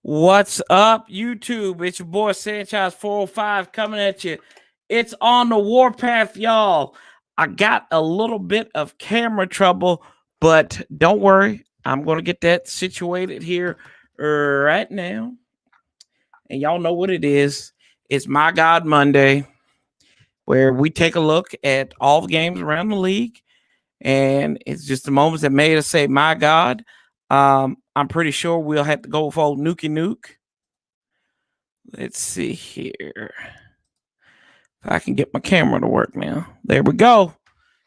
What's up, YouTube? It's your boy Sanchez 405 coming at you. It's on the Warpath, y'all. I got a little bit of camera trouble, but don't worry. I'm going to get that situated here right now. And y'all know what it is. It's My God Monday, where we take a look at all the games around the league. And it's just the moments that made us say, my God. I'm pretty sure we'll have to go with old Nuki Nuke. Let's see here. If I can get my camera to work now. There we go.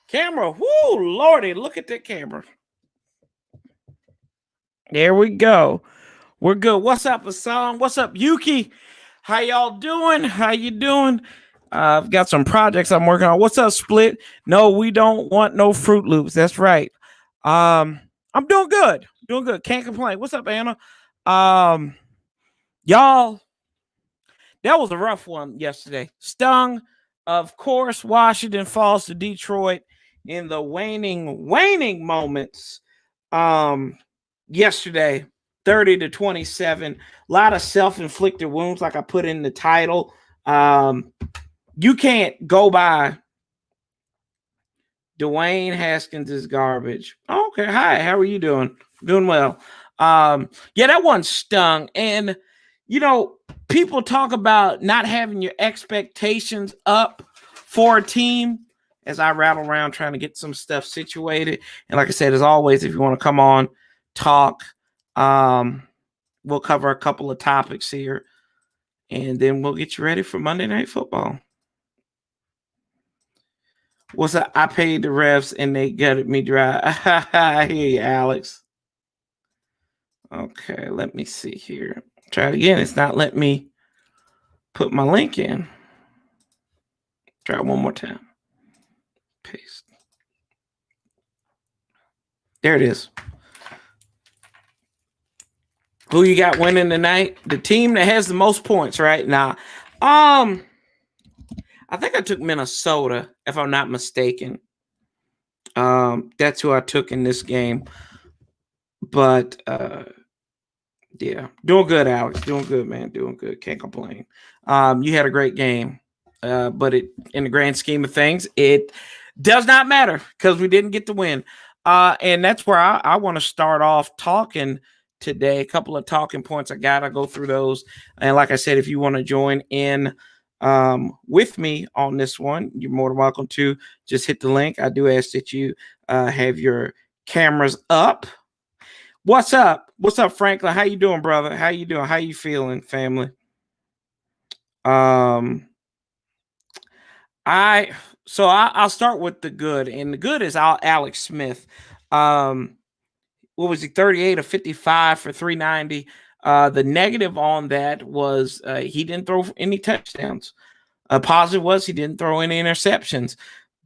Camera. Whoo, Lordy. Look at that camera. There we go. We're good. What's up, Hassan? What's up, Yuki? How y'all doing? How you doing? I've got some projects I'm working on. What's up, Split? No, we don't want no Fruit Loops. That's right. I'm doing good. Doing good. Can't complain. What's up, Anna? Y'all, that was a rough one yesterday. Stung, of course, Washington falls to Detroit in the waning moments. Yesterday, 30-27. A lot of self-inflicted wounds, like I put in the title. You can't go by Dwayne Haskins is garbage. Okay, hi, how are you doing? Doing well. Yeah, that one stung. And you know, people talk about not having your expectations up for a team as I rattle around trying to get some stuff situated. And like I said, as always, if you want to come on, talk, we'll cover a couple of topics here, and then we'll get you ready for Monday Night Football. What's up? I paid the refs and they gutted me dry. I hear you, Alex. Okay, let me see here. Try it again. It's not letting me put my link in. Try it one more time. Paste. There it is. Who you got winning tonight? The team that has the most points right now. I think I took Minnesota, if I'm not mistaken. That's who I took in this game. But yeah, doing good, Alex. Doing good, man. Doing good. Can't complain. You had a great game, but in the grand scheme of things, it does not matter because we didn't get to win. And that's where I want to start off talking today. A couple of talking points I got. I'll go through those. And like I said, if you want to join in with me on this one, you're more than welcome to. Just hit the link. I do ask that you have your cameras up. What's up? What's up, Franklin? How you doing, brother? How you doing? How you feeling, family? I'll start with the good, and the good is Alex Smith. What was he? 38 of 55 for 390. The negative on that was he didn't throw any touchdowns. Positive was he didn't throw any interceptions.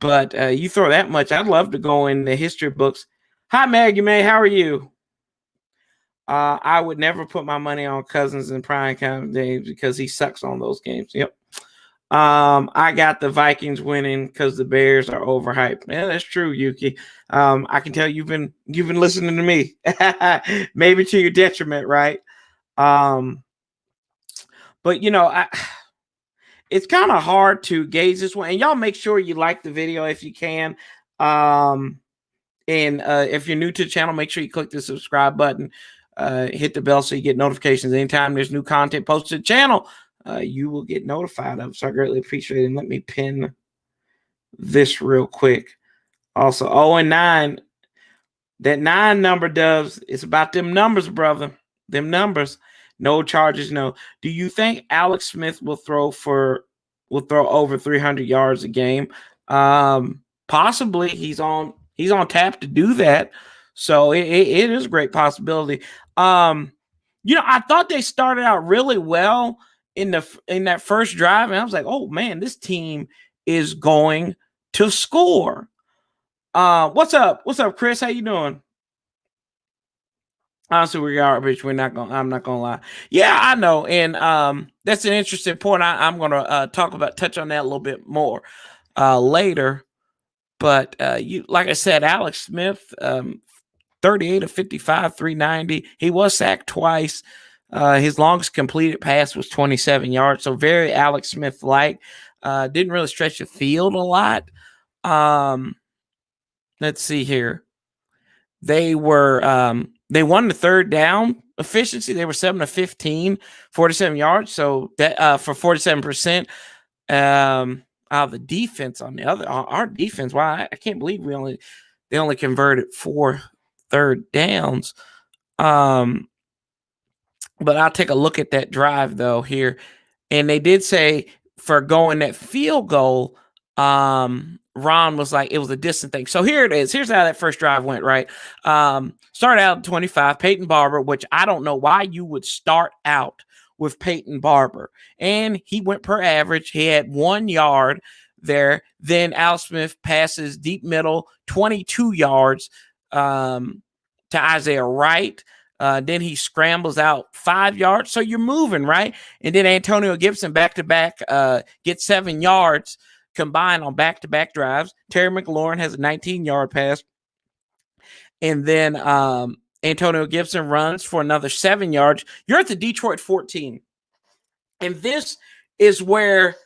But you throw that much, I'd love to go in the history books. Hi, Maggie May. How are you? I would never put my money on Cousins in prime time games because he sucks on those games. Yep. I got the Vikings winning because the Bears are overhyped. Yeah, that's true, Yuki. I can tell you've been listening to me, maybe to your detriment, right? But you know, it's kind of hard to gauge this one. And y'all make sure you like the video if you can. And if you're new to the channel, make sure you click the subscribe button. Hit the bell so you get notifications anytime there's new content posted to the channel. You will get notified of. So I greatly appreciate it. And let me pin this real quick. Also, 0-9. That 9 number, Dubs. It's about them numbers, brother. Them numbers. No charges, no. Do you think Alex Smith will throw over 300 yards a game? Possibly. He's on tap to do that. So it is a great possibility. You know, I thought they started out really well in that first drive, and I was like, oh man, this team is going to score. What's up? What's up, Chris? How you doing? Honestly, we're garbage. I'm not gonna lie. Yeah, I know, and that's an interesting point. I'm gonna touch on that a little bit more later. But like I said, Alex Smith, 38 of 55, 390. He was sacked twice. His longest completed pass was 27 yards, so very Alex Smith-like. Didn't really stretch the field a lot. Let's see here. They won the third down efficiency. They were 7 of 15, 47 yards. So that for 47%. The defense on the other, our defense. Wow, I can't believe they only converted 4 third downs. But I'll take a look at that drive though here, and they did say for going that field goal, Ron was like, it was a distant thing. So here it is. Here's how that first drive went, right? Started out at 25, Peyton Barber, which I don't know why you would start out with Peyton Barber. And he went per average. He had 1 yard there. Then Al Smith passes deep middle, 22 yards to Isaiah Wright. Then he scrambles out 5 yards. So you're moving, right? And then Antonio Gibson back-to-back gets 7 yards combined on back-to-back drives. Terry McLaurin has a 19-yard pass. And then Antonio Gibson runs for another 7 yards. You're at the Detroit 14. And this is where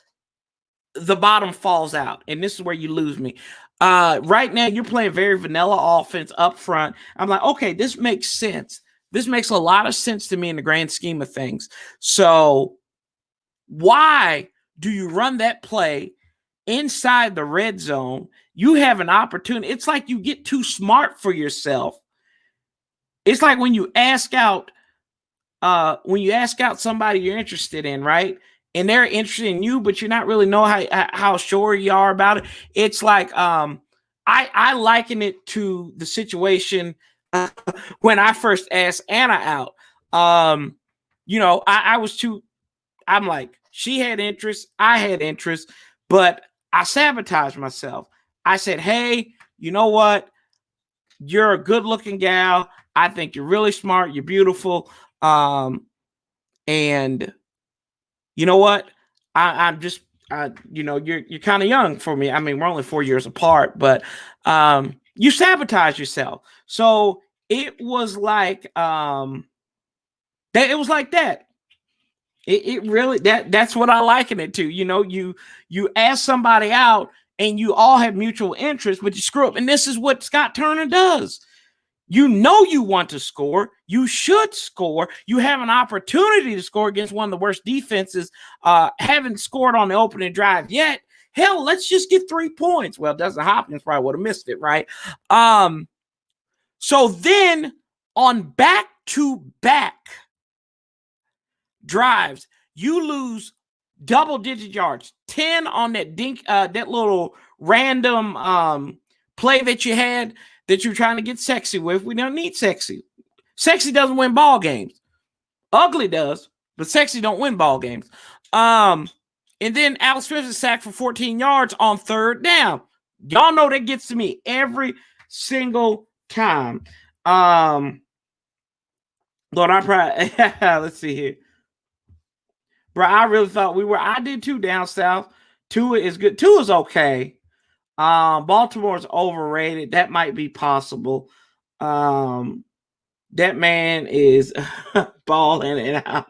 the bottom falls out. And this is where you lose me. Right now, you're playing very vanilla offense up front. I'm like, okay, this makes sense. This makes a lot of sense to me in the grand scheme of things. So why do you run that play inside the red zone? You have an opportunity. It's like you get too smart for yourself. It's like when you ask out somebody you're interested in, right? And they're interested in you, but you're not really know how sure you are about it. It's like I liken it to the situation when I first asked Anna out. I was too. I'm like, she had interest, I had interest, but I sabotaged myself. I said, hey, you know what? You're a good-looking gal. I think you're really smart. You're beautiful. And you know what? I'm just, you're kind of young for me. I mean, we're only 4 years apart, but you sabotage yourself. So it was like that. It was like that. It really that's what I liken it to. You ask somebody out and you all have mutual interest, but you screw up. And this is what Scott Turner does. You know you want to score. You should score. You have an opportunity to score against one of the worst defenses. Haven't scored on the opening drive yet. Hell, let's just get 3 points. Well, Dustin Hopkins probably would have missed it, right? So then on back-to-back drives, you lose double-digit yards. 10 on that little random play that you had that you're trying to get sexy with. We don't need sexy. Sexy doesn't win ball games. Ugly does, but sexy don't win ball games. And then Alex Smith is sacked for 14 yards on third down. Y'all know that gets to me every single time. Lord, I probably let's see here. Bro, I really thought I did too down south. Tua is good. Tua is okay. Baltimore's overrated. That might be possible. That man is balling and out.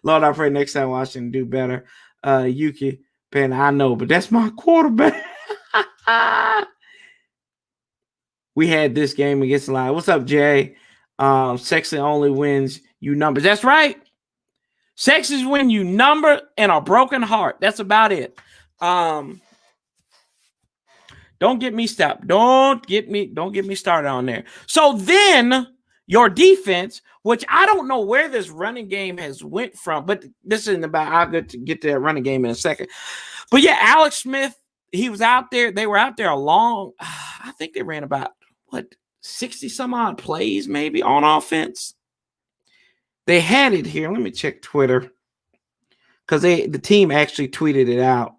Lord, I pray next time Washington do better. Yuki Penn, I know, but that's my quarterback. We had this game against the line. What's up, Jay? Sexy only wins you numbers. That's right. Sex is when you number and a broken heart. That's about it. Don't get me stopped. Don't get me started on there. So then your defense, which I don't know where this running game has went from, but this isn't about. I'll get to that running game in a second. But yeah, Alex Smith, he was out there. They were out there a long. I think they ran about 60 some odd plays maybe on offense. They had it here. Let me check Twitter because the team actually tweeted it out.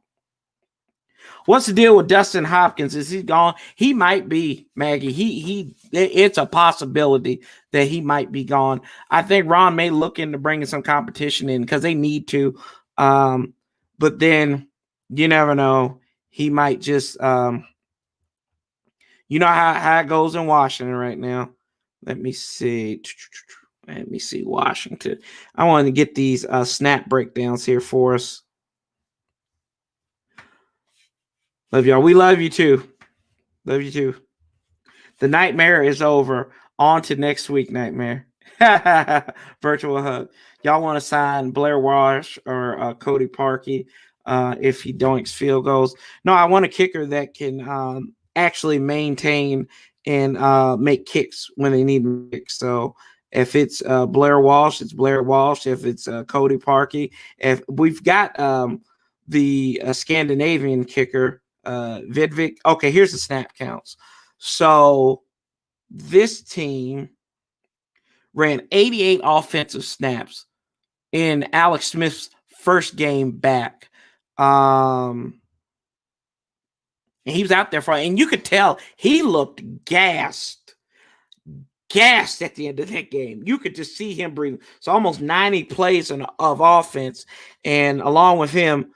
What's the deal with Dustin Hopkins? Is he gone? He might be, Maggie. It's a possibility that he might be gone. I think Ron may look into bringing some competition in because they need to. But then you never know. He might just, you know how it goes in Washington right now. Let me see. Let me see Washington. I want to get these snap breakdowns here for us. Love y'all. We love you too. Love you too. The nightmare is over. On to next week, nightmare. Virtual hug. Y'all want to sign Blair Walsh or Cody Parkey if he doinks field goals? No, I want a kicker that can actually maintain and make kicks when they need kicks. So if it's Blair Walsh, it's Blair Walsh. If it's Cody Parkey, if we've got the Scandinavian kicker, Vidvik. Okay, here's the snap counts. So this team ran 88 offensive snaps in Alex Smith's first game back. And he was out there for, and you could tell he looked gassed at the end of that game. You could just see him breathing. So almost 90 plays of offense. And along with him,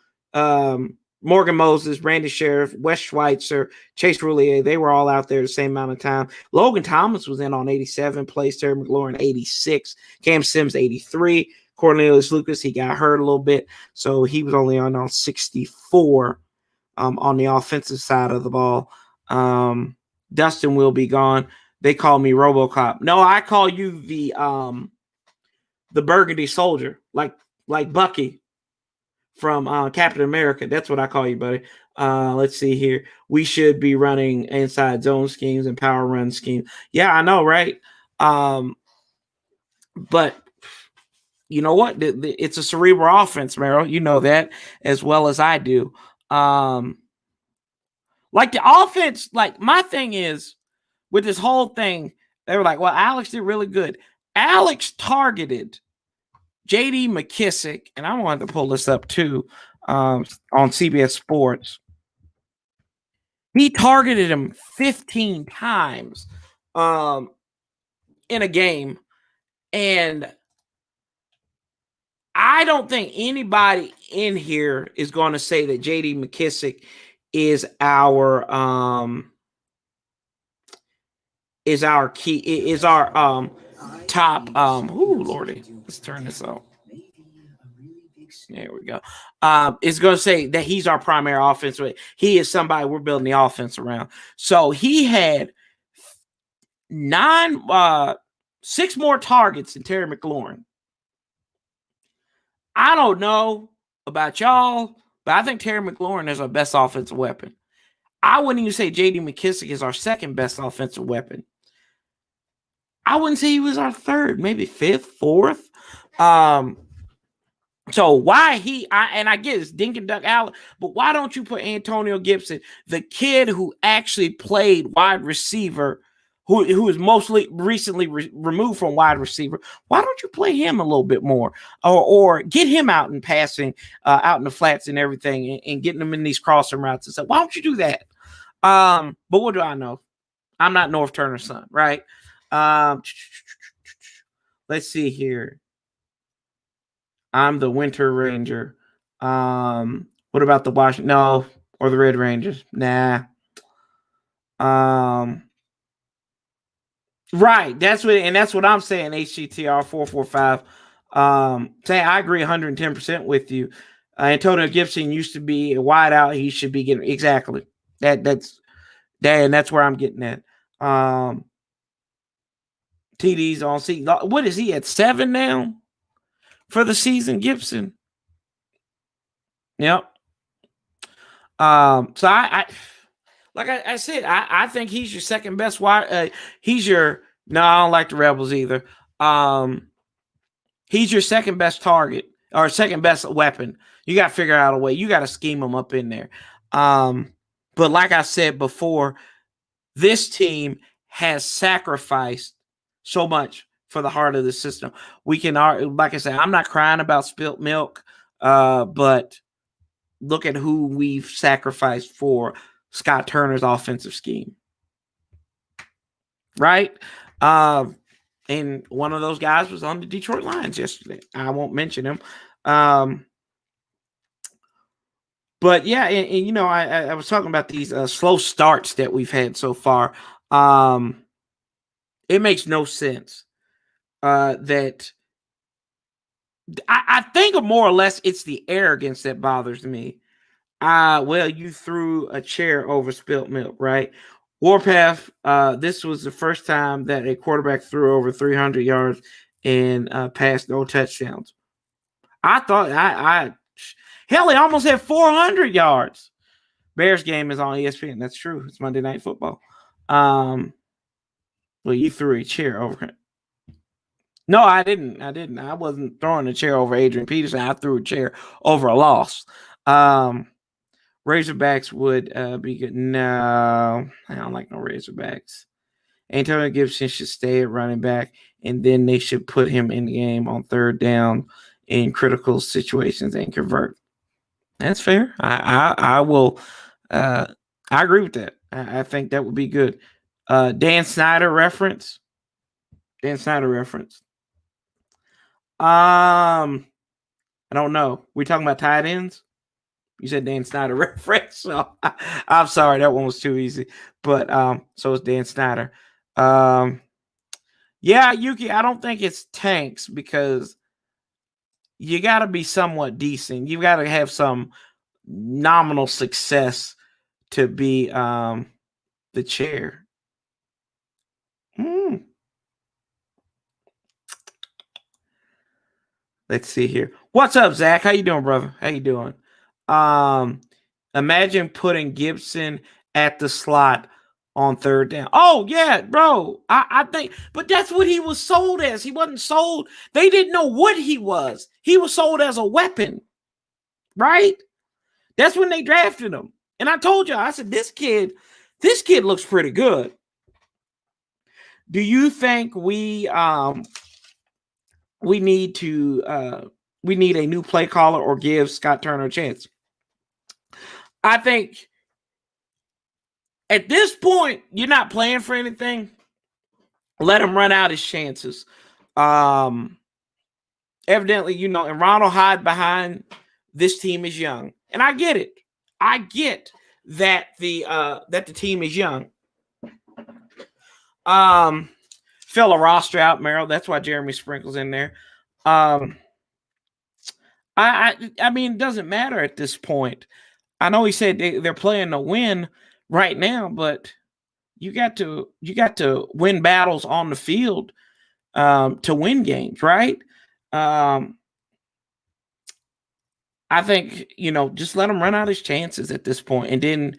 Morgan Moses, Randy Sheriff, Wes Schweitzer, Chase Roulier, they were all out there the same amount of time. Logan Thomas was in on 87 plays, Terry McLaurin 86, Cam Sims 83, Cornelius Lucas, he got hurt a little bit, so he was only on 64 on the offensive side of the ball. Dustin will be gone. They call me RoboCop. No, I call you the Burgundy Soldier, like Bucky from Captain America. That's what I call you, buddy. Let's see here. We should be running inside zone schemes and power run schemes. Yeah, I know, right? But you know what? It's a cerebral offense, Merrill. You know that as well as I do. Like the offense, like my thing is with this whole thing, they were like, well, Alex did really good. Alex targeted J.D. McKissick, and I wanted to pull this up too on CBS Sports. He targeted him 15 times in a game, and I don't think anybody in here is going to say that J.D. McKissick is our top. Lordy, let's turn this off. There we go. Is going to say that he's our primary offense. He is somebody we're building the offense around. So he had 6 more targets than Terry McLaurin. I don't know about y'all, but I think Terry McLaurin is our best offensive weapon. I wouldn't even say J.D. McKissick is our second best offensive weapon. I wouldn't say he was our third, maybe fifth, fourth. So why I get it's Dink and Duck Allen, but why don't you put Antonio Gibson, the kid who actually played wide receiver, who is mostly recently removed from wide receiver? Why don't you play him a little bit more, or get him out and passing, out in the flats and everything, and getting them in these crossing routes and stuff? Why don't you do that? But what do I know? I'm not North Turner's son, right? Let's see here. I'm the Winter Ranger. What about the Washington? No, or the Red Rangers? Nah. Right. That's what I'm saying. HTTR 445. Saying I agree 110% with you. Antonio Gibson used to be a wide out. He should be getting exactly that's where I'm getting at. TDs on C. What is he at 7 now for the season, Gibson? Yep. So I like I said, I think he's your second best wide. No, I don't like the Rebels either. He's your second best target or second best weapon. You got to figure out a way. You got to scheme him up in there. But like I said before, this team has sacrificed so much for the heart of the system. We can, like I said, I'm not crying about spilt milk, but look at who we've sacrificed for Scott Turner's offensive scheme. Right? And one of those guys was on the Detroit Lions yesterday. I won't mention him. But yeah, and you know, I was talking about these slow starts that we've had so far. It makes no sense that I think more or less it's the arrogance that bothers me. Well, you threw a chair over spilt milk, right? Warpath, this was the first time that a quarterback threw over 300 yards and passed no touchdowns. I thought hell, he almost had 400 yards. Bears game is on ESPN. That's true. It's Monday Night Football. Well, you threw a chair over. No, I didn't. I wasn't throwing a chair over Adrian Peterson. I threw a chair over a loss. Razorbacks would be good. No, I don't like no Razorbacks. Antonio Gibson should stay at running back, and then they should put him in the game on third down in critical situations and convert. That's fair. I will. I agree with that. I think that would be good. Dan Snyder reference. I don't know. We talking about tight ends? You said Dan Snyder reference, so I'm sorry, that one was too easy. But so it's Dan Snyder. Yeah, Yuki, I don't think it's tanks because you got to be somewhat decent. You got to have some nominal success to be the chair. Let's see here. What's up, Zach? How you doing, brother? How you doing? Imagine putting Gibson at the slot on third down. Oh, yeah, bro. I think, but that's what he was sold as. He wasn't sold. They didn't know what he was. He was sold as a weapon, right? That's when they drafted him. And I told you, I said, this kid looks pretty good. Do you think we need a new play caller or give Scott Turner a chance? I think at this point, you're not playing for anything. Let him run out his chances. Evidently, and Ronald hide behind this team is young. And I get it. I get that the team is young. Fill a roster out, Merrill. That's why Jeremy Sprinkle's in there. I mean, it doesn't matter at this point. I know he said they're playing to win right now, but you got to win battles on the field to win games, right? I think just let him run out his chances at this point, and then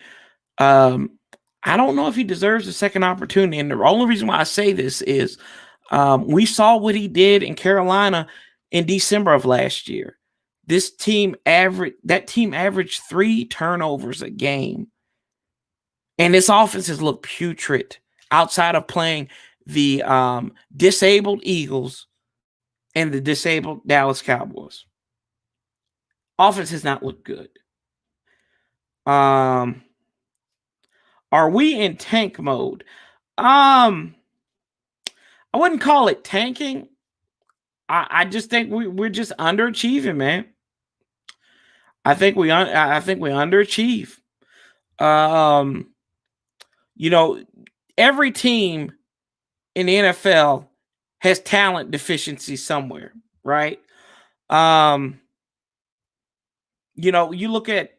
I don't know if he deserves a second opportunity. And the only reason why I say this is we saw what he did in Carolina in December of last year. That team averaged 3 turnovers a game. And this offense has looked putrid outside of playing the disabled Eagles and the disabled Dallas Cowboys. Offense has not looked good. Are we in tank mode? I wouldn't call it tanking. I just think we're just underachieving, man. I think we underachieve. Every team in the NFL has talent deficiency somewhere, right? You look at,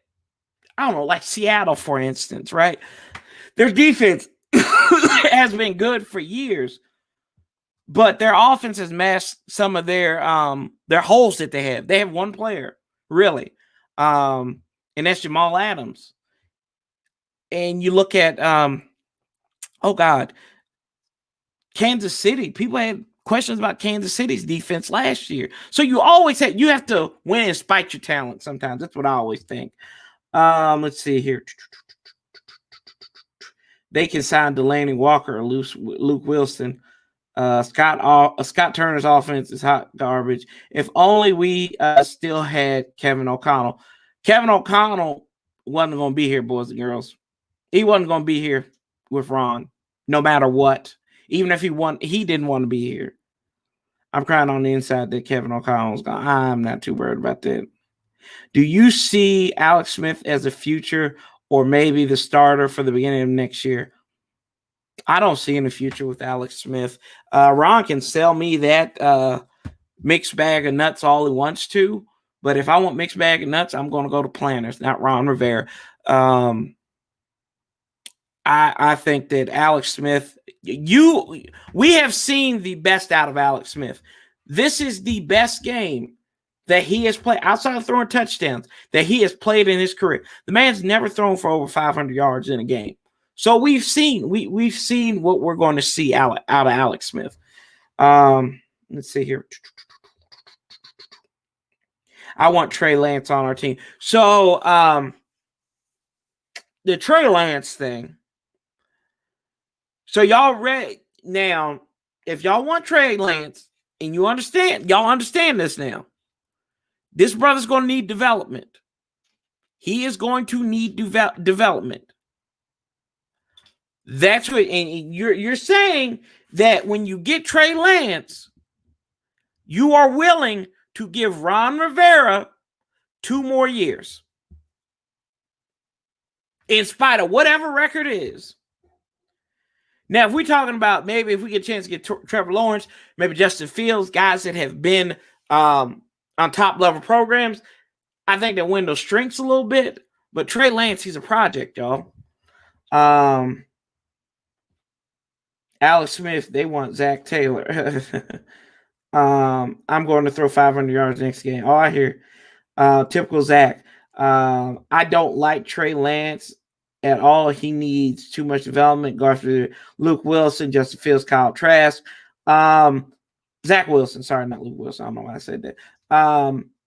I don't know, like Seattle, for instance, right? Their defense has been good for years, but their offense has masked some of their holes that they have. They have one player, really, and that's Jamal Adams. And you look at, Kansas City. People had questions about Kansas City's defense last year. So you have to win and spite your talent sometimes. That's what I always think. Let's see here. They can sign Delaney Walker or Luke Wilson. Scott Turner's offense is hot garbage. If only we still had Kevin O'Connell. Kevin O'Connell wasn't going to be here, boys and girls. He wasn't going to be here with Ron, no matter what. Even if he didn't want to be here. I'm crying on the inside that Kevin O'Connell's gone. I'm not too worried about that. Do you see Alex Smith as a future or maybe the starter for the beginning of next year? I don't see any future with Alex Smith. Ron can sell me that mixed bag of nuts all he wants to, but if I want mixed bag of nuts, I'm going to go to Planters, not Ron Rivera. I think that Alex Smith, we have seen the best out of Alex Smith. This is the best game that he has played outside of throwing touchdowns that he has played in his career. The man's never thrown for over 500 yards in a game. So we've seen what we're going to see out of Alex Smith. Let's see here. I want Trey Lance on our team. So the Trey Lance thing. So y'all ready now? If y'all want Trey Lance and y'all understand this now. This brother's going to need development. He is going to need development. That's what, and you're saying that when you get Trey Lance, you are willing to give Ron Rivera 2 more years, in spite of whatever record is. Now, if we're talking about maybe if we get a chance to get Trevor Lawrence, maybe Justin Fields, guys that have been on top level programs, I think that window shrinks a little bit. But Trey Lance, he's a project, y'all. Alex Smith, they want Zach Taylor. I'm going to throw 500 yards next game. Oh, I hear. Typical Zach. I don't like Trey Lance at all. He needs too much development. Garfield, Luke Wilson, Justin Fields, Kyle Trask. Zach Wilson. Sorry, not Luke Wilson. I don't know why I said that.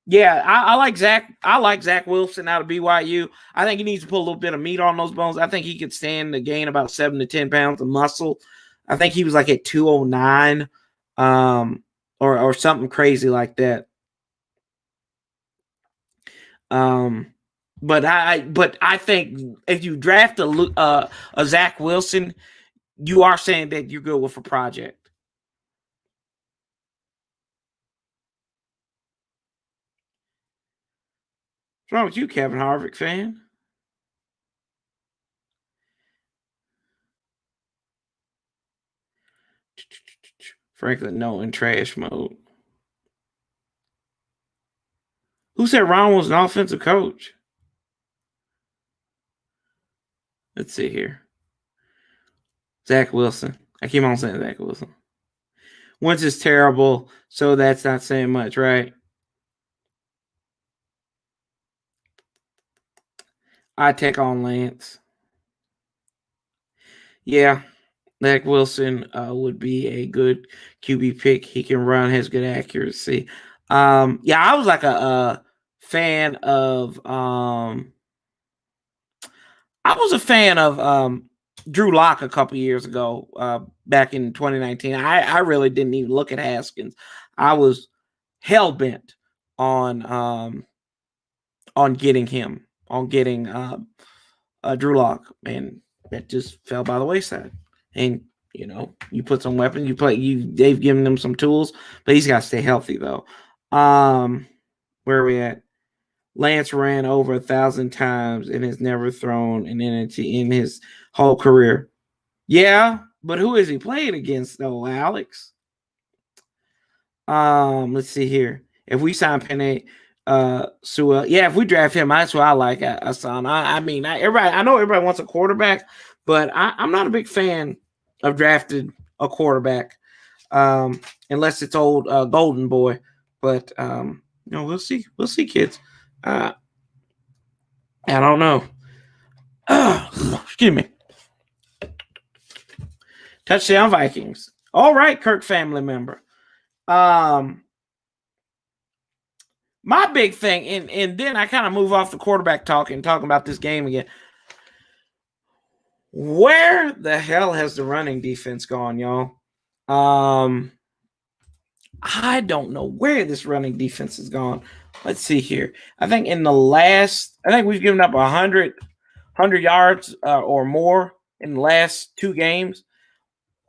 Yeah, I like Zach. I like Zach Wilson out of BYU. I think he needs to put a little bit of meat on those bones. I think he could stand to gain about 7 to 10 pounds of muscle. I think he was like at 209, or something crazy like that. But I think if you draft a Zach Wilson, you are saying that you're good with a project. What's wrong with you, Kevin Harvick fan? Franklin, no, in trash mode. Who said Ron was an offensive coach? Let's see here. Zach Wilson. I keep on saying Zach Wilson. Wentz is terrible, so that's not saying much, right? I take on Lance. Yeah, Zach Wilson would be a good QB pick. He can run, has good accuracy. Yeah, I was like a fan of Drew Lock a couple years ago, back in 2019. I really didn't even look at Haskins. I was hell bent on getting him, on getting Drew Lock, and that just fell by the wayside. And you put some weapons, they've given him some tools, but he's got to stay healthy though. Where are we at? Lance ran over 1,000 times and has never thrown an NNT in his whole career. Yeah, but who is he playing against though, Alex? Let's see here. If we sign Penny Sewell, yeah, if we draft him, that's what I like. Asan. I know everybody wants a quarterback, but I'm not a big fan of drafting a quarterback, unless it's old Golden Boy. But we'll see. We'll see, kids. I don't know. Excuse me. Touchdown Vikings. All right, Kirk family member. My big thing, and then I kind of move off the quarterback talk and talking about this game again. Where the hell has the running defense gone, y'all? I don't know where this running defense has gone. Let's see here. I think we've given up 100 yards or more in the last 2 games.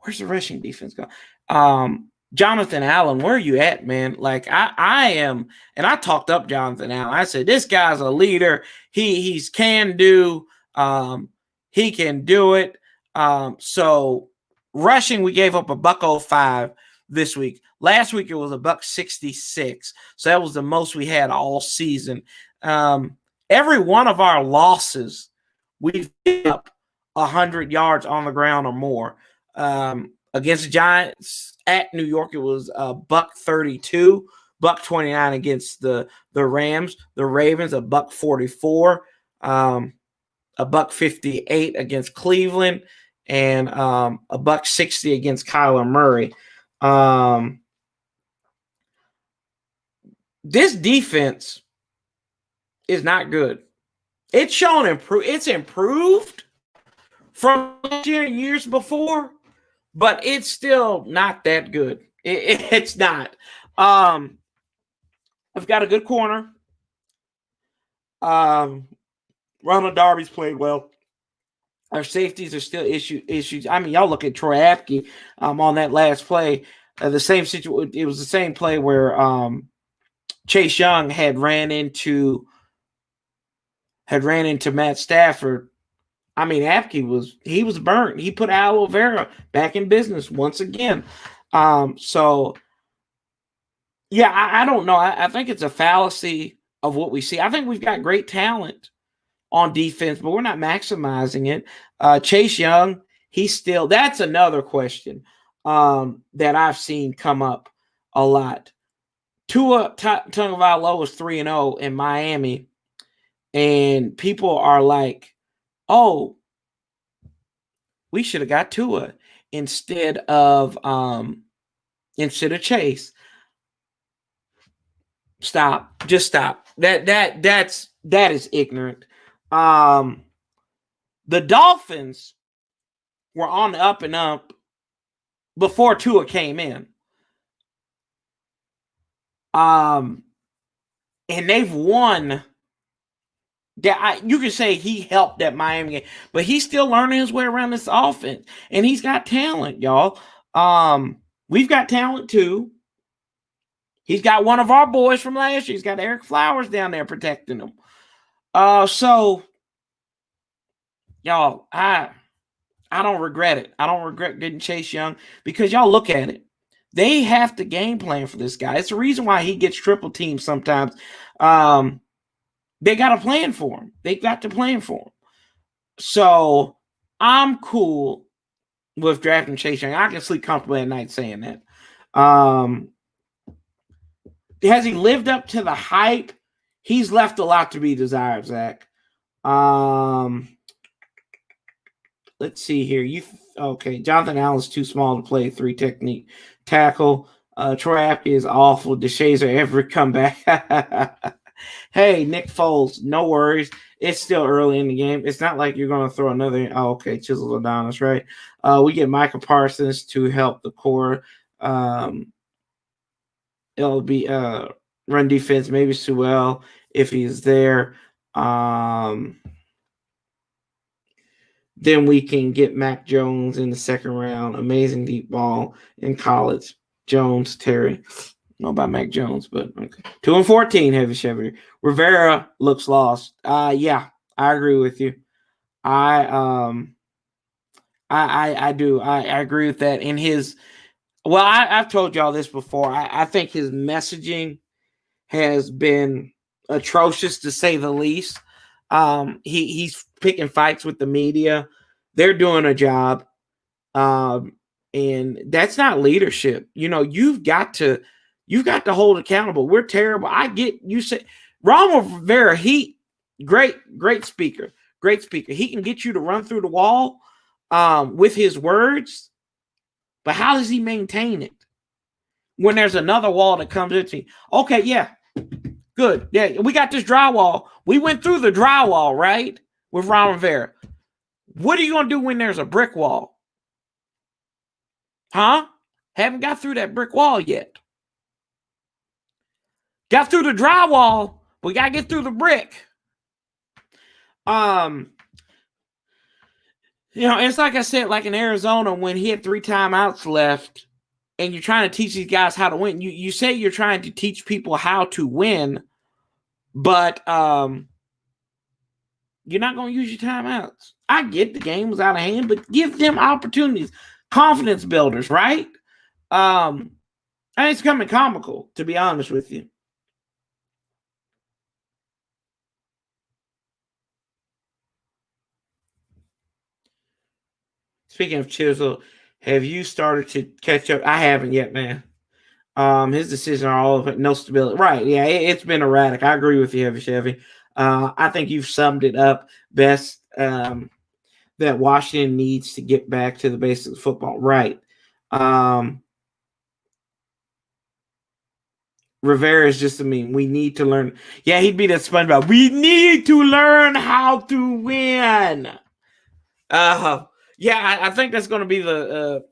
Where's the rushing defense gone? Jonathan Allen, where are you at, man? Like I am, and I talked up Jonathan Allen. I said, this guy's a leader. He's can do. He can do it. So Rushing, we gave up $105 this week. Last week it was $166, so that was the most we had all season. Every one of our losses, we've given up 100 yards on the ground or more. Against the Giants at New York, it was $132, $129 against the Rams. The Ravens, $144, $158 against Cleveland, and $160 against Kyler Murray. This defense is not good. It's shown it's improved from last year and years before, but it's still not that good. It's not. I've got a good corner. Ronald Darby's played well. Our safeties are still issues. I mean, y'all look at Troy Apke on that last play. The same situation. It was the same play where Chase Young had ran into Matt Stafford. I mean, Apke was burnt. He put Al Vera back in business once again. So yeah, I don't know. I think it's a fallacy of what we see. I think we've got great talent on defense, but we're not maximizing it. Chase Young, that's another question that I've seen come up a lot. Tua Tagovailoa is 3-0 in Miami, and people are like, "Oh, we should have got Tua instead of Chase." Stop. Just stop. That is ignorant. The Dolphins were on the up and up before Tua came in. And they've won. You could say he helped that Miami game, but he's still learning his way around this offense, and he's got talent, y'all. We've got talent too. He's got one of our boys from last year. He's got Eric Flowers down there protecting him. So, y'all, I don't regret it. I don't regret getting Chase Young because y'all look at it. They have to game plan for this guy. It's the reason why he gets triple teamed sometimes. They got a plan for him. They got to plan for him. So I'm cool with drafting Chase Young. I can sleep comfortably at night saying that. Has he lived up to the hype? He's left a lot to be desired, Zach. Let's see here. Okay, Jonathan Allen's too small to play 3 technique tackle. Troy Apke is awful. DeShazer every comeback. Hey, Nick Foles, no worries. It's still early in the game. It's not like you're going to throw another. Oh, okay, Chisel Adonis, right? We get Micah Parsons to help the core. It'll be run defense, maybe Sewell if he's there. Then we can get Mac Jones in the second round. Amazing deep ball in college. Jones, Terry. I don't know about Mac Jones, but okay. 2-14, Heavy Chevy. Rivera looks lost. Yeah, I agree with you. I do. I agree with that. In his, well, I've told y'all this before. I think his messaging has been atrocious to say the least. He's picking fights with the media. They're doing a job. And that's not leadership. You know, you've got to hold accountable. We're terrible. I get you say Ron Rivera, great speaker. Great speaker. He can get you to run through the wall with his words, but how does he maintain it when there's another wall that comes into you? Okay, yeah. Good. Yeah, we got this drywall. We went through the drywall, right? With Ron Rivera. What are you going to do when there's a brick wall? Huh? Haven't got through that brick wall yet. Got through the drywall. We got to get through the brick. You know, it's like I said, like in Arizona, when he had 3 timeouts left and you're trying to teach these guys how to win. You say you're trying to teach people how to win, but you're not going to use your timeouts. I get the game was out of hand, but give them opportunities. confidence builders, right? And it's coming comical, to be honest with you. Speaking of Chisel, have you started to catch up? I haven't yet, man. His decisions are all of no stability. Right? Yeah, it's been erratic. I agree with you, Heavy Chevy. I think you've summed it up best. That Washington needs to get back to the basics of football. Right. Rivera is just a meme. We need to learn. Yeah, he'd be that SpongeBob. We need to learn how to win. Yeah, I think that's going to be the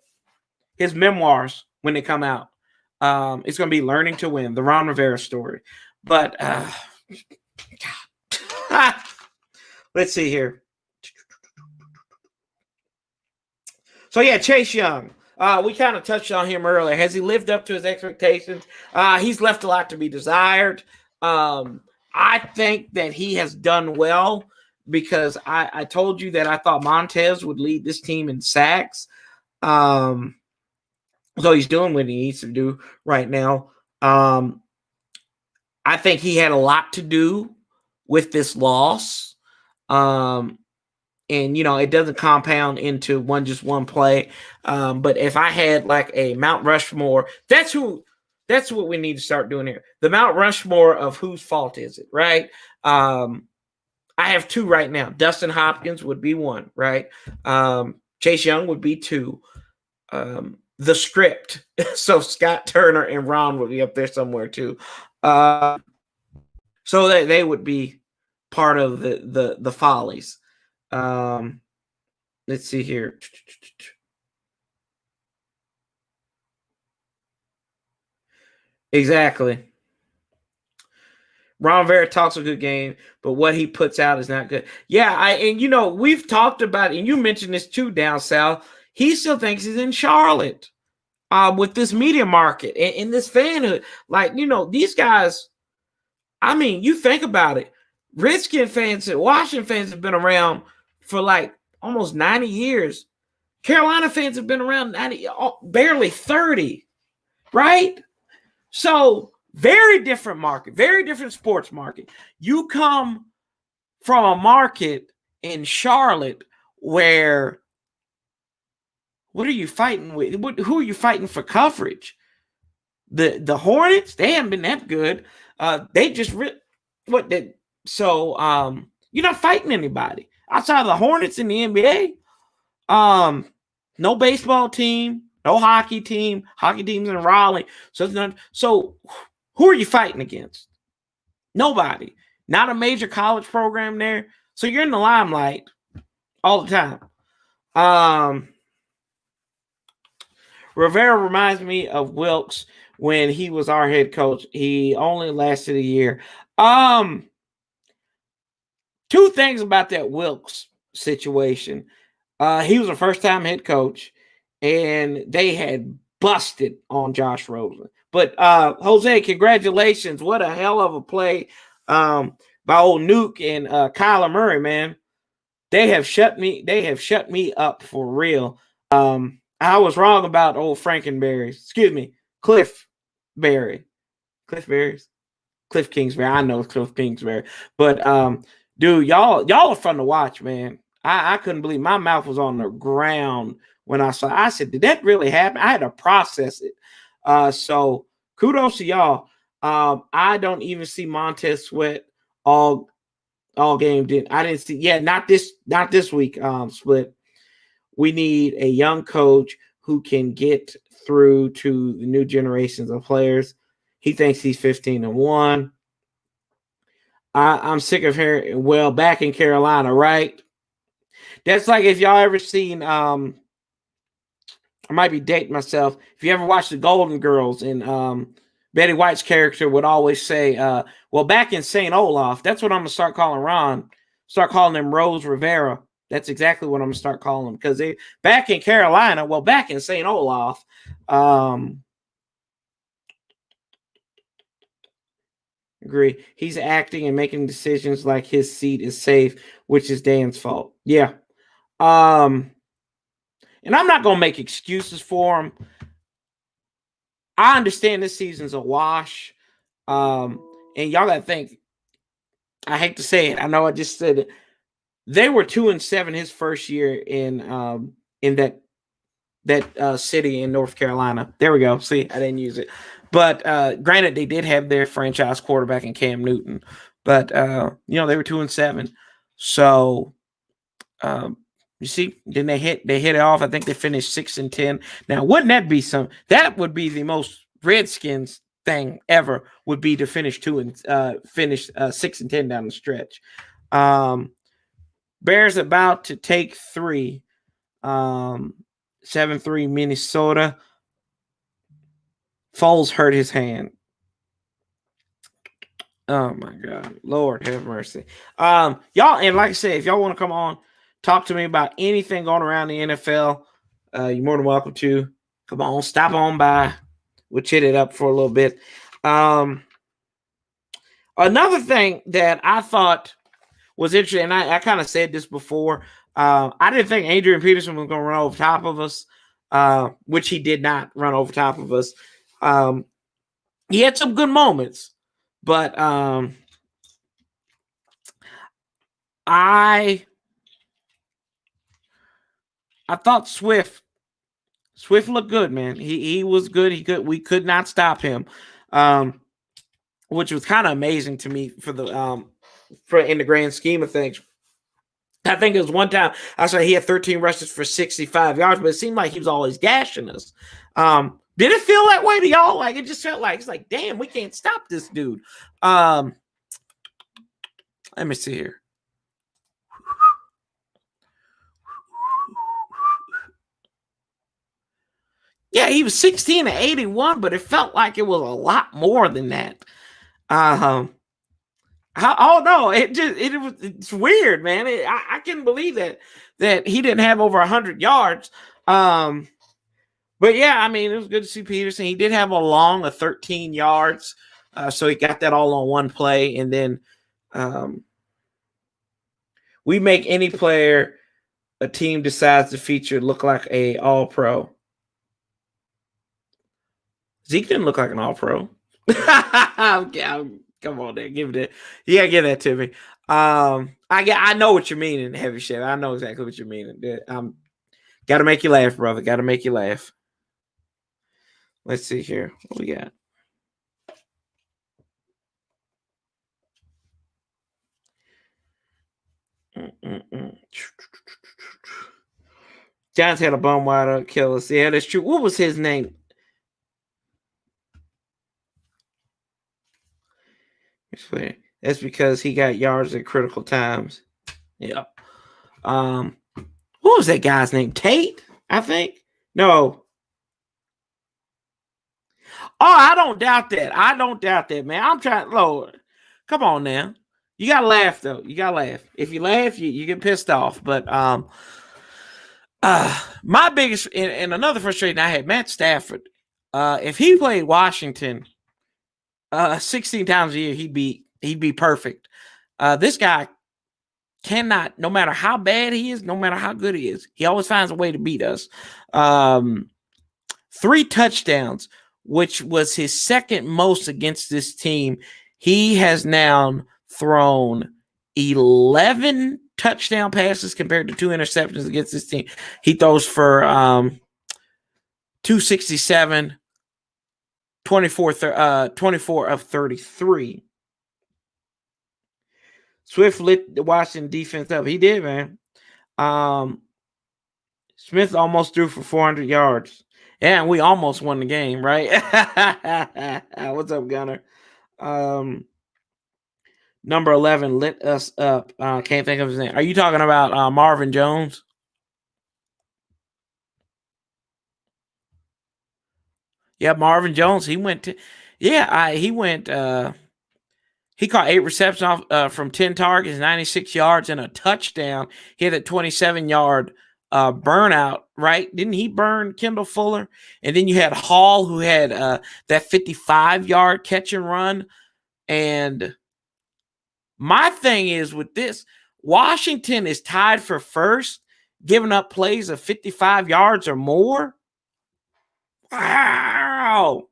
his memoirs when they come out. It's going to be Learning to Win, the Ron Rivera story. But let's see here. So yeah, Chase Young. We kind of touched on him earlier. Has he lived up to his expectations? He's left a lot to be desired. I think that he has done well because I told you that I thought Montez would lead this team in sacks. So he's doing what he needs to do right now. I think he had a lot to do with this loss. And it doesn't compound into one play. But if I had like a Mount Rushmore, that's what we need to start doing here. The Mount Rushmore of whose fault is it, right? I have two right now. Dustin Hopkins would be one, right? Chase Young would be two. The script. So Scott Turner and Ron would be up there somewhere too. So they would be part of the follies. Let's see here. Exactly. Ron Rivera talks a good game, but what he puts out is not good. Yeah, we've talked about it, and you mentioned this too down south. He still thinks he's in Charlotte with this media market and this fanhood. Like, these guys, I mean, you think about it. Redskin fans and Washington fans have been around for like almost 90 years. Carolina fans have been around 90, barely 30, right? So very different market, very different sports market. You come from a market in Charlotte where what are you fighting with? Who are you fighting for coverage? The Hornets, they haven't been that good. They just you're not fighting anybody outside of the Hornets in the NBA. No baseball team, no hockey team. Hockey teams in Raleigh. So who are you fighting against? Nobody. Not a major college program there. So you're in the limelight all the time. Rivera reminds me of Wilkes when he was our head coach. He only lasted a year. Two things about that Wilkes situation. He was a first-time head coach, and they had busted on Josh Rosen. But Jose, congratulations! What a hell of a play by old Nuke and Kyler Murray, man. They have shut me up for real. I was wrong about old Frankenberry. Excuse me, Cliff Berry. Cliff Berries. Cliff Kingsbury. I know Cliff Kingsbury. But dude, y'all are fun to watch, man. I couldn't believe my mouth was on the ground when I saw. I said, did that really happen? I had to process it. So kudos to y'all. I don't even see Montez Sweat all game. I didn't see. Yeah, not this week. Split. We need a young coach who can get through to the new generations of players. He thinks he's 15-1. I'm sick of hearing. Well, back in Carolina, right? That's like if y'all ever seen. I might be dating myself. If you ever watched the Golden Girls, and Betty White's character would always say, "Well, back in St. Olaf." That's what I'm gonna start calling Ron. Start calling him Rose Rivera. That's exactly what I'm gonna start calling him because they back in Carolina. Well, back in St. Olaf. Agree. He's acting and making decisions like his seat is safe, which is Dan's fault. Yeah. and I'm not going to make excuses for him. I understand this season's a wash. And y'all got to think, I hate to say it. I know I just said it. They were 2-7 his first year in that city in North Carolina. There we go. See, I didn't use it. But granted, they did have their franchise quarterback in Cam Newton. But they were 2-7. So you see, then they hit it off. I think they finished 6-10. Now, wouldn't that be that would be the most Redskins thing ever, would be to finish 6-10 down the stretch. Bears about to take 3. 7-3 Minnesota. Foles hurt his hand. Oh my God. Lord have mercy. Y'all, and like I said, if y'all want to come on, talk to me about anything going around the NFL, you're more than welcome to. Come on, stop on by. We'll chit it up for a little bit. Another thing that I thought was interesting, and I kind of said this before, I didn't think Adrian Peterson was going to run over top of us, which he did not run over top of us. He had some good moments, but I thought Swift looked good, man. He was good. We could not stop him, which was kind of amazing to me for in the grand scheme of things. I think it was one time I saw he had 13 rushes for 65 yards, but it seemed like he was always gashing us. Did it feel that way to y'all? Like, it just felt like, it's like, damn, we can't stop this dude. Let me see here. Yeah, he was 16-81, but it felt like it was a lot more than that. Oh no, it's weird, man. I couldn't believe that he didn't have over 100 yards. But yeah, I mean, it was good to see Peterson. He did have a long of 13 yards, so he got that all on one play. And then we make any player a team decides to feature look like a All-Pro. Zeke didn't look like an All-Pro. Come on, there, give it. Yeah, give that to me. I know what you mean in Heavy Chef. I know exactly what you mean. Got to make you laugh, brother. Got to make you laugh. Let's see here. What we got? Giants had a bum wide kill us. Yeah, that's true. What was his name? That's because he got yards at critical times. Yeah. What was that guy's name? Tate, I think. No. Oh, I don't doubt that. Man. I'm trying. Lord, come on now. You gotta laugh though. You gotta laugh. If you laugh, you get pissed off. But my biggest and another frustration I had, Matt Stafford. If he played Washington 16 times a year, he'd be perfect. This guy cannot, no matter how bad he is, no matter how good he is, he always finds a way to beat us. 3 touchdowns, which was his second most against this team. He has now thrown 11 touchdown passes compared to 2 interceptions against this team. He throws for 267, 24 of 33. Swift lit the Washington defense up. He did, man. Smith almost threw for 400 yards. And we almost won the game, right? What's up, Gunner? Number 11 lit us up. Can't think of his name. Are you talking about Marvin Jones? Yeah, Marvin Jones. He went. He caught 8 receptions off from 10 targets, 96 yards, and a touchdown. He had a 27-yard burnout, right? Didn't he burn Kendall Fuller? And then you had Hall, who had that 55-yard catch and run. And my thing is with this, Washington is tied for first giving up plays of 55 yards or more. Wow.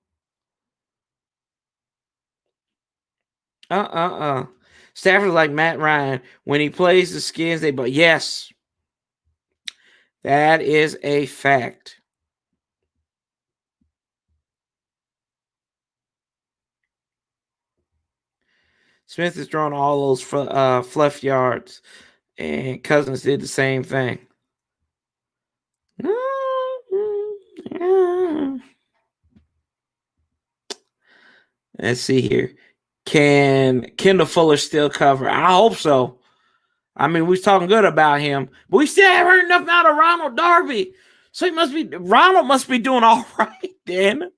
Stafford's like Matt Ryan. When he plays the Skins, but yes, that is a fact. Smith has thrown all those fluff yards, and Cousins did the same thing. Let's see here. Can Kendall Fuller still cover? I hope so. I mean, we're talking good about him, but we still haven't heard enough out of Ronald Darby. So Ronald must be doing all right then.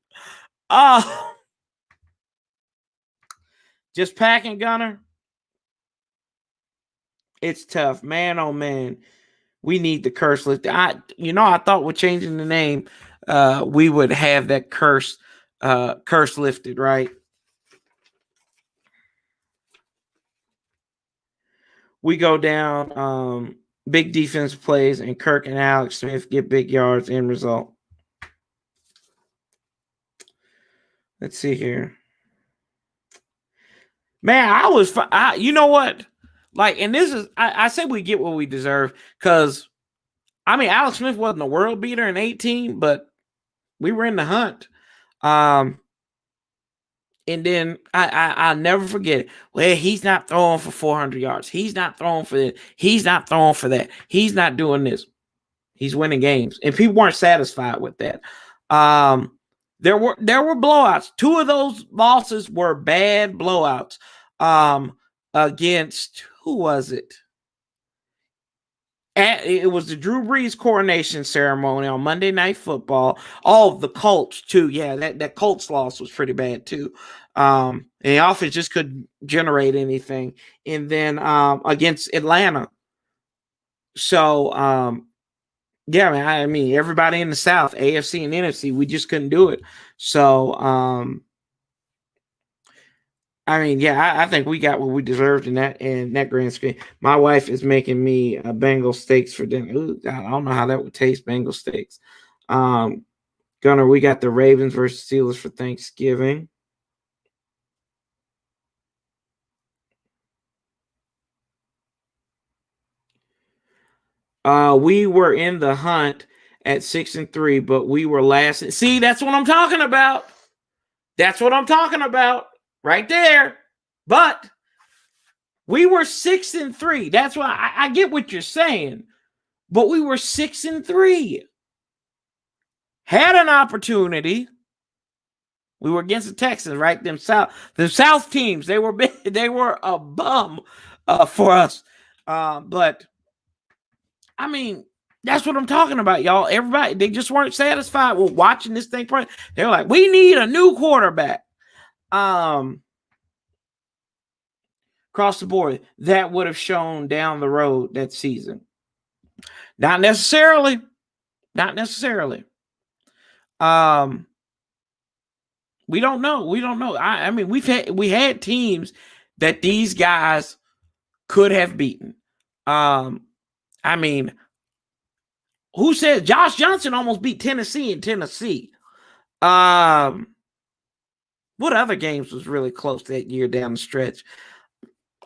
Just packing Gunner. It's tough, man. Oh man, we need the curse lifted. I thought with changing the name, we would have that curse lifted, right? We go down, big defense plays, and Kirk and Alex Smith get big yards. End result. Let's see here. Man, you know what? Like, and this is, I said we get what we deserve because, I mean, Alex Smith wasn't a world beater in 18, but we were in the hunt. And then I'll never forget it. Well, he's not throwing for 400 yards. He's not throwing for this. He's not throwing for that. He's not doing this. He's winning games. And people weren't satisfied with that. There were blowouts. 2 of those losses were bad blowouts. Against, who was it? It was the Drew Brees coronation ceremony on Monday Night Football. Oh, the Colts too. Yeah, that Colts loss was pretty bad too. And the offense just couldn't generate anything. And then against Atlanta. So yeah, man, I mean, everybody in the South, AFC and NFC, we just couldn't do it. So I mean, yeah, I think we got what we deserved in that grand scheme. My wife is making me Bengal steaks for dinner. Ooh, I don't know how that would taste, Bengal steaks. Gunner, we got the Ravens versus Steelers for Thanksgiving. We were in the hunt at 6-3, but we were last. See, that's what I'm talking about. That's what I'm talking about right there. But we were 6-3. That's why I get what you're saying. But we were 6-3. Had an opportunity. We were against the Texans, right? Them South teams. They were a bum for us. But I mean, that's what I'm talking about, y'all. Everybody, they just weren't satisfied with watching this thing. They're like, we need a new quarterback. Across the board, that would have shown down the road that season. Not necessarily. Not necessarily. We don't know. We don't know. I mean, we had teams that these guys could have beaten. I mean, who said Josh Johnson almost beat Tennessee in Tennessee? What other games was really close that year down the stretch?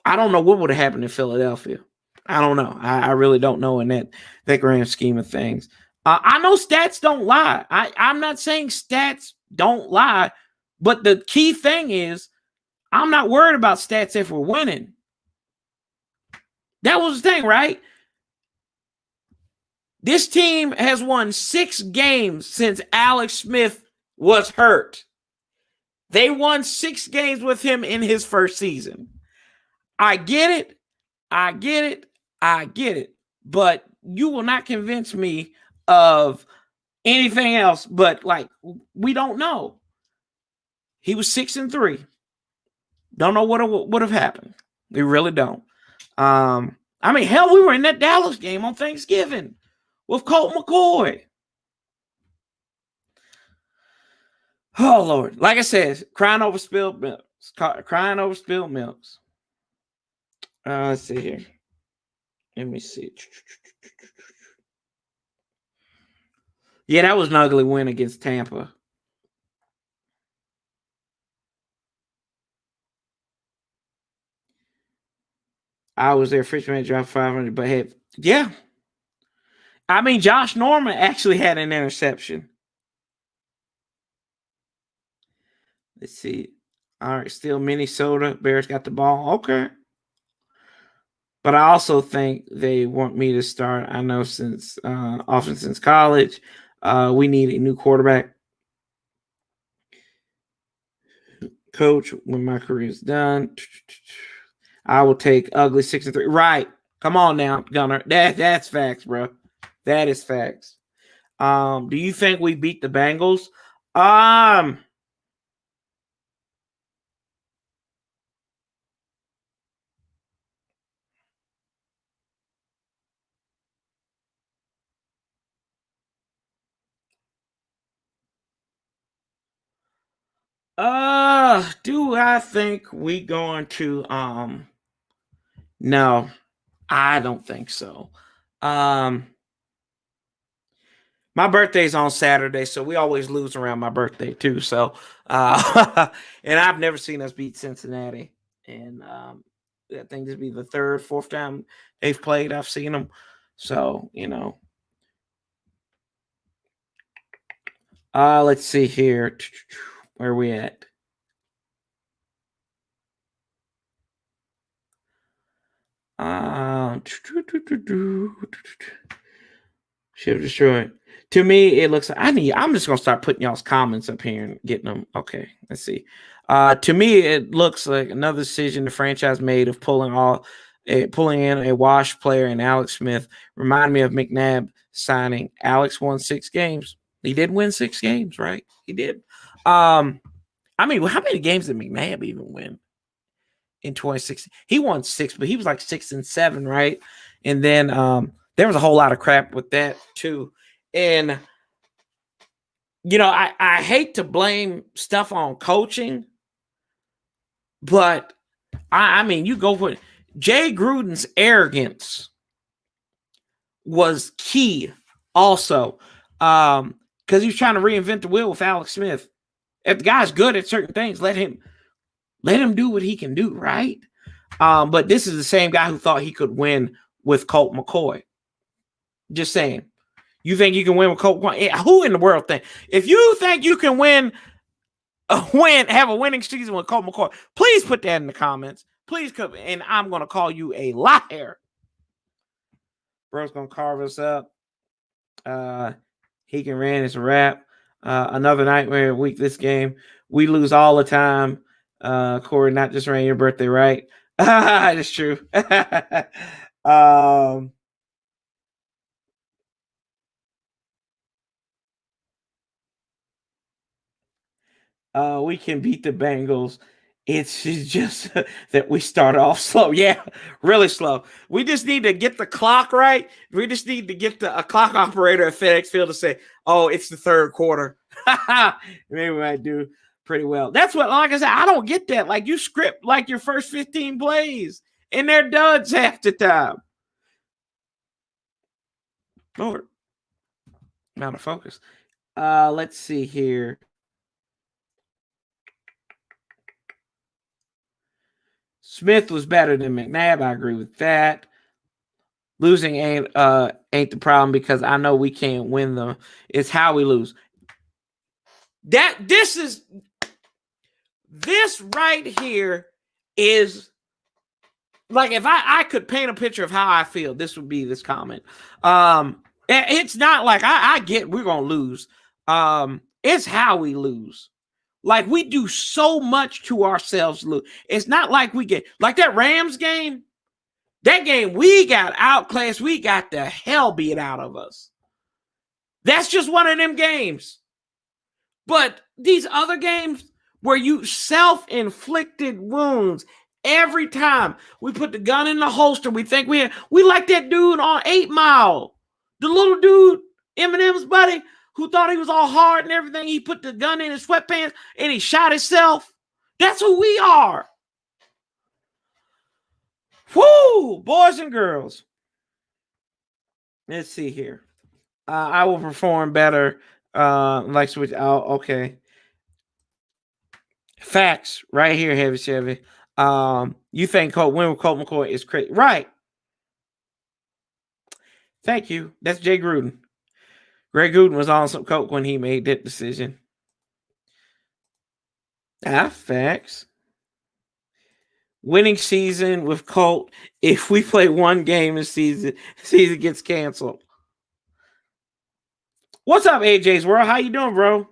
I don't know what would have happened in Philadelphia. I don't know. I really don't know in that grand scheme of things. I know stats don't lie. I'm not saying stats don't lie, but the key thing is I'm not worried about stats if we're winning. That was the thing, right? This team has won 6 games since Alex Smith was hurt. They won 6 games with him in his first season. I get it. I get it. I get it. But you will not convince me of anything else. But like, we don't know. He was 6-3. Don't know what would have happened. We really don't. I mean, hell, we were in that Dallas game on Thanksgiving with Colt McCoy. Oh, Lord. Like I said, crying over spilled milk. Crying over spilled milks. Let's see here. Let me see. Yeah, that was an ugly win against Tampa. I was there. Fishman dropped 500, but hey, yeah. I mean, Josh Norman actually had an interception. Let's see. All right, still Minnesota. Bears got the ball. Okay. But I also think they want me to start. I know since often since college, we need a new quarterback coach when my career is done. I will take ugly 6-3. Right. Come on now, Gunner. That's facts, bro. That is facts. Do you think we beat the Bengals? Um, do I think we going to no, I don't think so. Um My birthday's on Saturday, so we always lose around my birthday too. So and I've never seen us beat Cincinnati. And I think this will be the third, fourth time they've played. I've seen them. So, let's see here. Where are we at? Should have destroyed. To me, it looks. I'm just gonna start putting y'all's comments up here and getting them. Okay, let's see. To me, it looks like another decision the franchise made of pulling in a wash player and Alex Smith. Remind me of McNabb signing. Alex won 6 games. He did win 6 games, right? He did. I mean, how many games did McNabb even win in 2016? He won 6, but he was like 6-7, right? And then there was a whole lot of crap with that too. And I hate to blame stuff on coaching, but I mean, you go for it. Jay Gruden's arrogance was key also. Because he was trying to reinvent the wheel with Alex Smith. If the guy's good at certain things, let him do what he can do, right? But this is the same guy who thought he could win with Colt McCoy. Just saying. You think you can win with Colt McCoy? Who in the world think? If you think you can have a winning season with Colt McCoy, please put that in the comments. Please come, and I'm going to call you a liar. Bro's going to carve us up. He can ran. It's a wrap. Another nightmare week this game. We lose all the time. Corey, not just ran your birthday, right? It's true. We can beat the Bengals. It's just that we start off slow. Yeah, really slow. We just need to get the clock right. We just need to get a clock operator at FedEx Field to say, oh, it's the third quarter. Maybe we might do pretty well. That's what, like I said, I don't get that. Like, you script like your first 15 plays, and they're duds half the time. Lord, I'm out of focus. Let's see here. Smith was better than McNabb. I agree with that. Losing ain't the problem because I know we can't win them. It's how we lose. This right here is like, if I could paint a picture of how I feel, this would be this comment. It's not like I get we're gonna lose. It's how we lose. Like, we do so much to ourselves. It's not like we get like that Rams game. That game, we got outclassed. We got the hell beat out of us. That's just one of them games. But these other games where you self-inflicted wounds every time we put the gun in the holster, we think we like that dude on 8 Mile, the little dude, Eminem's buddy, who thought he was all hard and everything. He put the gun in his sweatpants and he shot himself. That's who we are. Whoo, boys and girls. Let's see here. I will perform better. Like switch out. Okay. Facts right here, Heavy Chevy. You think Colt McCoy is crazy? Right. Thank you. That's Jay Gruden. Greg Gruden was on some coke when he made that decision. Facts. Winning season with Colt. If we play one game in season gets canceled. What's up, AJ's World? How you doing, bro?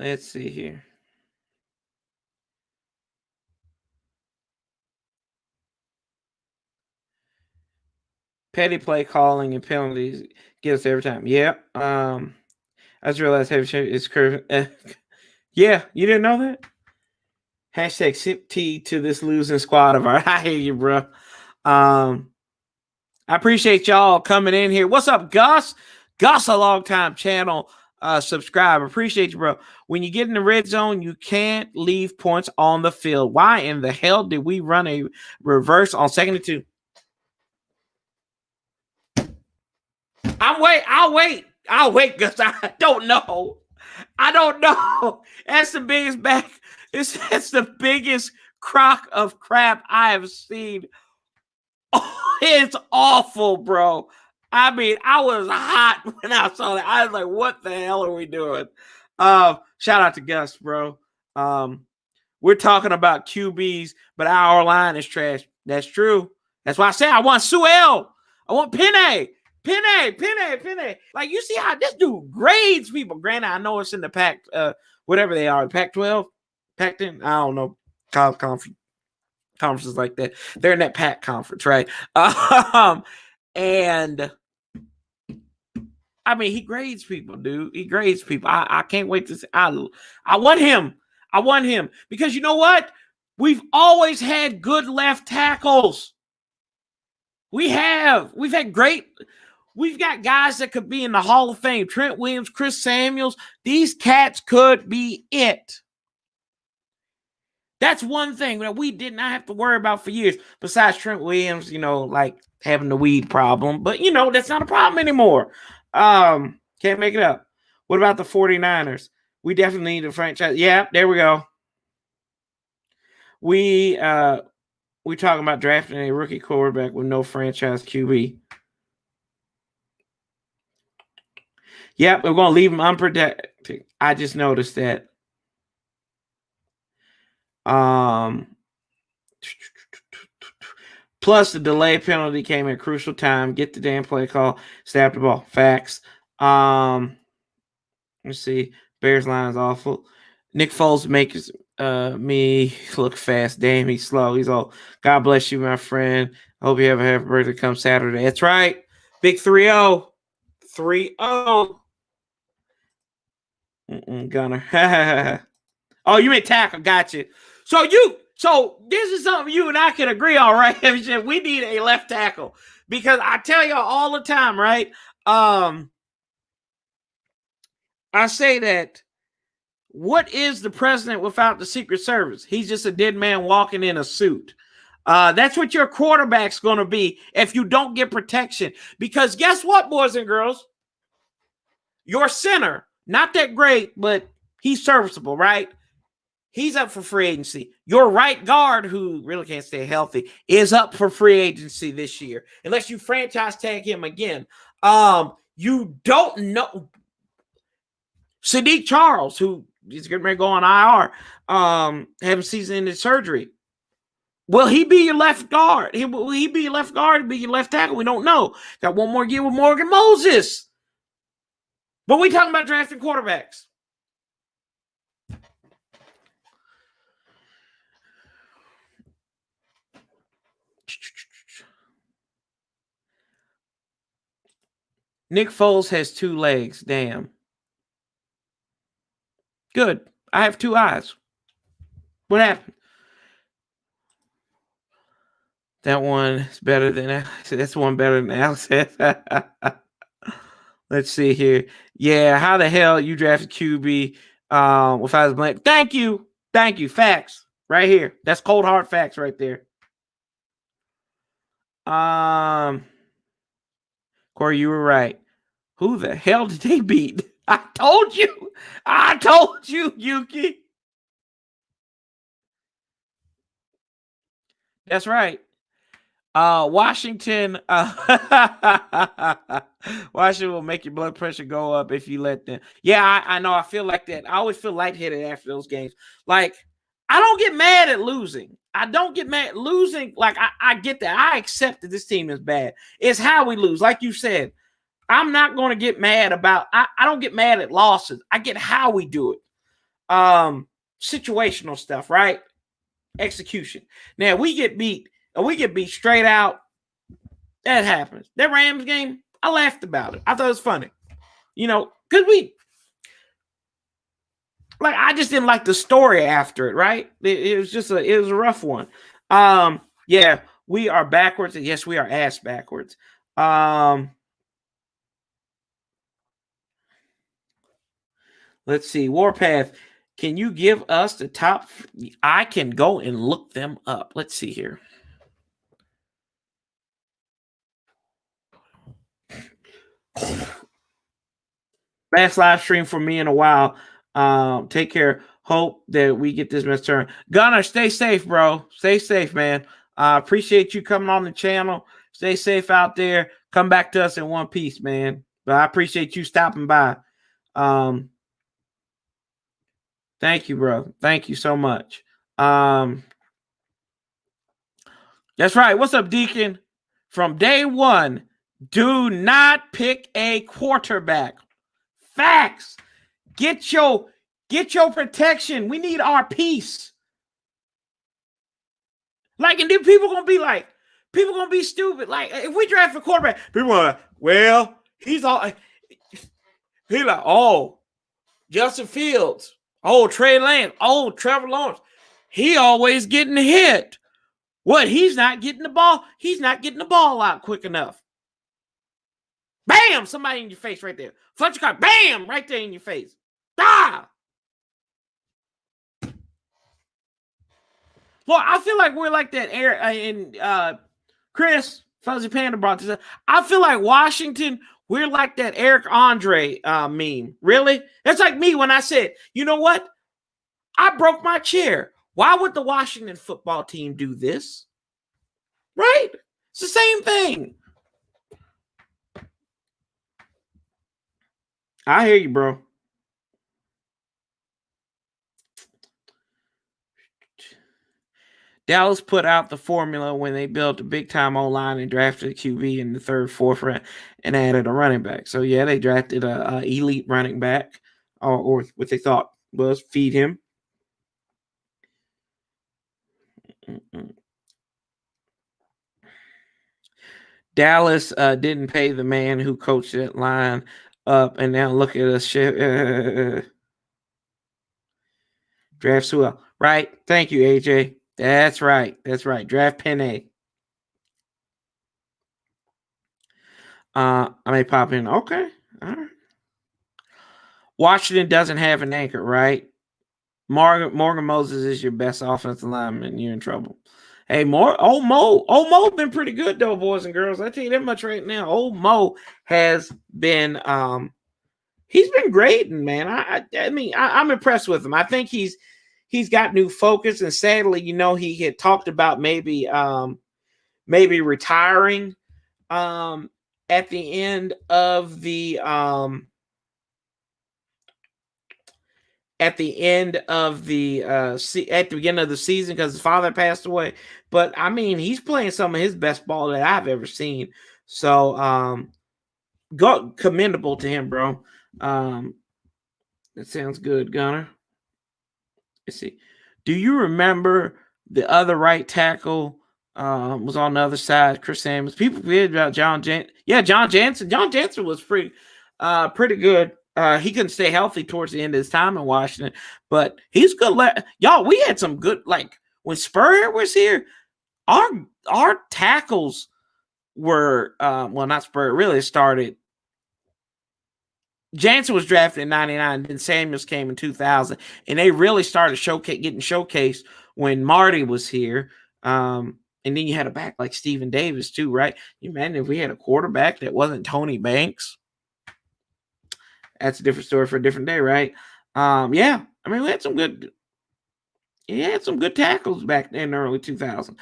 Let's see here. Petty play calling and penalties get us every time. Yeah. I just realized Heavy Chevy is curving. Yeah, you didn't know that? Hashtag sip tea to this losing squad of ours. I hear you, bro. I appreciate y'all coming in here. What's up, Gus? Gus, a long time channel subscribe. Appreciate you, bro. When you get in the red zone, you can't leave points on the field. Why in the hell did we run a reverse on 2nd and 2? I'll wait, Gus. I don't know. That's the biggest back. That's the biggest crock of crap I have seen. Oh, it's awful, bro. I mean, I was hot when I saw that. I was like, what the hell are we doing? Shout out to Gus, bro. We're talking about QBs, but our line is trash. That's true. That's why I say I want Suel. I want Penny. Like, you see how this dude grades people. Granted, I know it's in the Pac, whatever they are, Pac-12, Pac-10, I don't know, college conferences like that. They're in that Pac conference, right? And I mean, he grades people, dude. He grades people. I can't wait to see. I want him. I want him because you know what? We've always had good left tackles. We've had great. We've got guys that could be in the Hall of Fame. Trent Williams, Chris Samuels. These cats could be it. That's one thing that we did not have to worry about for years. Besides Trent Williams, like having the weed problem. But, that's not a problem anymore. Can't make it up. What about the 49ers? We definitely need a franchise. Yeah, there we go. We talking about drafting a rookie quarterback with no franchise QB. Yep, we're going to leave him unprotected. I just noticed that. Plus, the delay penalty came at crucial time. Get the damn play call. Snap the ball. Facts. Let's see. Bears line is awful. Nick Foles makes me look fast. Damn, he's slow. He's all, God bless you, my friend. Hope you have a happy birthday come Saturday. That's right. Big 3-0. 3-0. Gunner. Oh, you meant tackle. Gotcha. So this is something you and I can agree on, right? We need a left tackle because I tell y'all all the time, right? I say that what is the president without the Secret Service? He's just a dead man walking in a suit. That's what your quarterback's going to be if you don't get protection. Because guess what, boys and girls? Your center, not that great, but he's serviceable, right? He's up for free agency. Your right guard, who really can't stay healthy, is up for free agency this year. Unless you franchise tag him again. You don't know. Sadiq Charles, who is getting ready to go on IR, having season-ending surgery. Will he be your left guard? Will he be your left guard? Be your left tackle? We don't know. Got one more year with Morgan Moses. But we talking about drafting quarterbacks. Nick Foles has 2 legs. Damn. Good. I have 2 eyes. What happened? That one is better than that's one better than Alex. Let's see here. Yeah, how the hell you drafted QB without his blank? Thank you. Facts. Right here. That's cold hard facts right there. Corey, you were right. Who the hell did they beat? I told you. I told you, Yuki. That's right. Washington. Washington will make your blood pressure go up if you let them. Yeah, I know. I feel like that. I always feel lightheaded after those games. Like, I don't get mad at losing. I don't get mad losing. Like, I get that. I accept that this team is bad. It's how we lose. Like you said, I'm not going to get mad about. I don't get mad at losses. I get how we do it. Situational stuff, right? Execution. Now we get beat straight out. That happens. That Rams game, I laughed about it. I thought it was funny. Because I just didn't like the story after it, right? It was a rough one. Yeah, we are backwards. Yes, we are ass backwards. Let's see. Warpath, can you give us the top? I can go and look them up. Let's see here. Last live stream for me in a while. Take care. Hope that we get this mess turned. Gunner, stay safe, bro. Stay safe, man. Appreciate you coming on the channel. Stay safe out there. Come back to us in one piece, man. But I appreciate you stopping by. Thank you, bro. Thank you so much. That's right. What's up, Deacon? From day one, do not pick a quarterback. Facts. Get your protection. We need our peace. Like, and then people gonna be stupid. Like, if we draft a quarterback, people are like, well, he's like, oh, Justin Fields, oh, Trey Lance, oh, Trevor Lawrence. He always getting hit. What? He's not getting the ball. He's not getting the ball out quick enough. Bam! Somebody in your face right there. Fletcher car. Bam! Right there in your face. Ah! Lord, I feel like we're like that air and Chris Fuzzy Panda brought this up. I feel like Washington, we're like that Eric Andre meme. Really? That's like me when I said, you know what? I broke my chair. Why would the Washington football team do this? Right? It's the same thing. I hear you, bro. Dallas put out the formula when they built a big-time O-line and drafted a QB in the third, fourth round and added a running back. So, yeah, they drafted a elite running back or what they thought was feed him. Dallas didn't pay the man who coached that line up, and now look at us. Draft Sewell. Right. Thank you, AJ. That's right. That's right. Draft Penny. I may pop in. Okay. All right. Washington doesn't have an anchor, right? Morgan Moses is your best offensive lineman. You're in trouble. Hey, old Mo been pretty good though, boys and girls. I tell you that much right now. Old Mo has been he's been great, and man, I mean I'm impressed with him. I think he's got new focus, and sadly, he had talked about maybe retiring at the end of the at the beginning of the season because his father passed away. But I mean, he's playing some of his best ball that I've ever seen. So commendable to him, bro. That sounds good, Gunner. Let's see. Do you remember the other right tackle was on the other side? Chris Samuels. People forget about John Jansen. Yeah, John Jansen. John Jansen was pretty good. He couldn't stay healthy towards the end of his time in Washington, but he's good. Y'all, we had some good, like when Spurrier was here, our tackles were well, not Spurrier, really started. Jansen was drafted in 99, then Samuels came in 2000, and they really started getting showcased when Marty was here. And then you had a back like Stephen Davis too, right? You imagine if we had a quarterback that wasn't Tony Banks. That's a different story for a different day, right? Yeah, I mean, we had some good. He had some good tackles back in the early 2000s.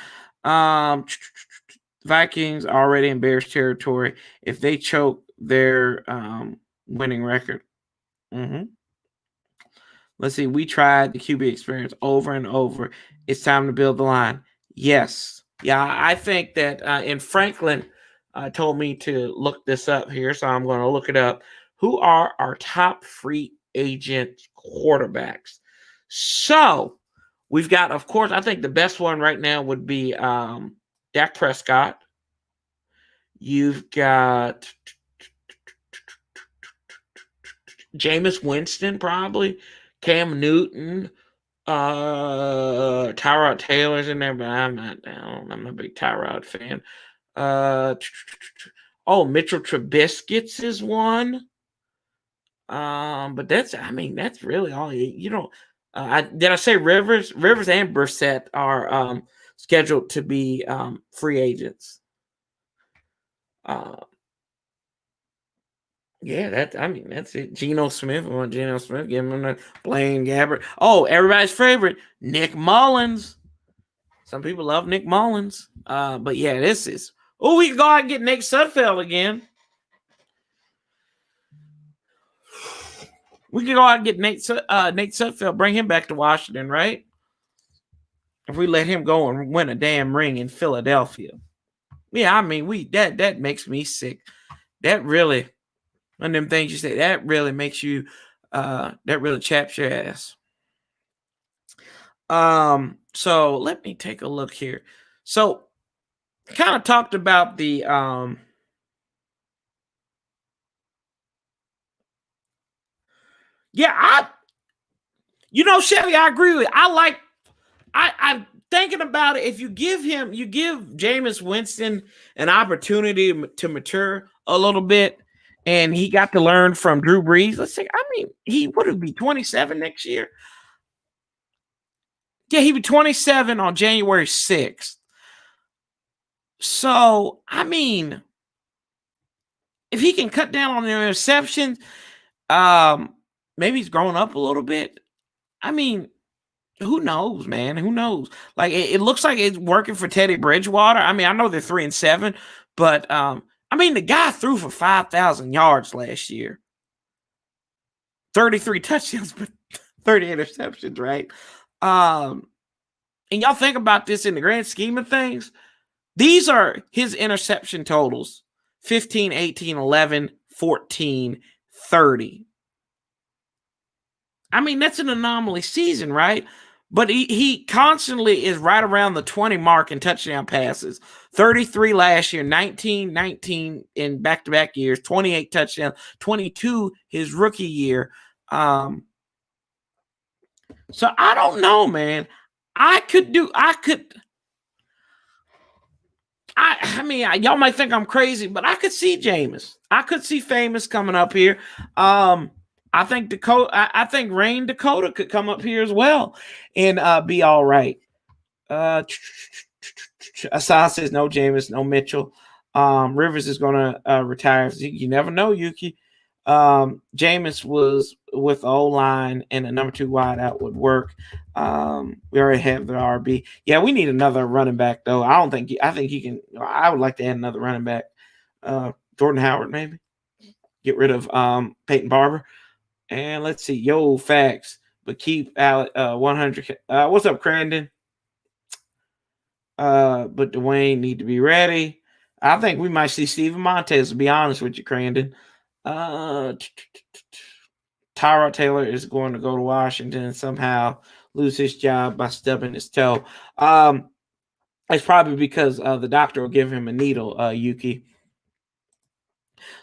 Vikings already in Bears territory if they choke their winning record. Mm-hmm. Let's see. We tried the QB experience over and over. It's time to build the line. Yes. Yeah, I think that and Franklin told me to look this up here, so I'm going to look it up. Who are our top free agent quarterbacks? So we've got, of course, I think the best one right now would be Dak Prescott. You've got Jameis Winston, probably. Cam Newton. Tyrod Taylor's in there, but I'm not a big Tyrod fan. Mitchell Trubisky's is one. But that's really all you know. Did I say Rivers? Rivers and Brissett are scheduled to be free agents. Yeah, that's it. Geno Smith. We want Geno Smith. Give him a Blaine Gabbert. Oh, everybody's favorite, Nick Mullins. Some people love Nick Mullins. But yeah, this is. Oh, we can go out and get Nate Sudfeld again. We can go out and get Nate Sudfeld, bring him back to Washington, right? If we let him go and win a damn ring in Philadelphia. Yeah, I mean, that makes me sick. That really, one of them things you say, that really makes you, that really chaps your ass. So let me take a look here. So, kind of talked about the, Chevy, I agree with you. I'm thinking about it. If you give Jameis Winston an opportunity to mature a little bit, and he got to learn from Drew Brees. Let's say, he would be 27 next year. Yeah, he'd be 27 on January 6th. So, if he can cut down on the interceptions, maybe he's growing up a little bit. Who knows, man? Who knows? Like it looks like it's working for Teddy Bridgewater. I know they're 3-7, but the guy threw for 5,000 yards last year, 33 touchdowns, but 30 interceptions, right? And y'all think about this in the grand scheme of things. These are his interception totals: 15, 18, 11, 14, 30. That's an anomaly season, right? But he constantly is right around the 20 mark in touchdown passes. 33 last year, 19 in back-to-back years, 28 touchdowns, 22 his rookie year. So I don't know, man. Y'all might think I'm crazy, but I could see Jameis. I could see Famous coming up here. I think Dakota. I think Rain Dakota could come up here as well and be all right. Asa says no Jameis, no Mitchell. Rivers is going to retire. You never know, Yuki. Jameis was with O-line and a number 2 wideout would work. We already have the RB. Yeah, we need another running back though. I think he can. I would like to add another running back. Jordan Howard maybe. Get rid of Peyton Barber. And let's see, facts, but keep out 100. What's up, Crandon? But Dwayne need to be ready. I think we might see Steven Montez, to be honest with you, Crandon. Tyrod Taylor is going to go to Washington and somehow lose his job by stubbing his toe. It's probably because the doctor will give him a needle, Yuki.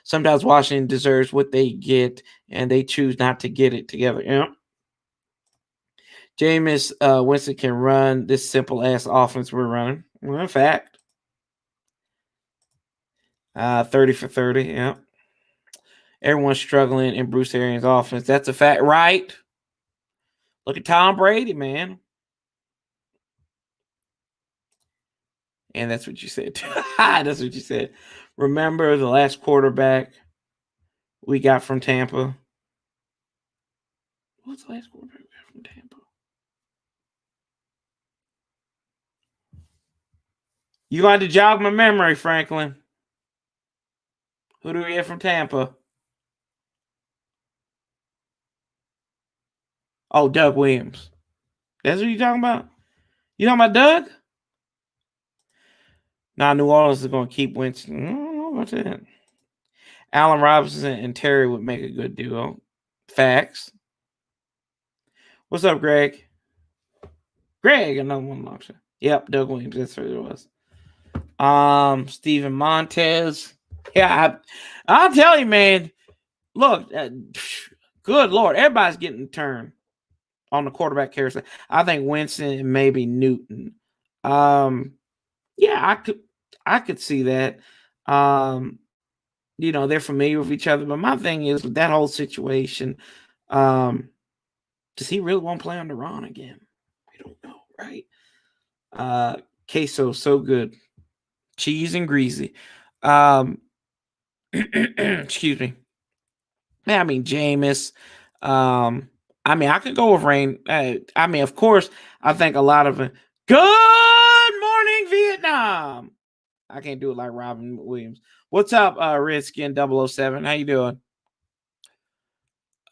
Sometimes Washington deserves what they get, and they choose not to get it together. Jameis Winston can run this simple-ass offense we're running. Well, in fact. 30 for 30, yeah. Everyone's struggling in Bruce Arians' offense. That's a fact, right? Look at Tom Brady, man. And that's what you said. That's what you said. Remember the last quarterback we got from Tampa? What's the last quarterback we got from Tampa? You got to jog my memory, Franklin. Who do we get from Tampa? Oh, Doug Williams. That's what you talking about? You talking about Doug? Nah, New Orleans is going to keep Winston. I don't know about that. Allen Robinson and Terry would make a good duo. Facts. What's up, Greg? Greg, another one option. Yep, Doug Williams. That's what it was. Steven Montez. Yeah, I'll tell you, man. Look, good Lord, everybody's getting turned on the quarterback carousel. I think Winston and maybe Newton. Yeah, I could see that. They're familiar with each other, but my thing is with that whole situation, does he really want to play under Ron again? We don't know, right? Queso, so good. Cheese and greasy. Excuse me. Yeah, I mean, Jameis. I could go with Rain. Of course, I think a lot of it. Good morning, Vietnam. I can't do it like Robin Williams. What's up, Redskin 007? How you doing?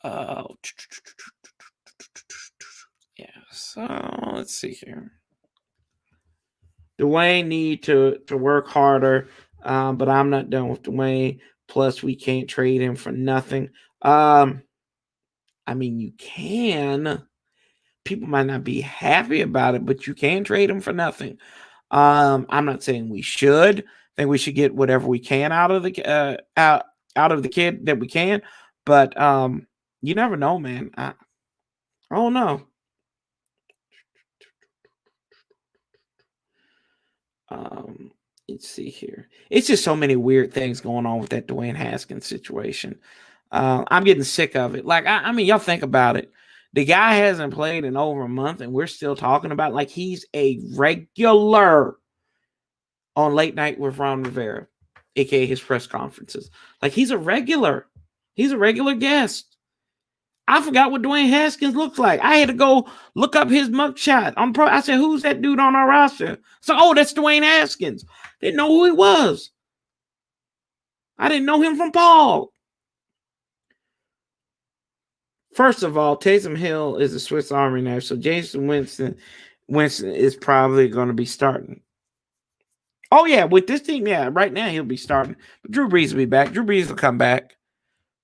Yeah, so let's see here. Dwayne need to work harder, but I'm not done with Dwayne. Plus, we can't trade him for nothing. You can. People might not be happy about it, but you can trade him for nothing. I'm not saying we should. I think we should get whatever we can out of the out of the kid that we can. But you never know, man. I don't know. Let's see here. It's just so many weird things going on with that Dwayne Haskins situation. I'm getting sick of it. Like, y'all think about it. The guy hasn't played in over a month, and we're still talking about like he's a regular on Late Night with Ron Rivera, aka his press conferences. Like he's a regular. He's a regular guest. I forgot what Dwayne Haskins looks like. I had to go look up his mugshot. I said, who's that dude on our roster? So, that's Dwayne Haskins. Didn't know who he was. I didn't know him from Paul. First of all, Taysom Hill is a Swiss Army knife, so Jason Winston is probably going to be starting. Oh, yeah, with this team, yeah, right now he'll be starting. But Drew Brees will be back. Drew Brees will come back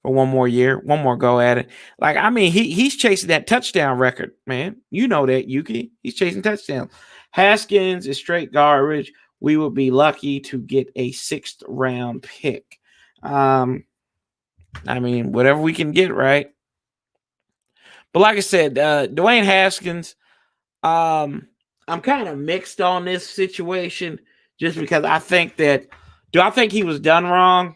for one more year, one more go at it. Like, he's chasing that touchdown record, man. You know that, Yuki. He's chasing touchdowns. Haskins is straight garbage. We would be lucky to get a 6th round pick. Whatever we can get, right? But like I said, Dwayne Haskins, I'm kind of mixed on this situation just because I think do I think he was done wrong?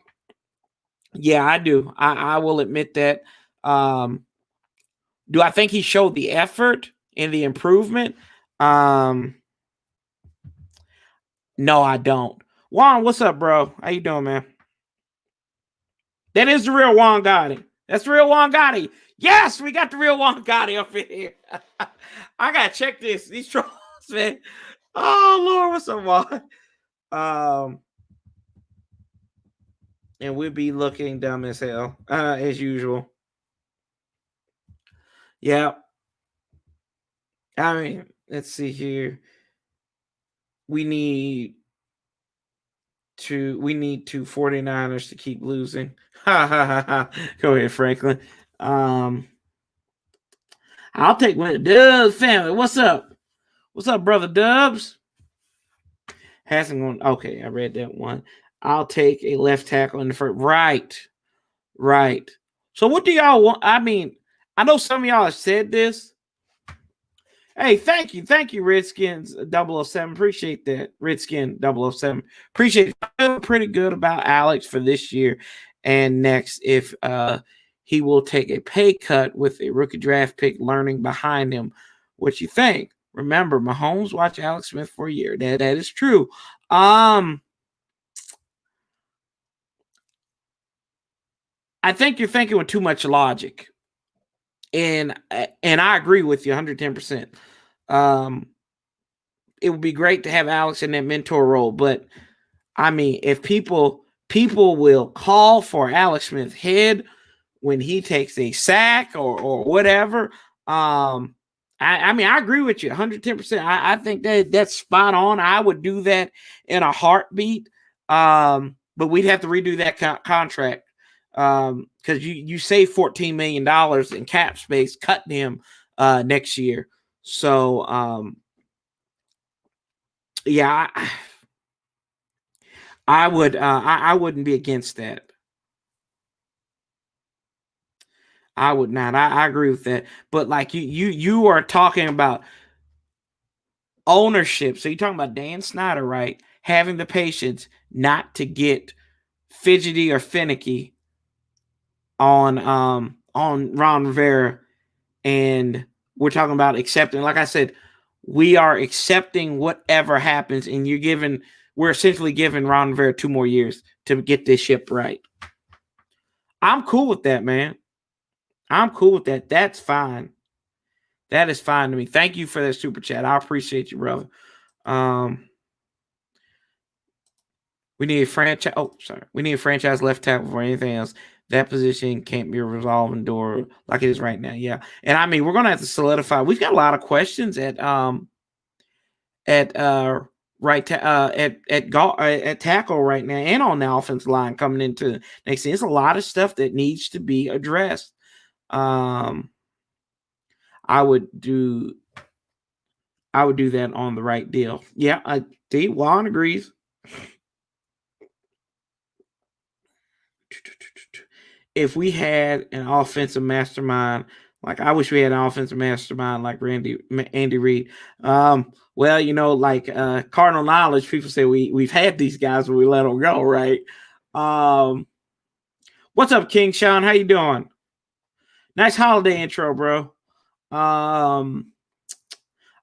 Yeah, I do. I will admit that. Do I think he showed the effort and the improvement? No, I don't. Juan, what's up, bro? How you doing, man? That is the real Juan Gotti. That's the real Juan Gotti. Yes, we got the real Juan Gotti up in here. I gotta check these trolls, man. Oh Lord, what's up, Juan? And we'll be looking dumb as hell, as usual. Yeah. Let's see here. We need two 49ers to keep losing. Ha ha ha ha. Go ahead, Franklin. I'll take one. Dubs family. What's up? What's up, brother Dubs? Hasn't gone. Okay, I read that one. I'll take a left tackle in the first. Right. So what do y'all want? I know some of y'all have said this. Hey, thank you, Redskins 007. Appreciate that, Redskin 007. Appreciate it. I feel pretty good about Alex for this year and next if he will take a pay cut with a rookie draft pick learning behind him. What you think? Remember, Mahomes watched Alex Smith for a year. That is true. Um, I think you're thinking with too much logic, and I agree with you 110%. Um, it would be great to have Alex in that mentor role, but I mean, if people will call for Alex Smith's head when he takes a sack or whatever. I mean, I agree with you 110%. I think that's spot on. I would do that in a heartbeat. But we'd have to redo that contract because you save $14 million in cap space cutting him next year. So yeah, I would I wouldn't be against that. I would not. I agree with that. But like you are talking about ownership. So you're talking about Dan Snyder, right? Having the patience not to get fidgety or finicky on Ron Rivera. And we're talking about accepting, like I said, we are accepting whatever happens, and we're essentially giving Ron Rivera 2 more years to get this ship right. I'm cool with that, man. I'm cool with that. That's fine. That is fine to me. Thank you for that super chat. I appreciate you, brother. We need a franchise. Oh, sorry. We need a franchise left tackle for anything else. That position can't be a resolving door like it is right now. Yeah, and I mean we're gonna have to solidify. We've got a lot of questions at at tackle right now, and on the offensive line coming into next season. It's a lot of stuff that needs to be addressed. I would do that on the right deal. Yeah, Juan agrees. If we had an offensive mastermind, like I wish we had an offensive mastermind like Andy Reid. Well, like Cardinal Knowledge, people say we've had these guys, but we let them go, right? What's up, King Sean? How you doing? Nice holiday intro, bro. I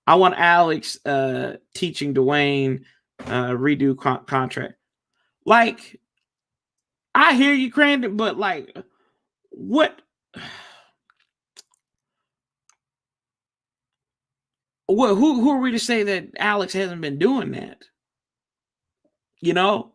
want Alex teaching Dwayne redo contract. Like, I hear you, Crandon, but like, what? Well, who are we to say that Alex hasn't been doing that? You know,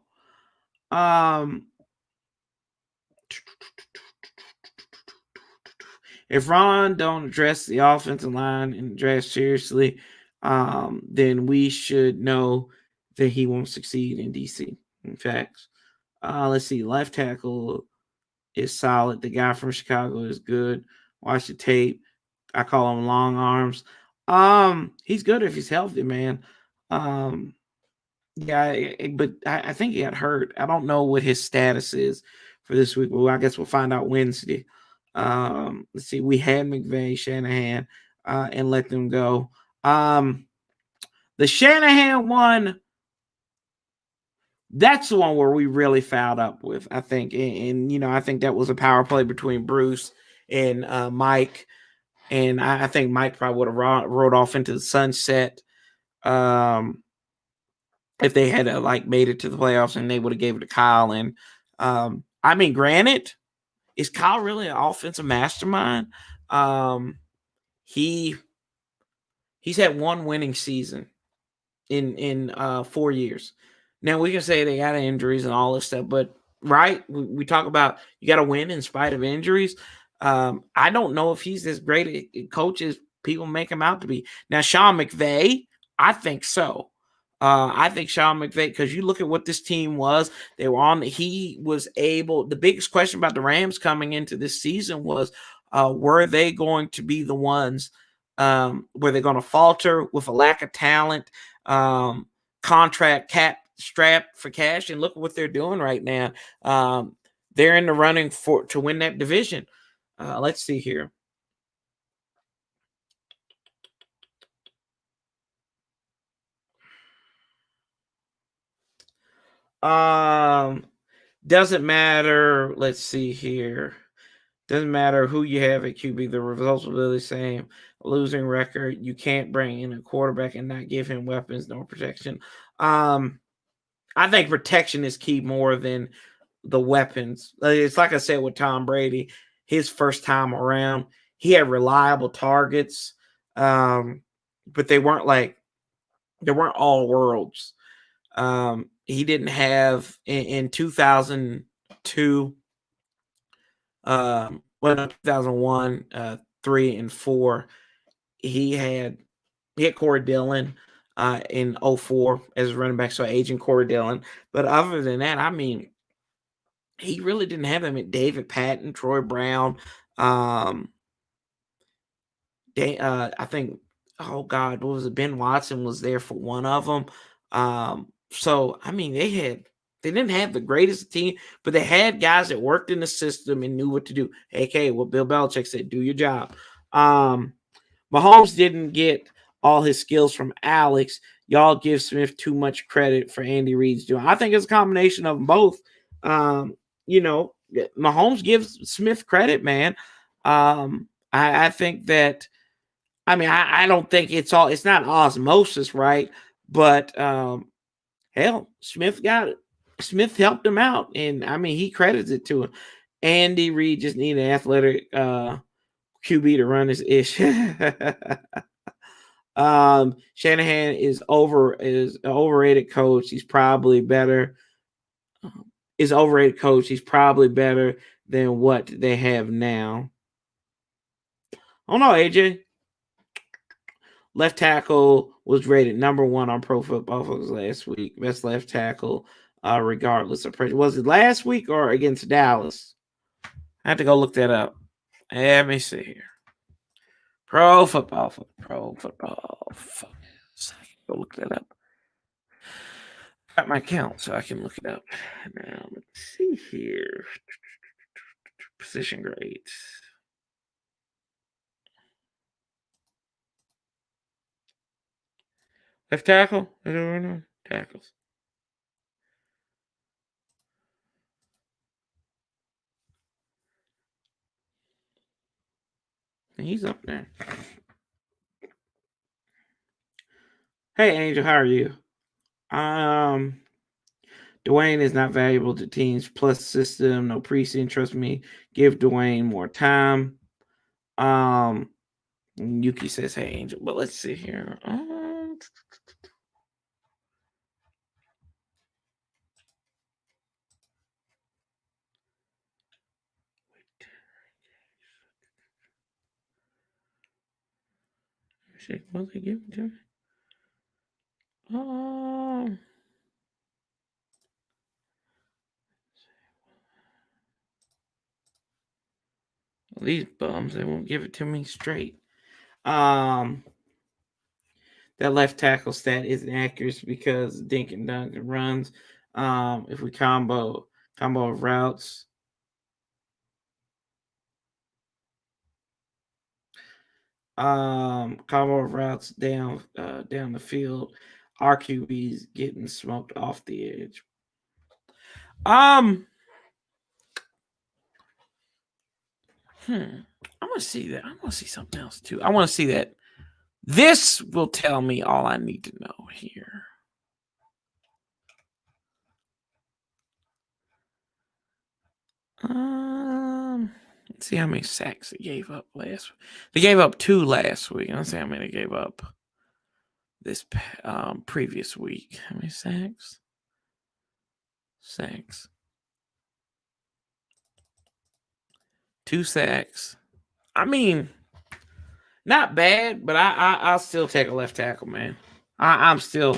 if Ron don't address the offensive line and address seriously, then we should know that he won't succeed in DC. In fact, let's see, left tackle is solid. The guy from Chicago is good. Watch the tape. I call him long arms. He's good if he's healthy, man. Yeah, but I think he got hurt. I don't know what his status is for this week. Well, I guess we'll find out Wednesday. Let's see. We had McVay, Shanahan, and let them go. The Shanahan one, that's the one where we really fouled up with, I think. And I think that was a power play between Bruce and Mike. And I think Mike probably would have rode off into the sunset. If they had made it to the playoffs and they would have gave it to Kyle. And I mean, granted, is Kyle really an offensive mastermind? He's had one winning season in 4 years. Now we can say they got injuries and all this stuff, but right, we talk about you got to win in spite of injuries. I don't know if he's as great a coach as people make him out to be. Now Sean McVay, I think so. I think Sean McVay, because you look at what this team was, they were on. He was able. The biggest question about the Rams coming into this season was, were they going to be the ones? Were they going to falter with a lack of talent, contract cap strap for cash? And look at what they're doing right now. They're in the running to win that division. Let's see here. Doesn't matter. Let's see here. Doesn't matter who you have at QB. The results will be the same. Losing record. You can't bring in a quarterback and not give him weapons nor protection. I think protection is key more than the weapons. It's like I said with Tom Brady, his first time around, he had reliable targets, but they weren't all worlds. He didn't have in 2002, well, no, 2001, 3 and 4. He had Corey Dillon in 04 as a running back, so aging Corey Dillon. But other than that, I mean, he really didn't have them. David Patton, Troy Brown, um, I think, oh God, what was it? Ben Watson was there for one of them. So I mean, they didn't have the greatest team, but they had guys that worked in the system and knew what to do. AKA what Bill Belichick said: "Do your job." Mahomes didn't get all his skills from Alex. Y'all give Smith too much credit for Andy Reid's doing. I think it's a combination of them both. You know, Mahomes gives Smith credit, man. I think that. I mean, I don't think it's not osmosis, right? But hell, Smith helped him out, and I mean, he credits it to him. Andy Reid just needed an athletic QB to run his ish. Shanahan is an overrated coach. He's probably better. Is overrated coach. He's probably better than what they have now. Oh no, AJ. Left tackle was rated number 1 on Pro Football Focus last week. Best left tackle, regardless of pressure. Was it last week or against Dallas? I have to go look that up. Let me see here. Pro Football Focus. Go look that up. Got my account so I can look it up. Now let's see here. Position grades. Left tackle? Tackles. He's up there. Hey Angel, how are you? Dwayne is not valuable to teams plus system, no precinct. Trust me, give Dwayne more time. Yuki says, "Hey Angel," but let's see here. What they give to me? These bums, they won't give it to me straight. That left tackle stat isn't accurate because Dink and Dunk runs. If we combo of routes. Combo of routes down the field. Our QB's getting smoked off the edge. I'm gonna see that. I'm gonna see something else too. I want to see that. This will tell me all I need to know here. Let's see how many sacks they gave up last week. They gave up 2 last week. Let's see how many they gave up this previous week. How many sacks? Sacks. 2 sacks. I mean, not bad, but I'll still take a left tackle, man. I'm still,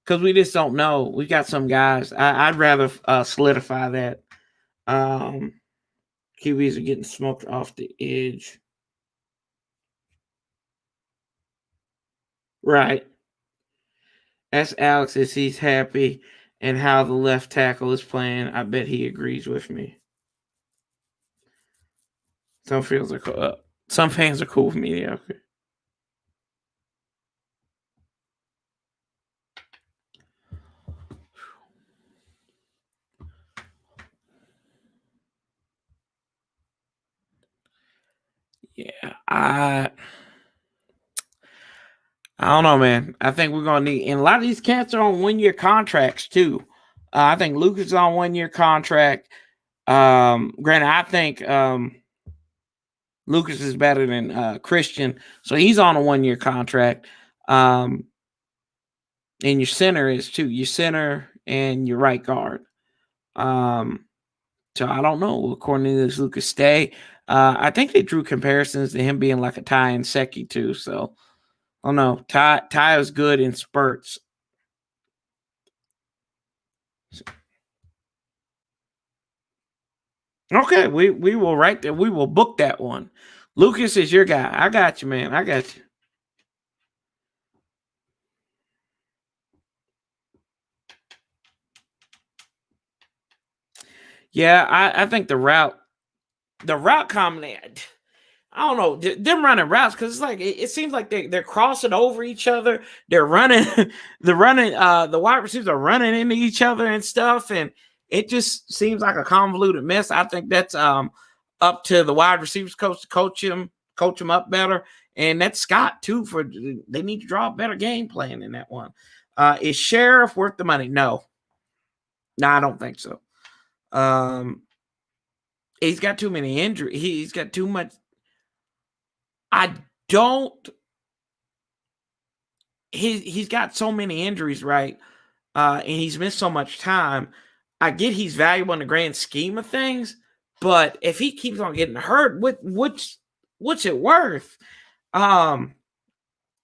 because we just don't know. We got some guys. I'd rather solidify that. QBs are getting smoked off the edge. Right. Ask Alex if he's happy and how the left tackle is playing. I bet he agrees with me. Some fans are cool. Some fans are cool with mediocre. Yeah, I don't know, man. I think we're gonna need, and a lot of these cats are on 1-year contracts too. I think Lucas is on 1 year contract. Granted, I think Lucas is better than Christian, so he's on a 1 year contract. And your center is too. Your center and your right guard. So I don't know. According to this, Lucas stay. I think they drew comparisons to him being like a Ty and Seki too. So I don't know. Ty is good in spurts. Okay, we will write that. We will book that one. Lucas is your guy. I got you, man. I got you. Yeah, I think the route combination. I don't know them running routes because it's like it seems like they're crossing over each other. They're running, the wide receivers are running into each other and stuff, and it just seems like a convoluted mess. I think that's up to the wide receivers coach to coach him up better, and that's Scott too. For they need to draw a better game plan in that one. Is Sheriff worth the money? No, I don't think so. He's got too many injuries. He's got too much. I don't. He's got so many injuries, right? And he's missed so much time. I get he's valuable in the grand scheme of things, but if he keeps on getting hurt, what's it worth? Unless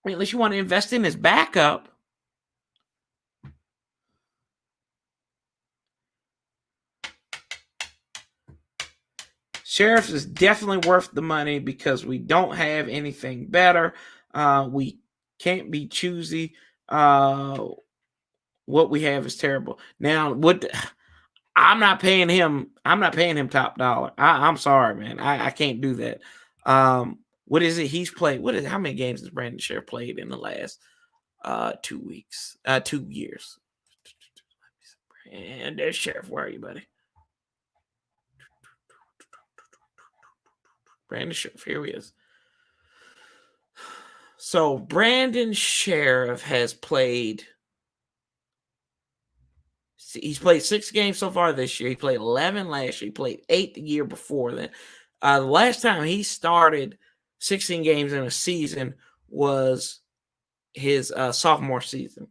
you want to invest in his backup. Sheriff is definitely worth the money because we don't have anything better. We can't be choosy. What we have is terrible. Now, I'm not paying him. I'm not paying him top dollar. I'm sorry, man. I can't do that. What is it? He's played. How many games has Brandon Sheriff played in the last 2 weeks? 2 years. And there's Sheriff. Where are you, buddy? Brandon Sheriff. Here he is. So Brandon Sheriff has played. He's played 6 games so far this year. He played 11 last year. He played 8 the year before that. The last time he started 16 games in a season was his sophomore season.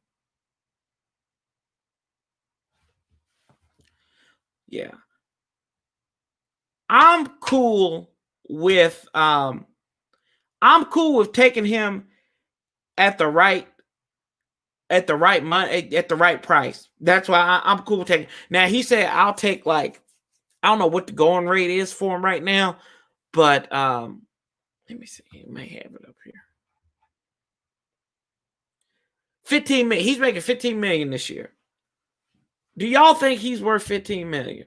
Yeah. I'm cool with taking him at the right money at the right price. That's why I'm cool with taking. Now he said I'll take like I don't know what the going rate is for him right now, but let me see. He may have it up here. 15 million. He's making 15 million this year. Do y'all think he's worth 15 million?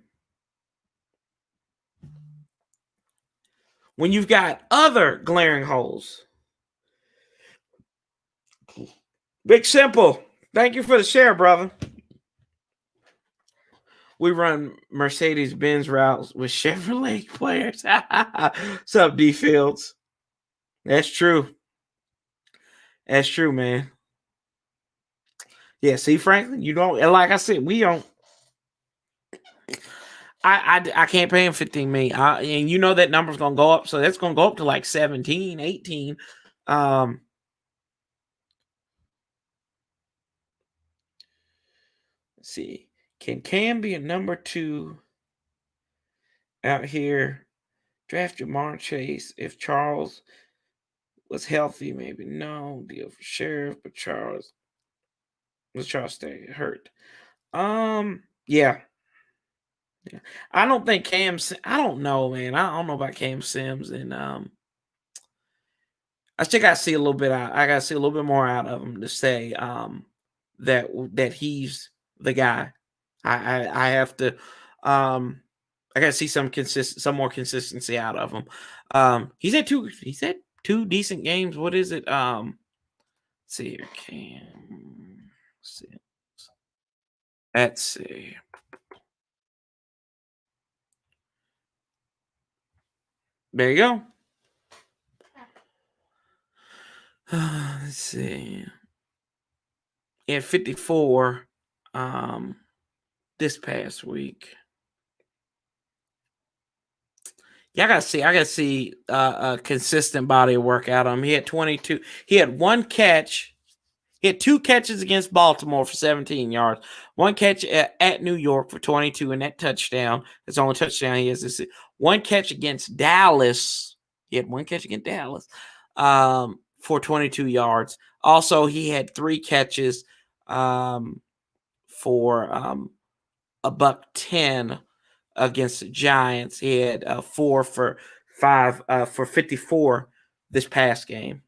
When you've got other glaring holes. Big Simple. Thank you for the share, brother. We run Mercedes-Benz routes with Chevrolet players. What's up, D Fields? That's true. That's true, man. Yeah, see, Franklin, you don't. Like I said, we don't. I can't pay him 15 million. And you know that number's gonna go up, so that's gonna go up to like 17, 18. Let's see. Can Cam be a number 2 out here? Draft Jamar Chase if Charles was healthy, maybe. No deal for Sheriff, but Charles stay hurt. Yeah. I don't think I don't know, man. I don't know about Cam Sims, and I still gotta see a little bit out. I gotta see a little bit more out of him to say that he's the guy. I have to I gotta see some more consistency out of him. He's had 2 decent games. What is it? Let's see here, Cam Sims. Let's see. There you go. Let's see. He had 54. this past week. Yeah, I gotta see a consistent body of work out of him. He had 22. He had one catch. He had 2 catches against Baltimore for 17 yards. One catch at New York for 22, and that touchdown. That's the only touchdown he has this season. One catch against Dallas. He had one catch against Dallas for 22 yards. Also, he had 3 catches for $110 against the Giants. He had 4 for 5 for 54 this past game.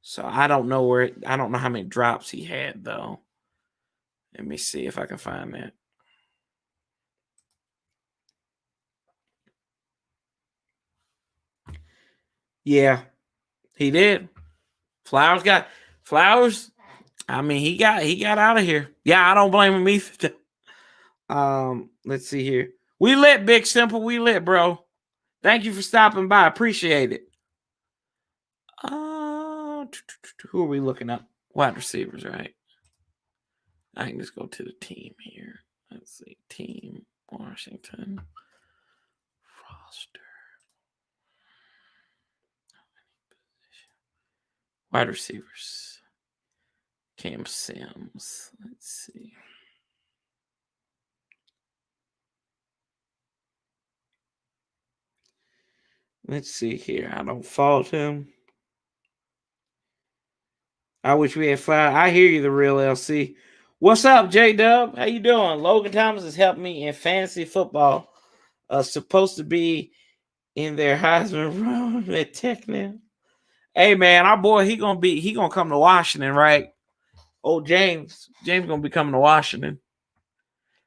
So I don't know how many drops he had though. Let me see if I can find that. Yeah, he did. Flowers. I mean, he got out of here. Yeah, I don't blame him either. Let's see here. We lit, Big Simple. We lit, bro. Thank you for stopping by. Appreciate it. Who are we looking up? Wide receivers, right? I can just go to the team here. Let's see. Team Washington roster. Wide receivers. Cam Sims. Let's see. Let's see here. I don't fault him. I wish we had 5. I hear you, the real LC. What's up, J-Dub? How you doing? Logan Thomas has helped me in fantasy football. Supposed to be in their Heisman run at Tech now. Hey man, our boy, he gonna come to Washington, right? Oh, James gonna be coming to Washington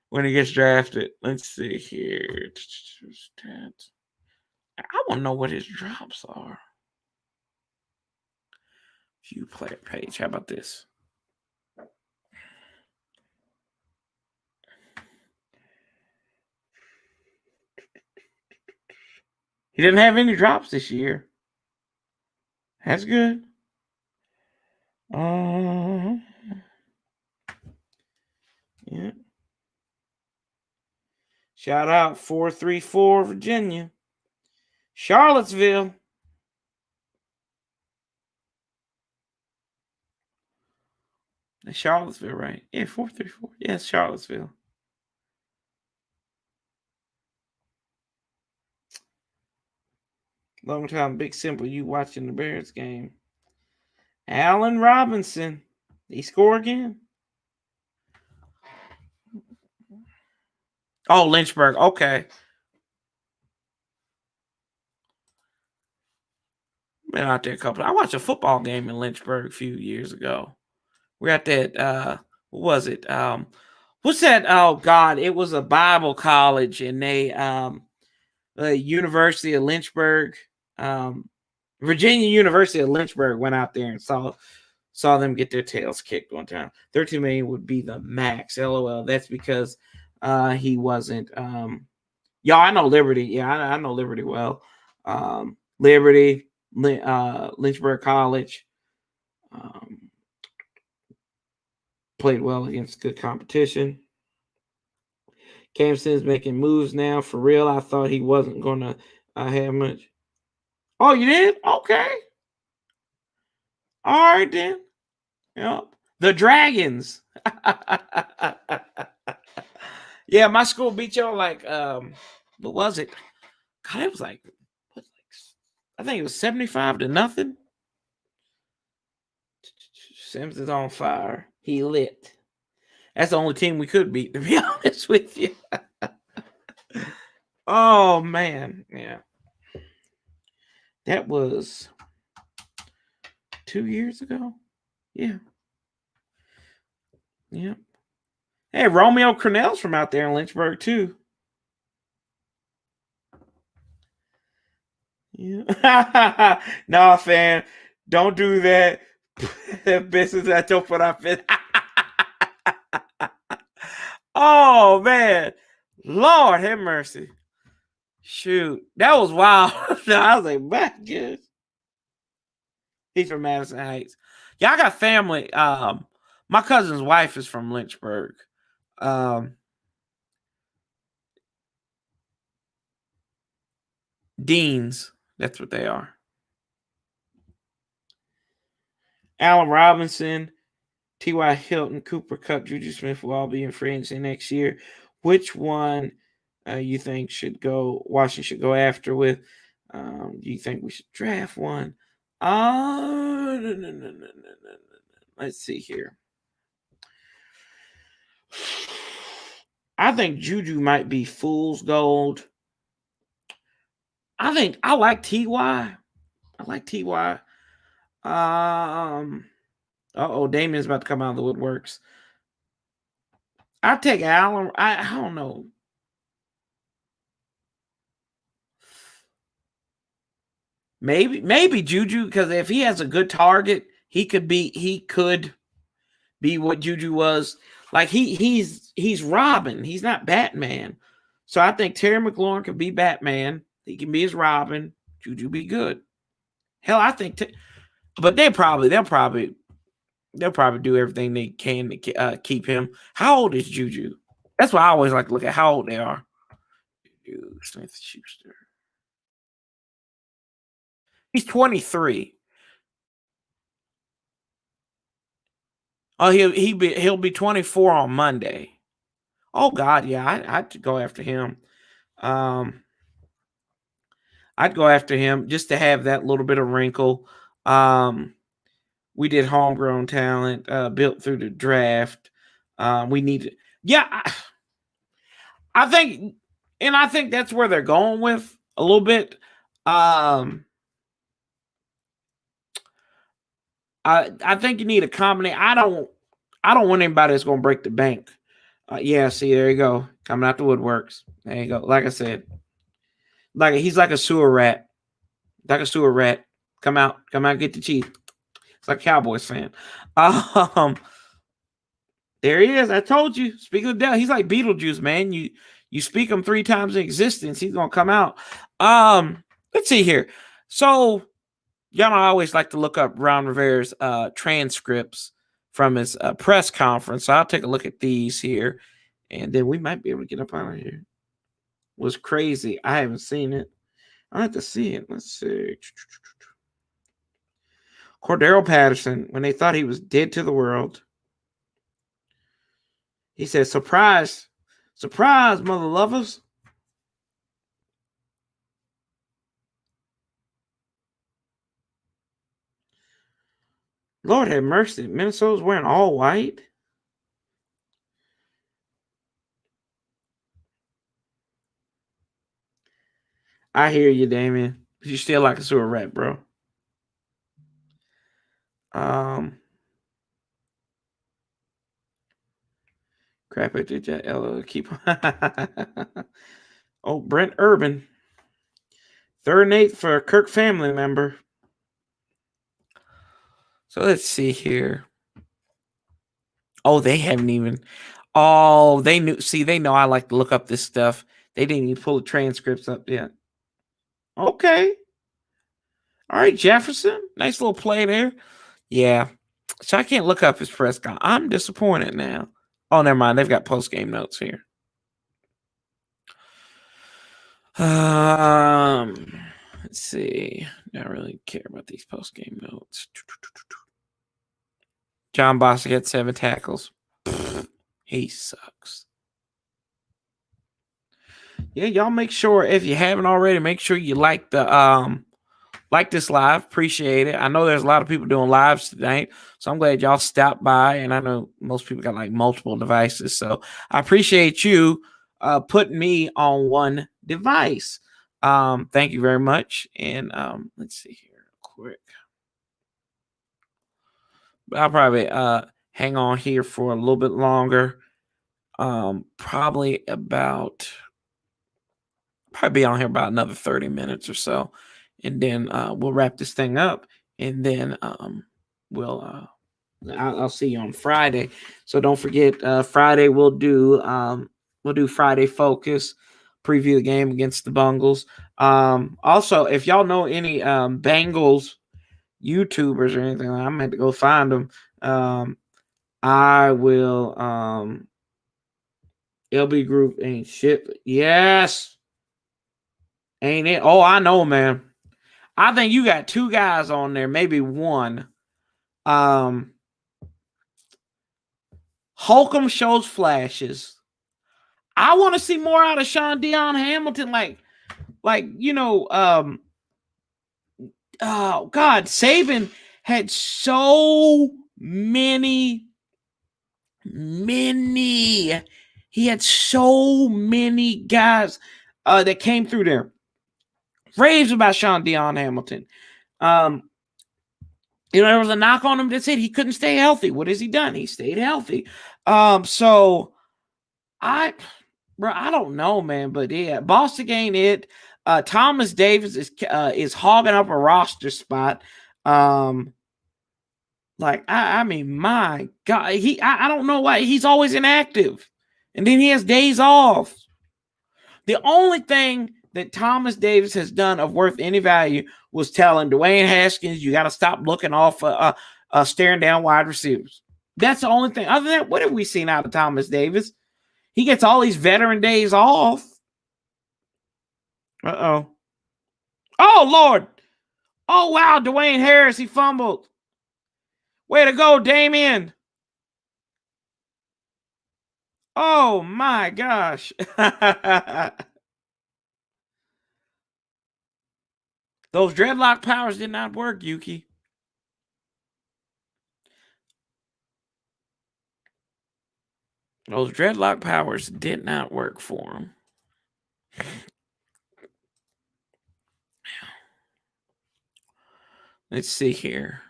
when he gets drafted. Let's see here. I want to know what his drops are. View player page. How about this? He didn't have any drops this year. That's good. Yeah. Shout out 434 Virginia. Charlottesville. That's Charlottesville, right? Yeah, 434. Yeah, it's Charlottesville. Long time, Big Simple. You watching the Bears game? Allen Robinson. He score again? Oh, Lynchburg. Okay. Been out there a couple. I watched a football game in Lynchburg a few years ago. We're at that. What was it? What's that? Oh God, it was a Bible college, and they University of Lynchburg, Virginia University of Lynchburg went out there and saw them get their tails kicked one time. 13 million would be the max. LOL. That's because he wasn't. Y'all, I know Liberty. Yeah, I know Liberty well. Liberty, Lynchburg College. Played well against good competition. Cam Sims making moves now for real. I thought he wasn't going to have much. Oh, you did? Okay. All right then. Yep. The Dragons. Yeah, my school beat y'all like what was it? God, it was like I think it was 75-0. Sims is on fire. He lit. That's the only team we could beat, to be honest with you. Oh man, yeah. That was 2 years ago. Yeah. Yeah. Hey, Romeo Cornell's from out there in Lynchburg too. Yeah. Nah, fam. Don't do that. Business that don't put up in. Oh man. Lord have mercy. Shoot. That was wild. I was like, my goodness. He's from Madison Heights. Yeah, I got family. My cousin's wife is from Lynchburg. Deans. That's what they are. Allen Robinson, T.Y. Hilton, Cooper Kupp, Juju Smith will all be in free agency next year. Which one you think Washington should go after with? Do you think we should draft one? No. Let's see here. I think Juju might be fool's gold. I like T.Y. I like T.Y. Damien's about to come out of the woodworks. I take Allen. I don't know. Maybe Juju, because if he has a good target, he could be what Juju was. Like he's Robin. He's not Batman. So I think Terry McLaurin could be Batman. He can be his Robin. Juju be good. Hell, I think. But they'll probably do everything they can to keep him. How old is Juju? That's why I always like to look at how old they are. Juju Smith-Schuster. He's 23. Oh, he'll be 24 on Monday. Oh God, yeah, I'd go after him. I'd go after him just to have that little bit of wrinkle. We did homegrown talent, built through the draft. We need, yeah. I think that's where they're going with a little bit. I think you need a combination. I don't want anybody that's going to break the bank. Yeah, see, there you go. Coming out the woodworks. There you go. Like I said, he's like a sewer rat. Like a sewer rat. Come out, get the cheese. It's like a Cowboys fan. There he is. I told you. Speaking of the devil, he's like Beetlejuice, man. You speak him 3 times in existence, he's gonna come out. Let's see here. So y'all know I always like to look up Ron Rivera's transcripts from his press conference. So I'll take a look at these here, and then we might be able to get up out of here. It was crazy. I haven't seen it. I have to see it. Let's see. Cordero Patterson, when they thought he was dead to the world, he said, "Surprise, surprise, mother lovers." Lord have mercy. Minnesota's wearing all white. I hear you, Damien. You still like a sewer rat, bro. Crap it, did you keep Oh, Brent Urban. 3rd and 8th for a Kirk family member. So let's see here. Oh, they haven't even. Oh, they knew. See, they know I like to look up this stuff. They didn't even pull the transcripts up yet. Okay. All right, Jefferson. Nice little play there. Yeah. So I can't look up his press con. I'm disappointed now. Oh, never mind. They've got post-game notes here. Let's see. I don't really care about these post-game notes. John Bostic had 7 tackles. He sucks. Yeah, y'all make sure, if you haven't already, make sure you like the like this live. Appreciate it. I know there's a lot of people doing lives tonight, so I'm glad y'all stopped by. And I know most people got like multiple devices, so I appreciate you putting me on one device. Thank you very much. And let's see here quick. I'll probably hang on here for a little bit longer. Probably be on here about another 30 minutes or so, and then we'll wrap this thing up, and then I'll see you on Friday. So don't forget, Friday we'll do Friday Focus, preview the game against the Bungles. Also, if y'all know any Bengals YouTubers or anything, I'm going to go find them. I will LB Group ain't shit. Yes. Ain't it? Oh, I know, man. I think you got two guys on there, maybe one. Holcomb shows flashes. I want to see more out of Sean Dion Hamilton. Oh God, Saban had so many. He had so many guys that came through there. Raves about Sean Dion Hamilton. There was a knock on him that said he couldn't stay healthy. What has he done? He stayed healthy. So I don't know, man, but yeah, Boston ain't it. Thomas Davis is hogging up a roster spot. I mean, my God, I don't know why he's always inactive, and then he has days off. The only thing that Thomas Davis has done of worth any value was telling Dwayne Haskins, you got to stop looking off, staring down wide receivers. That's the only thing. Other than that, what have we seen out of Thomas Davis? He gets all these veteran days off. Uh-oh. Oh, Lord. Oh, wow, Dwayne Harris, he fumbled. Way to go, Damien. Oh, my gosh. Those dreadlock powers did not work, Yuki. Those dreadlock powers did not work for him. Let's see here.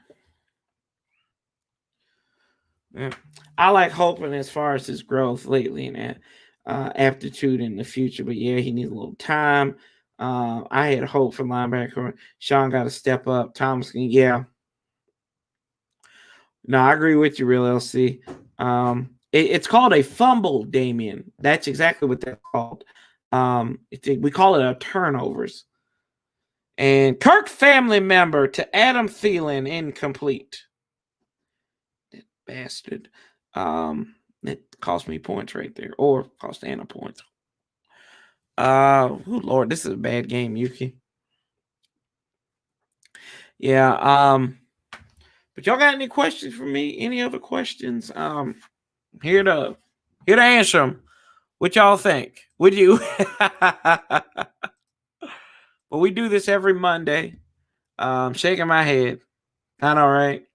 Yeah. I like hoping as far as his growth lately and aptitude in the future. But yeah, he needs a little time. I had hope for linebacker. Sean got to step up. Thomas, yeah. No, I agree with you, Real LC. It's called a fumble, Damien. That's exactly what that's called. We call it a turnovers. And Kirk family member to Adam Thielen, incomplete. That bastard. It cost me points right there, or cost Anna points. Oh Lord, this is a bad game, Yuki. Yeah. But y'all got any questions for me? Any other questions? Here to answer them. What y'all think? Would you? Well, we do this every Monday. Shaking my head. I know, right?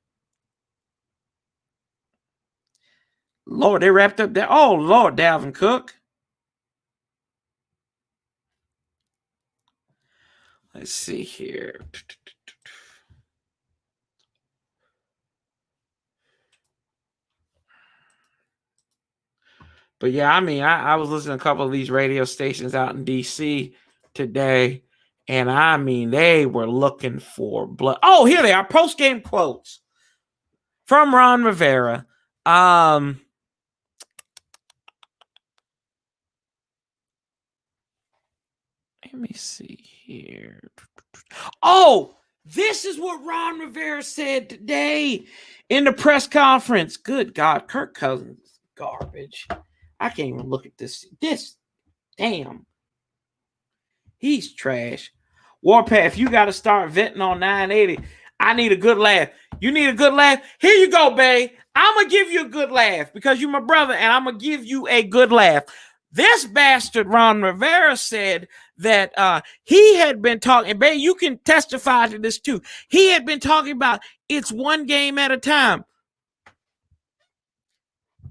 Lord, they wrapped up there. Oh, Lord, Dalvin Cook. Let's see here. But yeah, I mean, I was listening to a couple of these radio stations out in D.C. today, and I mean, they were looking for blood. Oh, here they are. Post-game quotes from Ron Rivera. Let me see here. Oh, this is what Ron Rivera said today in the press conference. Good God, Kirk Cousins is garbage. I can't even look at this. Damn. He's trash. Warpath, you got to start vetting on 980. I need a good laugh. You need a good laugh? Here you go, babe. I'm going to give you a good laugh because you're my brother, and I'm going to give you a good laugh. This bastard, Ron Rivera, said that he had been talking, and babe, you can testify to this too. He had been talking about it's one game at a time.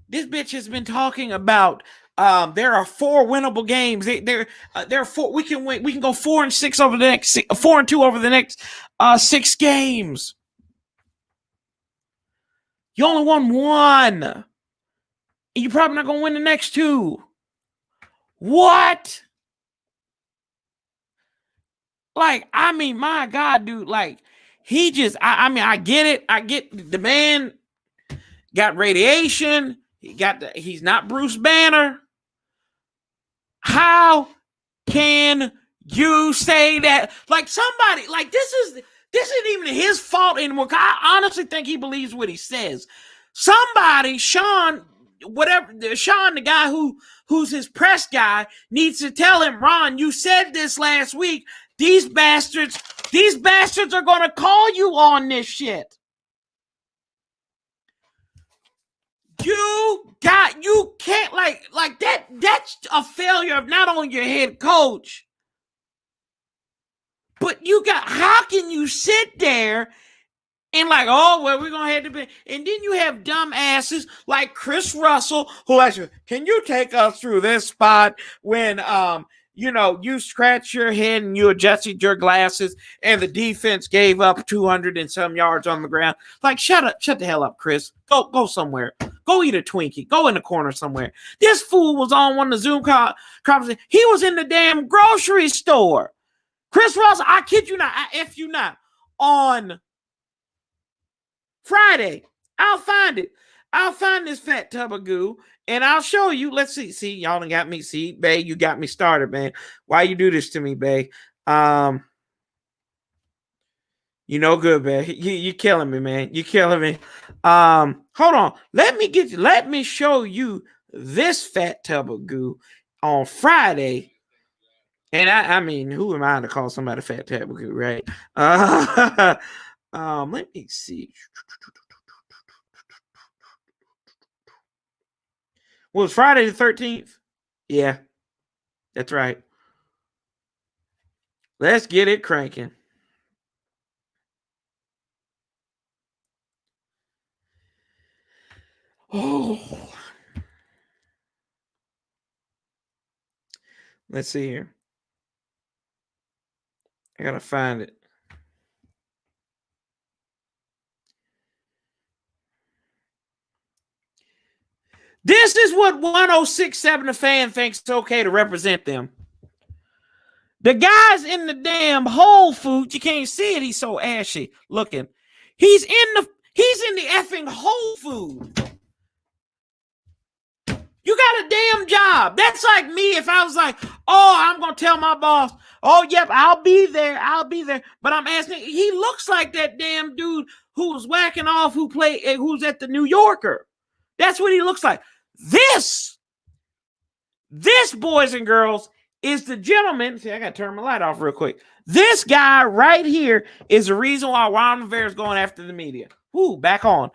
This bitch has been talking about there are 4 winnable games. There are 4. We can win. We can go 4-6 over the next 4-2 over the next 6 games. You only won 1. And you're probably not gonna win the next 2. What? Like, I mean, my God, dude. Like, he just. I mean, I get it. I get the man got radiation. He's not Bruce Banner. How can you say that? Like, somebody, like, this isn't even his fault anymore. I honestly think he believes what he says. Somebody, Sean, whatever Sean, the guy who's his press guy, needs to tell him, Ron, you said this last week. These bastards are gonna call you on this shit. You can't like that. That's a failure of not only your head coach, but how can you sit there and like, oh, well, we're going to have to be. And then you have dumb asses like Chris Russell, who actually, can you take us through this spot when, you scratch your head and you adjusted your glasses and the defense gave up 200 and some yards on the ground. Like, shut the hell up, Chris. Go somewhere. Go eat a Twinkie. Go in the corner somewhere. This fool was on one of the Zoom conferences. He was in the damn grocery store. Chris Russell, I kid you not, I F you not, on Friday. I'll find it. I'll find this fat tub of goo and I'll show you. Let's see. See, y'all done got me. See, Bay, you got me started, man. Why you do this to me, Bay? Good, Bay. You killing me, man. You killing me. Hold on. Let me show you this fat tub of goo on Friday. And I mean, who am I to call somebody fat tub of goo, right? Let me see. Was Friday the 13th? Yeah, that's right. Let's get it cranking. Oh. Let's see here. I gotta find it. This is what 1067 The Fan thinks it's okay to represent them. The guy's in the damn Whole Foods. You can't see it. He's so ashy looking. He's in the effing Whole Foods. You got a damn job. That's like me if I was like, oh, I'm going to tell my boss, oh, yep, I'll be there. But I'm asking, he looks like that damn dude who was whacking off, who's at the New Yorker. That's what he looks like. This, boys and girls, is the gentleman. See, I got to turn my light off real quick. This guy right here is the reason why Ron Rivera is going after the media. Ooh, back on.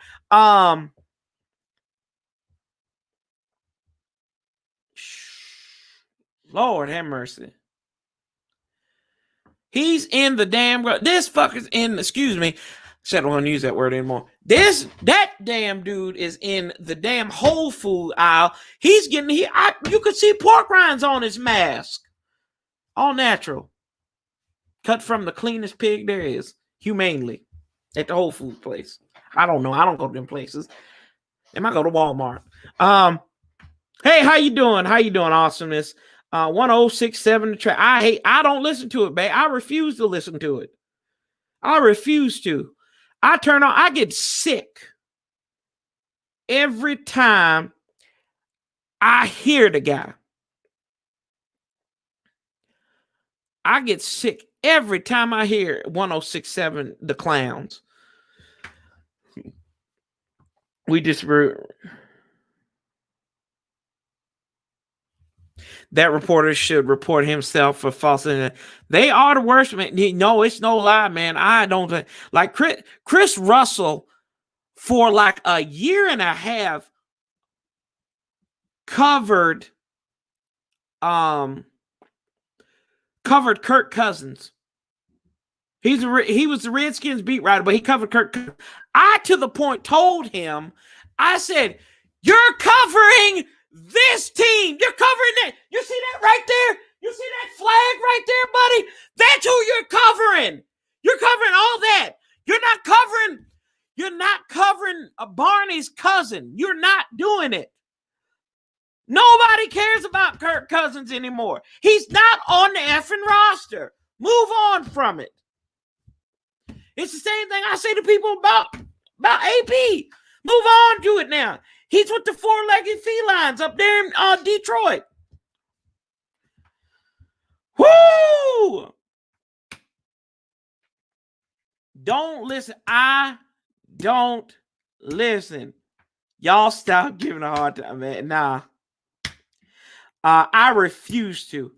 Lord have mercy. He's in the damn. This fucker's in. Excuse me. I don't want to use that word anymore. That damn dude is in the damn Whole Food aisle. He's getting you could see pork rinds on his mask. All natural. Cut from the cleanest pig there is. Humanely. At the Whole Food place. I don't know. I don't go to them places. I might go to Walmart. Hey, how you doing? Awesomeness. 1067 The Track. I don't listen to it, babe. I refuse to listen to it. I refuse to. I get sick every time I hear the guy. I get sick every time I hear 1067 The Clowns. We just that reporter should report himself for false. They are the worst, man. No, it's no lie, man. I don't like Chris Russell for like a year and a half covered Kirk Cousins. He was the Redskins beat writer, but he covered Kirk. I to the point told him, I said, you're covering this team. You're covering that. You see that right there? You see that flag right there, buddy? That's who you're covering. You're covering all that. You're not covering Barney's cousin. You're not doing it. Nobody cares about Kirk Cousins anymore. He's not on the effing roster. Move on from it. It's the same thing I say to people about AP. Move on to it now. He's with the four-legged felines up there in Detroit. Woo! Don't listen. I don't listen. Y'all stop giving a hard time, man. Nah. I refuse to.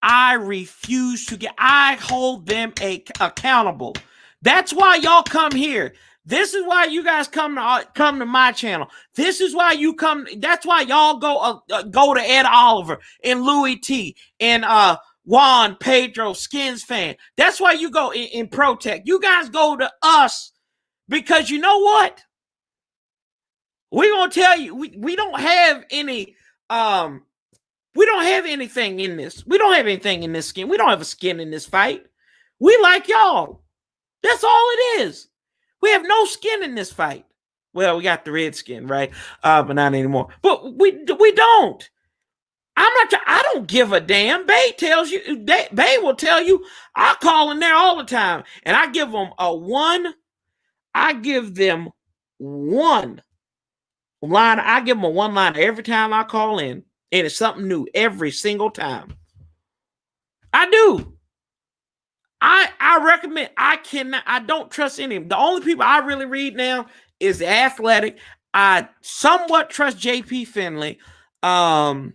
I hold them accountable. That's why y'all come here. This is why you guys come to my channel. This is why you come. That's why y'all go to Ed Oliver and Louis T and Juan Pedro Skins fan. That's why you go in Protect. You guys go to us because you know what? We're gonna tell you we don't have any we don't have anything in this. We don't have anything in this skin. We don't have a skin in this fight. We like y'all. That's all it is. We have no skin in this fight. Well, we got the Redskin, right? But not anymore. But we don't. I don't give a damn. Bay will tell you. I call in there all the time, and I give them a one. I give them one line. I give them a one line every time I call in, and it's something new every single time. I do. I recommend. I don't trust any of them. The only people I really read now is the Athletic. I somewhat trust JP Finley. I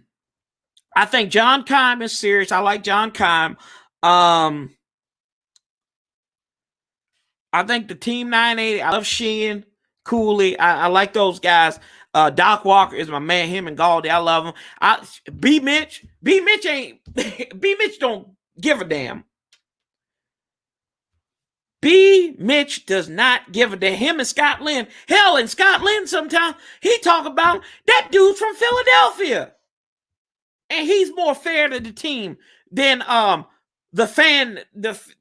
think John Keim is serious. I like John Keim. I think the Team 980. I love Sheehan, Cooley. I like those guys. Doc Walker is my man. Him and Galdi. I love him. B Mitch ain't B Mitch don't give a damn. B. Mitch does not give a damn. Him and Scott Lynn. Hell, and Scott Lynn sometimes he talk about that dude's from Philadelphia. And he's more fair to the team than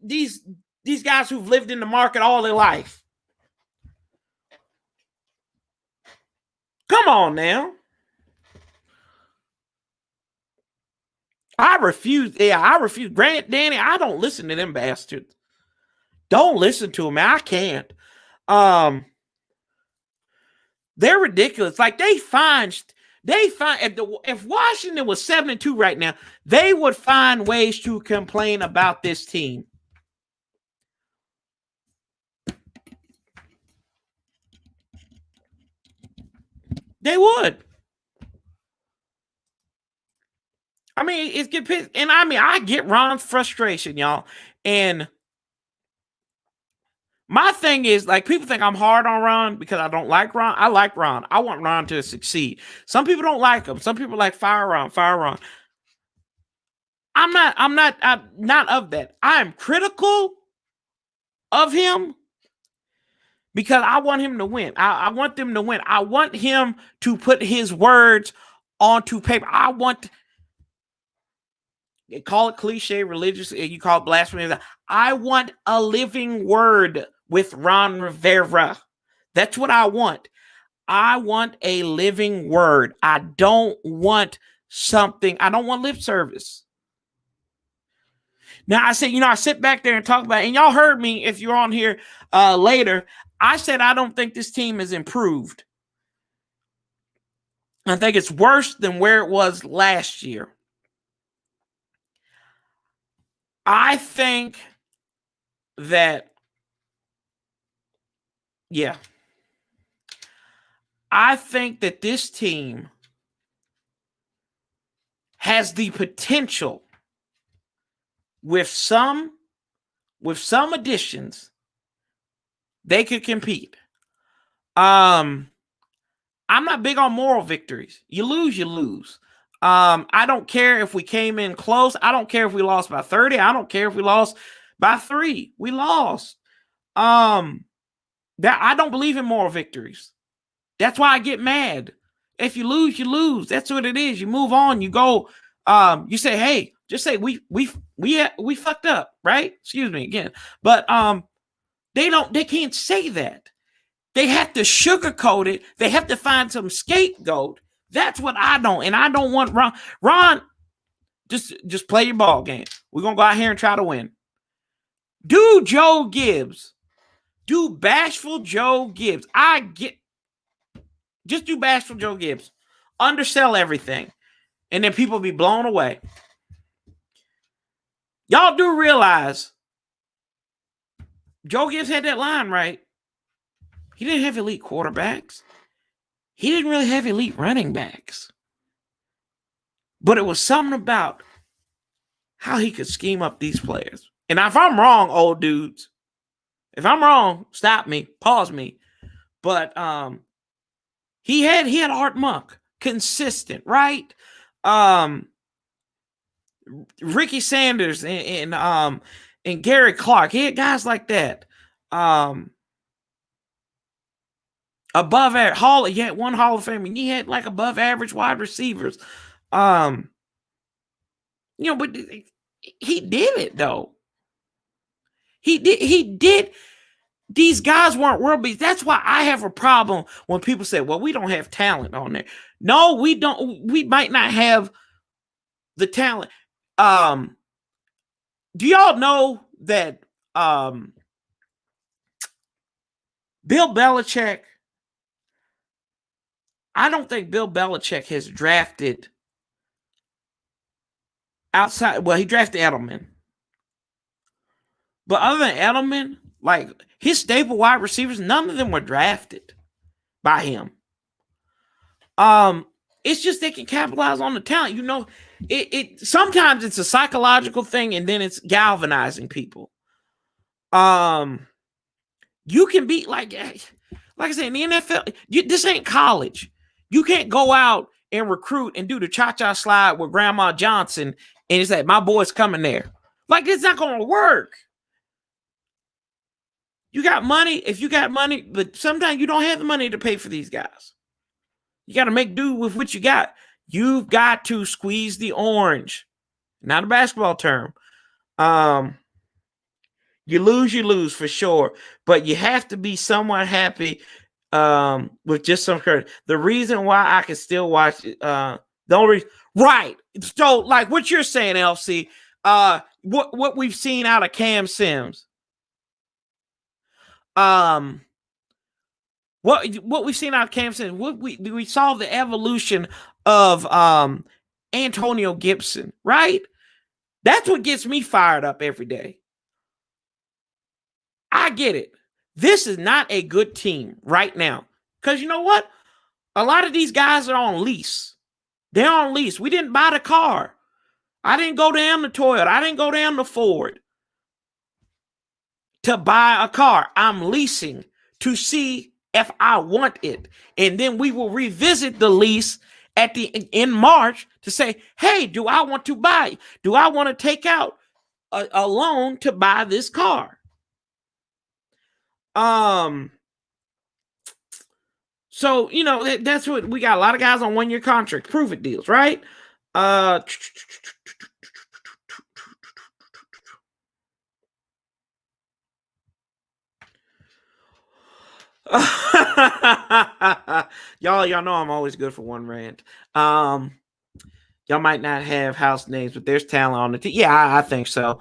these guys who've lived in the market all their life. Come on now. I refuse. Yeah, I refuse. Grant, Danny, I don't listen to them bastards. Don't listen to them, man. I can't. They're ridiculous. Like they find if Washington was 7-2 right now, they would find ways to complain about this team. They would. I mean, it's get pissed, and I mean, I get Ron's frustration, y'all, and my thing is, like, people think I'm hard on Ron because I don't like Ron. I like Ron. I want Ron to succeed. Some people don't like him. Some people like fire Ron. I'm not of that. I am critical of him because I want him to win. I want them to win. I want him to put his words onto paper. You call it cliche, religious, you call it blasphemy. I want a living word with Ron Rivera. That's what I want. I want a living word. I don't want something. I don't want lip service. Now, I said, I sit back there and talk about it, and y'all heard me if you're on here later. I said I don't think this team has improved. I think it's worse than where it was last year. I think that, yeah. I think that this team has the potential with some additions, they could compete. I'm not big on moral victories. You lose, you lose. I don't care if we came in close. I don't care if we lost by 30. I don't care if we lost by 3. We lost. That I don't believe in moral victories. That's why I get mad. If you lose, you lose. That's what it is. You move on. You go. You say, hey, just say we fucked up, right? Excuse me again. But they can't say that. They have to sugarcoat it. They have to find some scapegoat. That's what I don't. And I don't want Ron. Ron, just play your ball game. We're going to go out here and try to win. Do Joe Gibbs. Do bashful Joe Gibbs. Just do bashful Joe Gibbs. Undersell everything. And then people be blown away. Y'all do realize Joe Gibbs had that line right. He didn't have elite quarterbacks. he didn't really have elite running backs. But it was something about how he could scheme up these players. And if I'm wrong, old dudes, if I'm wrong, stop me, pause me. But he had Art Monk, consistent, right? Ricky Sanders and Gary Clark. He had guys like that. Above average, he had one Hall of Fame, and he had like above average wide receivers. But he did it though. He did. These guys weren't world beats. That's why I have a problem when people say, well, we don't have talent on there. No, we don't. We might not have the talent. Do y'all know that Bill Belichick, I don't think Bill Belichick has drafted outside. Well, he drafted Edelman. But other than Edelman, like his staple wide receivers, none of them were drafted by him. It's just they can capitalize on the talent. It sometimes it's a psychological thing, and then it's galvanizing people. You can be like I said, in the NFL, this ain't college. You can't go out and recruit and do the cha-cha slide with Grandma Johnson and it's like, my boy's coming there. Like, it's not going to work. You got money, if you got money, but sometimes you don't have the money to pay for these guys. You got to make do with what you got. You've got to squeeze the orange. Not a basketball term. You lose for sure. But you have to be somewhat happy with just some credit. The reason why I can still watch the only reason, right. So, like what you're saying, LC, what we've seen out of Cam Sims. What we've seen out of Cam Sims, we saw the evolution of Antonio Gibson, right? That's what gets me fired up every day. I get it. This is not a good team right now. Because you know what? A lot of these guys are on lease. They're on lease. We didn't buy the car. I didn't go down to Toyota. I didn't go down to Ford to buy a car. I'm leasing to see if I want it. And then we will revisit the lease in March to say, hey, do I want to buy? Do I want to take out a loan to buy this car? So, that's what we got. A lot of guys on 1-year contract, prove it deals, right? Y'all know I'm always good for one rant. Y'all might not have house names, but there's talent on the team. Yeah, I think so.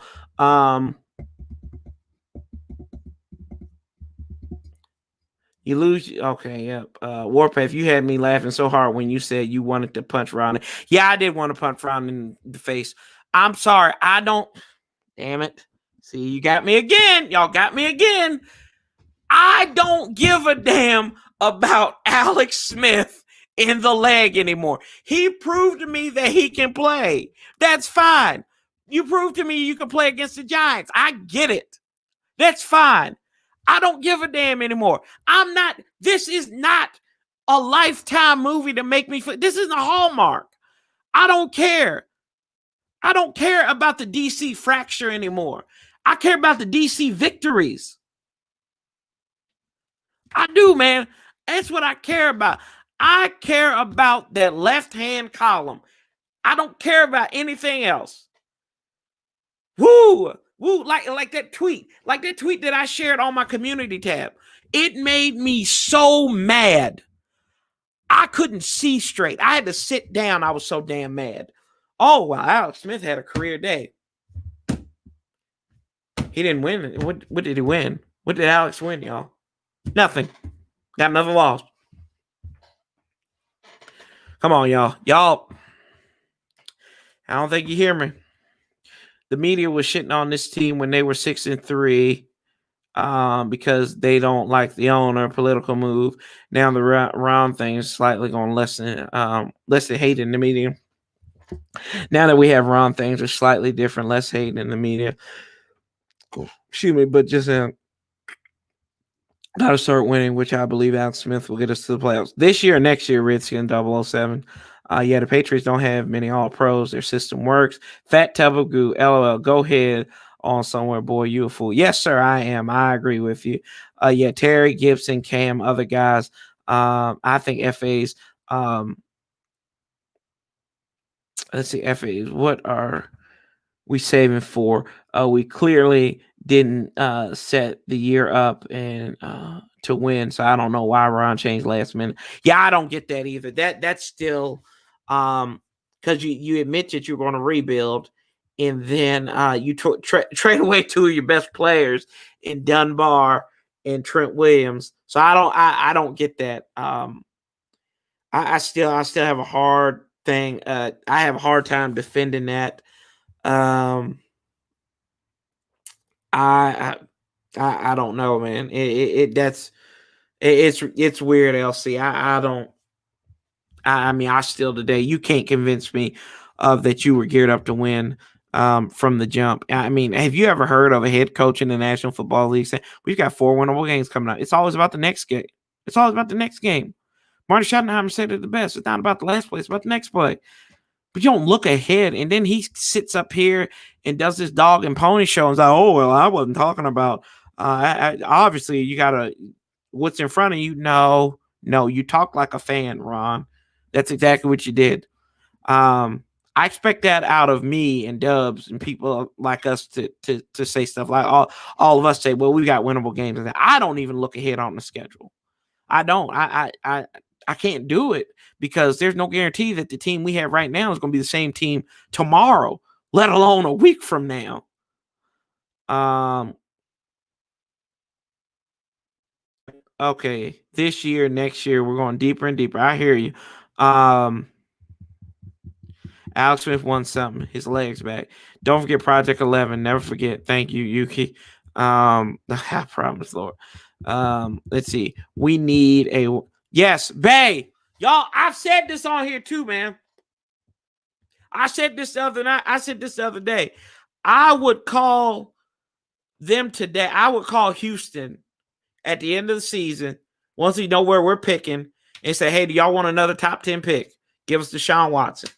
You lose. Okay, yep. Warpath, you had me laughing so hard when you said you wanted to punch Ron. Yeah, I did want to punch Ron in the face. I'm sorry. I don't. Damn it. See, you got me again. Y'all got me again. I don't give a damn about Alex Smith in the leg anymore. He proved to me that he can play. That's fine. You proved to me you can play against the Giants. I get it. That's fine. I don't give a damn anymore. This is not a Lifetime movie to make me feel. This isn't a Hallmark. I don't care. I don't care about the DC fracture anymore. I care about the DC victories. I do, man. That's what I care about. I care about that left-hand column. I don't care about anything else. Woo! Like that tweet. Like that tweet that I shared on my community tab. It made me so mad. I couldn't see straight. I had to sit down. I was so damn mad. Oh, wow. Alex Smith had a career day. He didn't win. What did he win? What did Alex win, y'all? Nothing. Got another loss. Come on, y'all. Y'all, I don't think you hear me. The media was shitting on this team when they were 6-3. because they don't like the owner, political move. Now the Ron thing is slightly going to lessen hate in the media. Now that we have Ron things are slightly different, less hate in the media. Excuse me, but just got to start winning, which I believe Alex Smith will get us to the playoffs this year or next year. Redskins 007. Yeah, the Patriots don't have many all pros. Their system works. Fat Tubagoo, LOL. Go ahead on somewhere, boy. You a fool. Yes, sir, I am. I agree with you. Yeah, Terry, Gibson, Cam, other guys. I think FAs. Let's see, FAs. What are we saving for? We clearly didn't set the year up and to win, so I don't know why Ron changed last minute. Yeah, I don't get that either. That's still because you admit that you're going to rebuild, and then you trade away two of your best players in Dunbar and Trent Williams. So I don't get that. I still have a hard thing. I have a hard time defending that. I don't know, man. It's weird, LC. I don't. I mean, I still today. You can't convince me of that you were geared up to win from the jump. I mean, have you ever heard of a head coach in the National Football League saying we've got 4 winnable games coming up? It's always about the next game. It's always about the next game. Marty Schottenheimer said it the best. It's not about the last play. It's about the next play. But you don't look ahead. And then he sits up here and does this dog and pony show and say, oh, well, I wasn't talking about obviously you got to what's in front of you. No, you talk like a fan, Ron. That's exactly what you did. I expect that out of me and Dubs and people like us to say stuff like all of us say, well, we got winnable games. And I don't even look ahead on the schedule. I don't. I can't do it because there's no guarantee that the team we have right now is going to be the same team tomorrow, let alone a week from now. Okay, this year, next year, we're going deeper and deeper. I hear you. Alex Smith won something. His legs back. Don't forget Project 11. Never forget. Thank you, Yuki. I promise, Lord. Let's see. We need a yes, Bay. Y'all, I've said this on here too, man. I said this the other night. I said this the other day. I would call them today. I would call Houston at the end of the season, once we know where we're picking, and say, hey, do y'all want another top 10 pick? Give us Deshaun Watson.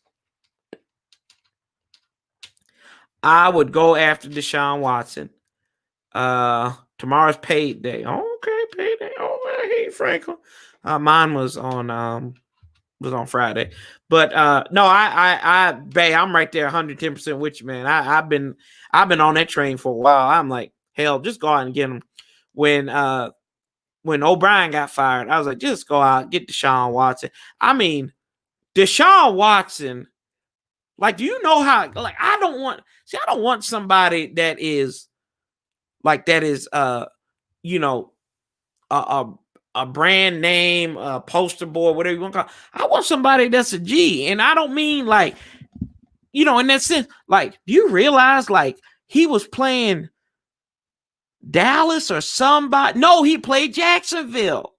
I would go after Deshaun Watson. Tomorrow's paid day. Okay, payday. Oh, I hate Franklin. Mine was on Friday. But no, Bay, I'm right there 110% with you, man. I've been on that train for a while. I'm like, hell, just go out and get him. When O'Brien got fired, I was like, just go out, get Deshaun Watson. I mean, Deshaun Watson, like, do you know how, like, I don't want somebody that is you know, a brand name, a poster boy, whatever you want to call it. I want somebody that's a G. And I don't mean like, in that sense, like, do you realize like he was playing Dallas or somebody? No, he played Jacksonville.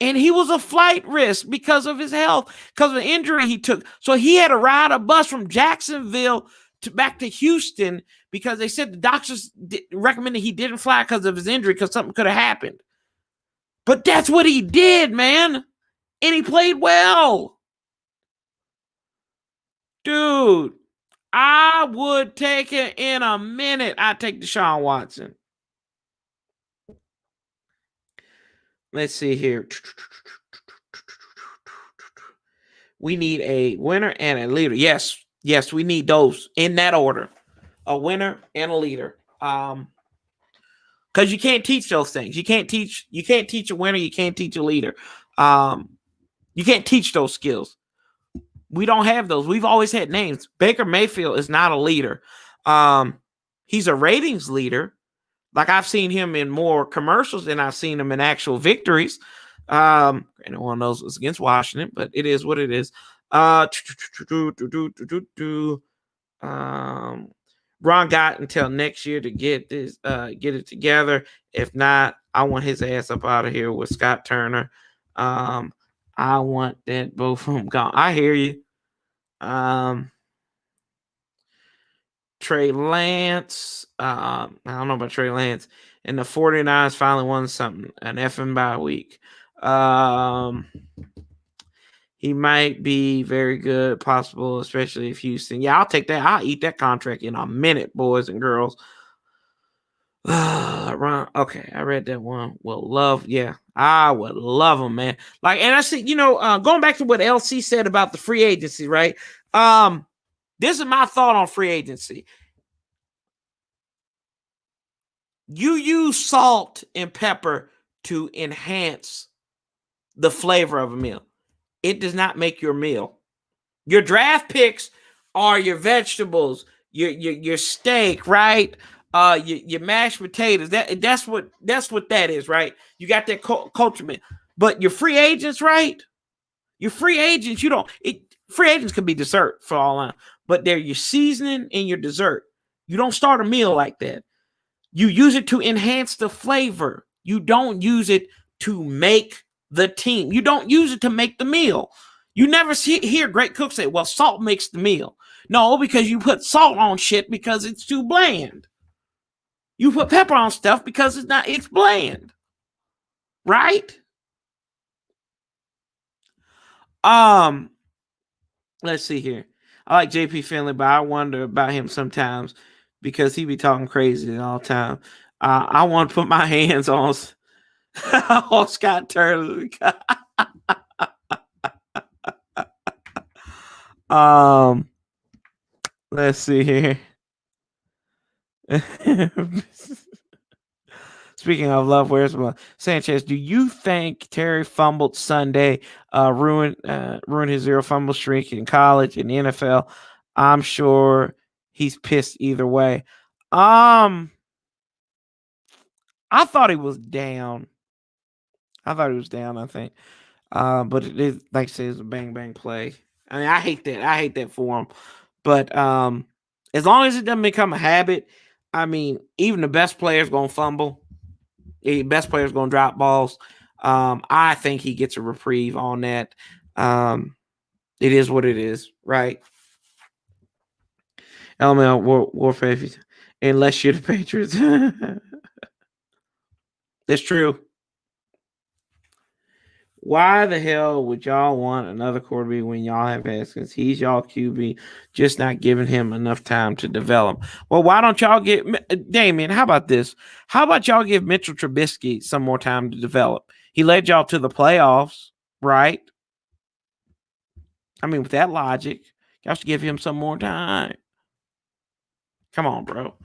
And he was a flight risk because of his health, because of the injury he took. So he had to ride a bus from Jacksonville back to Houston because they said the doctors recommended he didn't fly because of his injury because something could have happened. But that's what he did, man. And he played well. Dude, I would take it in a minute. I'd take Deshaun Watson. Let's see here. We need a winner and a leader. Yes, we need those in that order. A winner and a leader. Because you can't teach those things. You can't teach a winner, you can't teach a leader. You can't teach those skills. We don't have those. We've always had names. Baker Mayfield is not a leader. He's a ratings leader. Like, I've seen him in more commercials than I've seen him in actual victories. And one of those was against Washington, but it is what it is. Ron got until next year to get it together. If not, I want his ass up out of here with Scott Turner. I want that both of them gone. I hear you. Trey Lance. I don't know about Trey Lance. And the 49ers finally won something, an effing bye week. He might be very good, possible, especially if Houston. Yeah, I'll take that. I'll eat that contract in a minute, boys and girls. Okay, I read that one. I would love him, man. Like, and I see, going back to what LC said about the free agency, right? This is my thought on free agency. You use salt and pepper to enhance the flavor of a meal. It does not make your meal. Your draft picks are your vegetables, your steak, right? Your mashed potatoes. That's what that is, right? You got that culture, man. But your free agents, right? Your free agents, free agents can be dessert for all I know, but they're your seasoning and your dessert. You don't start a meal like that. You use it to enhance the flavor. You don't use it to make the team. You don't use it to make the meal. You never hear great cooks say, well, salt makes the meal. No, because you put salt on shit because it's too bland. You put pepper on stuff because it's bland. Right? Let's see here. I like JP Finley, but I wonder about him sometimes because he be talking crazy all the time. I want to put my hands on Scott Turner. Let's see here. Speaking of love, where's Sanchez? Do you think Terry fumbled Sunday ruined his 0 fumble streak in college and the NFL? I'm sure he's pissed either way. I thought he was down. I think. But it is, like I said, it's a bang bang play. I mean, I hate that for him. But as long as it doesn't become a habit, I mean, even the best player's gonna fumble. The best player's gonna drop balls. I think he gets a reprieve on that. It is what it is, right? LML Warpath, unless you're the Patriots. That's true. Why the hell would y'all want another quarterback when y'all have Haskins? He's y'all QB, just not giving him enough time to develop. Well, why don't y'all get Damien? How about this? How about y'all give Mitchell Trubisky some more time to develop? He led y'all to the playoffs, right? I mean, with that logic, y'all should give him some more time. Come on, bro.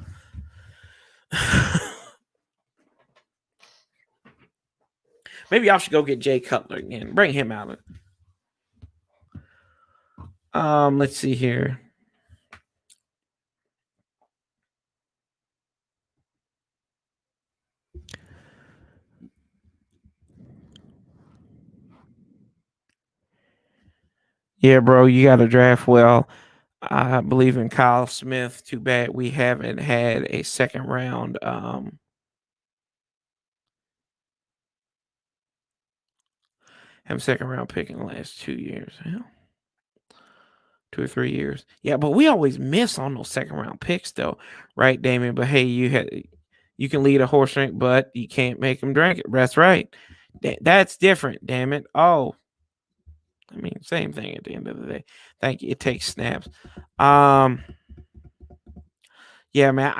Maybe y'all should go get Jay Cutler again. Bring him out. Let's see here. Yeah, bro, you got to draft well. I believe in Kyle Smith. Too bad we haven't had a second round. Have a second round pick in the last 2 years. Hell, 2 or 3 years. Yeah, but we always miss on those second round picks, though, right, Damien? But hey, you can lead a horse drink, but you can't make him drink it. That's right. That's different. Damn it. Oh, I mean, same thing at the end of the day. Thank you. It takes snaps. Yeah, man.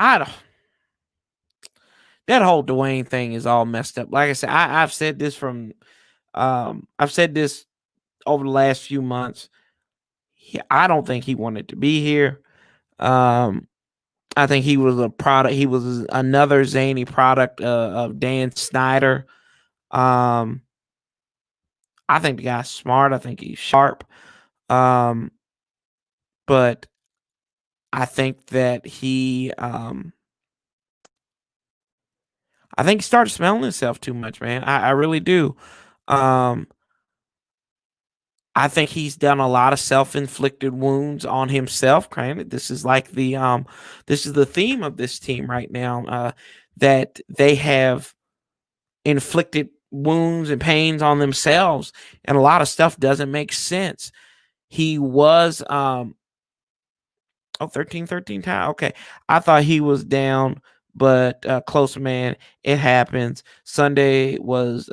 That whole Dwayne thing is all messed up. Like I said, I've said this I've said this over the last few months. I don't think he wanted to be here. I think he was a product. He was another zany product of Dan Snyder. I think the guy's smart. I think he's sharp. But I think that I think he started smelling himself too much, man. I really do. I think he's done a lot of self-inflicted wounds on himself. Granted, this is like this is the theme of this team right now, that they have inflicted wounds and pains on themselves, and a lot of stuff doesn't make sense. He was 13 time. Okay. I thought he was down, but close, man. It happens. Sunday was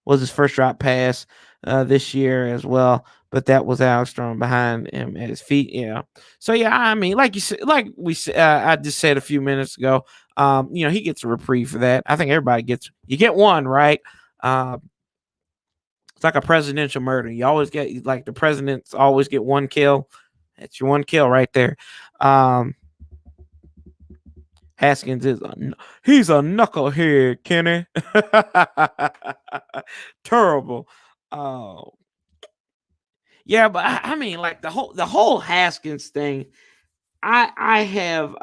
his first drop pass this year as well, but that was Alex Strong behind him at his feet. Yeah. So yeah, I mean, like you said, like we said, I just said a few minutes ago. He gets a reprieve for that. I think everybody gets. You get one, right? It's like a presidential murder. You always get, like, the presidents always get one kill. That's your one kill right there. Haskins he's a knucklehead, Kenny. Terrible. Oh, yeah, but I mean, like, the whole Haskins thing. I have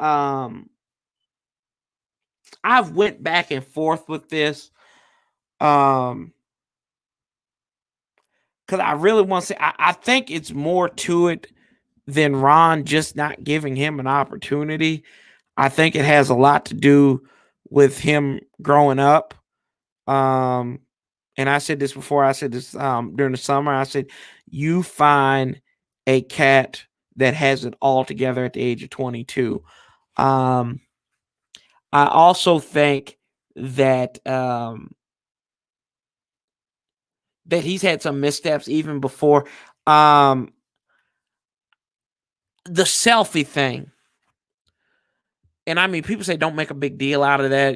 I've went back and forth with this. Because I really want to say, I think it's more to it than Ron just not giving him an opportunity. I think it has a lot to do with him growing up. And I said this before. I said this during the summer. I said, you find a cat that has it all together at the age of 22. I also think that that he's had some missteps even before. The selfie thing. And I mean, people say don't make a big deal out of that.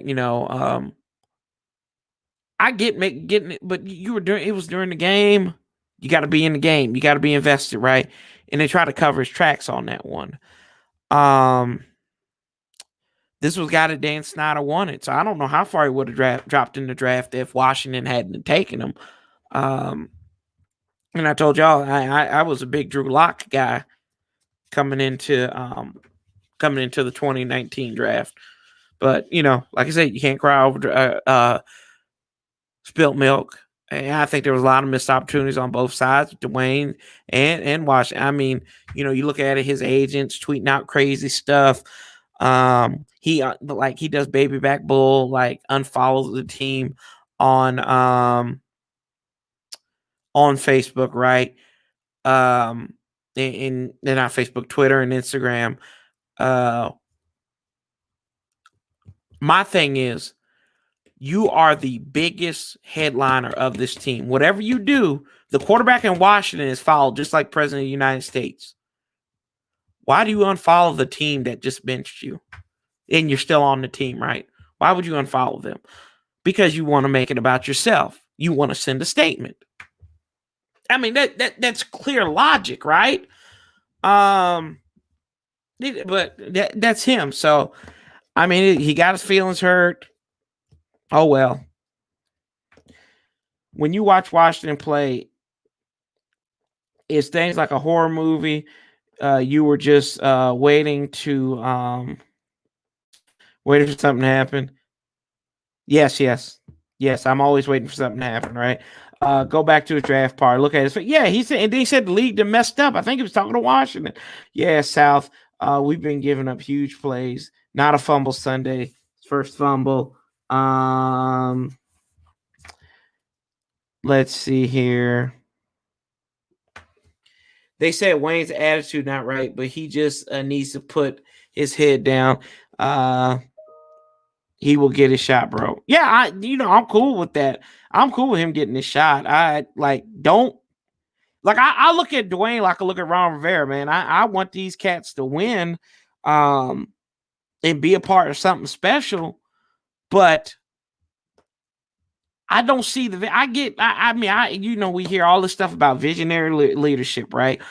I getting it, but it was during the game. You got to be in the game. You got to be invested, right? And they try to cover his tracks on that one. This was a guy that Dan Snyder wanted, so I don't know how far he would have dropped in the draft if Washington hadn't taken him. And I told y'all I was a big Drew Lock guy coming into the 2019 draft. But like I said, you can't cry over spilt milk. And I think there was a lot of missed opportunities on both sides, Dwayne and Washington. I mean, you look at it, his agents tweeting out crazy stuff. He does baby back bull, like unfollows the team on Facebook, right? And they're not Facebook, Twitter and Instagram. My thing is, you are the biggest headliner of this team. Whatever you do, the quarterback in Washington is followed just like President of the United States. Why do you unfollow the team that just benched you? And you're still on the team, right? Why would you unfollow them? Because you want to make it about yourself. You want to send a statement. I mean, that's clear logic, right? But that's him. So, I mean, he got his feelings hurt. Oh, well. When you watch Washington play, it's things like a horror movie. You were just waiting for something to happen. Yes. I'm always waiting for something to happen, right? Go back to his draft part. Look at his. Yeah, he said, and then he said the league done messed up. I think he was talking to Washington. Yeah, South. We've been giving up huge plays. Not a fumble Sunday. First fumble. Let's see here. They said Wayne's attitude not right, but he just needs to put his head down. He will get his shot, bro. Yeah, I'm cool with that. I'm cool with him getting his shot. I look at Dwayne like I look at Ron Rivera, man. I want these cats to win, and be a part of something special, but I don't see we hear all this stuff about visionary leadership, right?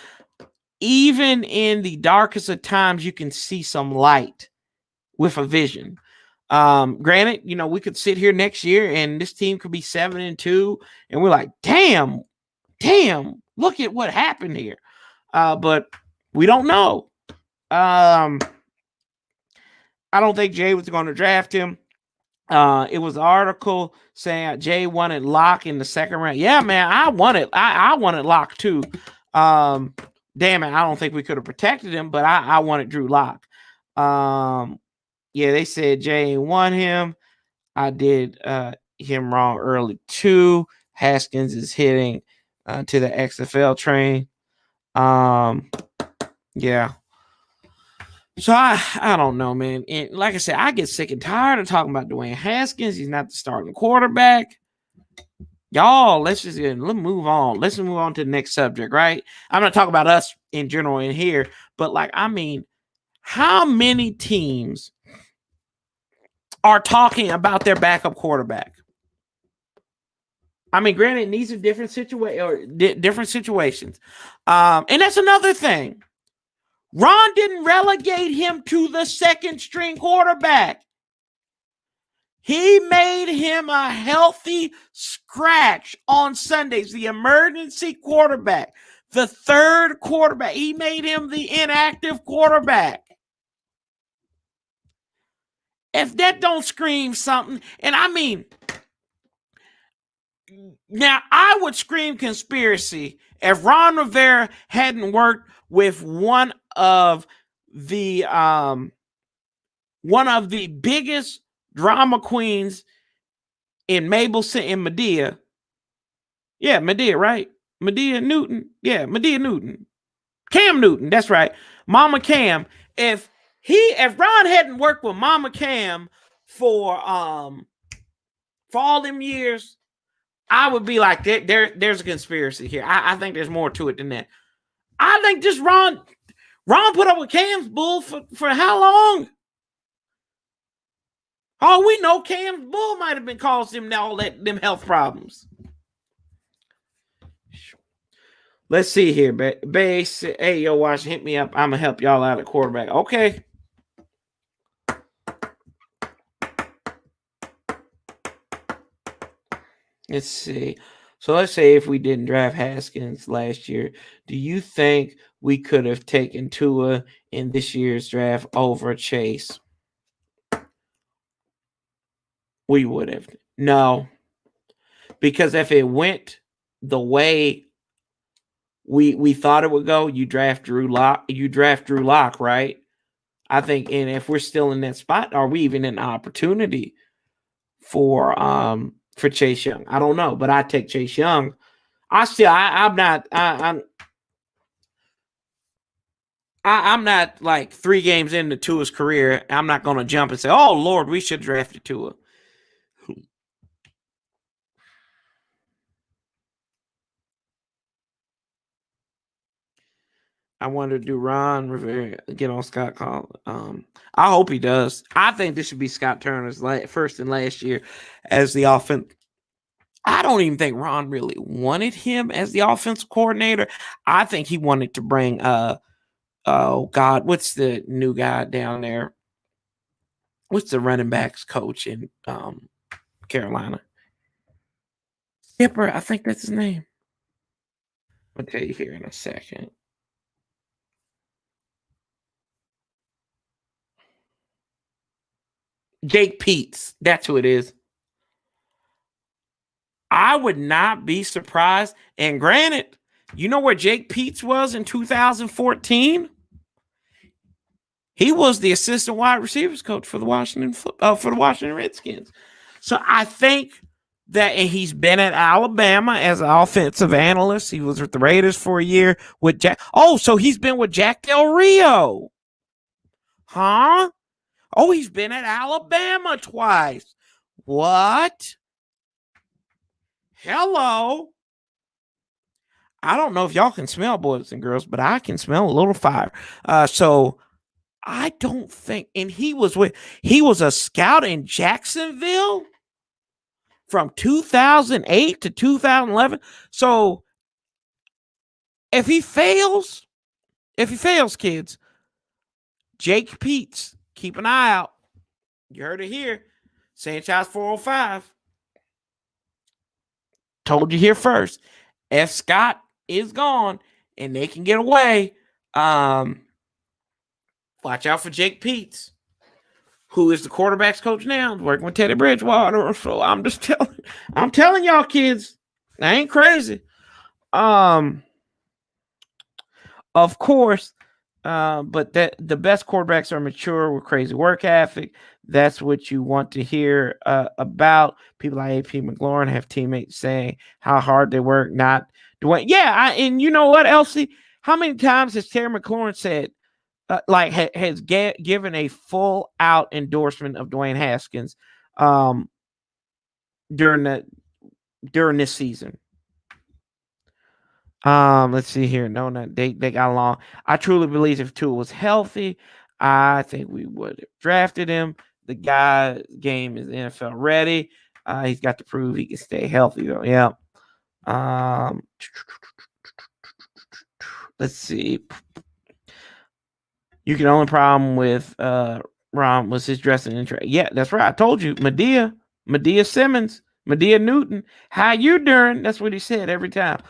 Even in the darkest of times, you can see some light with a vision. Granted, we could sit here next year and this team could be 7-2, and we're like, damn, look at what happened here. But we don't know. I don't think Jay was going to draft him. It was an article saying Jay wanted Locke in the second round. Yeah, man, I wanted Locke too. Damn it, I don't think we could have protected him, but I wanted Drew Locke. Yeah, they said Jay won him. I did him wrong early too. Haskins is hitting to the XFL train. Yeah. So I don't know, man. And like I said, I get sick and tired of talking about Dwayne Haskins. He's not the starting quarterback. Y'all, let's move on. Let's move on to the next subject, right? I'm not talking about us in general in here, but like, I mean, how many teams are talking about their backup quarterback? I mean, granted, these are different situations. And that's another thing. Ron didn't relegate him to the second string quarterback. He made him a healthy scratch on Sundays, the emergency quarterback, the third quarterback. He made him the inactive quarterback. If that don't scream something, and I mean, now I would scream conspiracy if Ron Rivera hadn't worked with one of the biggest drama queens in Medea. Yeah, Medea, right? Medea Newton. Yeah, Medea Newton. Cam Newton, that's right. Mama Cam. If Ron hadn't worked with Mama Cam for all them years, I would be like, there's a conspiracy here. I think there's more to it than that. I think just Ron put up with Cam's bull for how long? Oh, we know Cam's bull might have been causing him all them health problems. Let's see here, base. Hey, yo, watch, hit me up. I'm gonna help y'all out at quarterback. Okay. Let's see. So let's say if we didn't draft Haskins last year, do you think we could have taken Tua in this year's draft over Chase? We would have. No. Because if it went the way we thought it would go, you draft Drew Lock, right? I think, and if we're still in that spot, are we even an opportunity for Chase Young? I don't know, but I take Chase Young. I'm not like 3 games into Tua's career. I'm not going to jump and say, "Oh Lord, we should draft Tua." I wonder, do Ron Rivera get on Scott Call? I hope he does. I think this should be Scott Turner's first and last year as the offense. I don't even think Ron really wanted him as the offensive coordinator. I think he wanted to bring oh God, what's the new guy down there? What's the running backs coach in Carolina? Skipper, I think that's his name. I'll tell you here in a second. Jake Peets, that's who it is. I would not be surprised. And granted, you know where Jake Peets was in 2014? He was the assistant wide receivers coach for the Washington Redskins. So I think that, and he's been at Alabama as an offensive analyst. He was with the Raiders for a year with Jack. Oh, so he's been with Jack Del Rio. Huh? Oh, he's been at Alabama twice. What? Hello. I don't know if y'all can smell, boys and girls, but I can smell a little fire. So I don't think, and he was a scout in Jacksonville from 2008 to 2011. So if he fails, kids, Jake Peets, keep an eye out. You heard it here. Sanchez 405. Told you here first. F. Scott is gone and they can get away. Watch out for Jake Peets. who is the quarterback's coach now, working with Teddy Bridgewater. So I'm telling y'all kids, I ain't crazy. Of course, but that the best quarterbacks are mature with crazy work ethic. That's what you want to hear about. People like AP McLaurin have teammates saying how hard they work, not Dwayne. Yeah, and you know what, Elsie? How many times has Terry McLaurin said, has given a full out endorsement of Dwayne Haskins um, during this season? Let's see here. No, they got along. I truly believe if Tua was healthy, I think we would have drafted him. The guy game is NFL ready. He's got to prove he can stay healthy though. Yeah. Um, let's see. You can only problem with Ron was his dressing and yeah, that's right. I told you, Medea Simmons, Medea Newton. How you doing? That's what he said every time.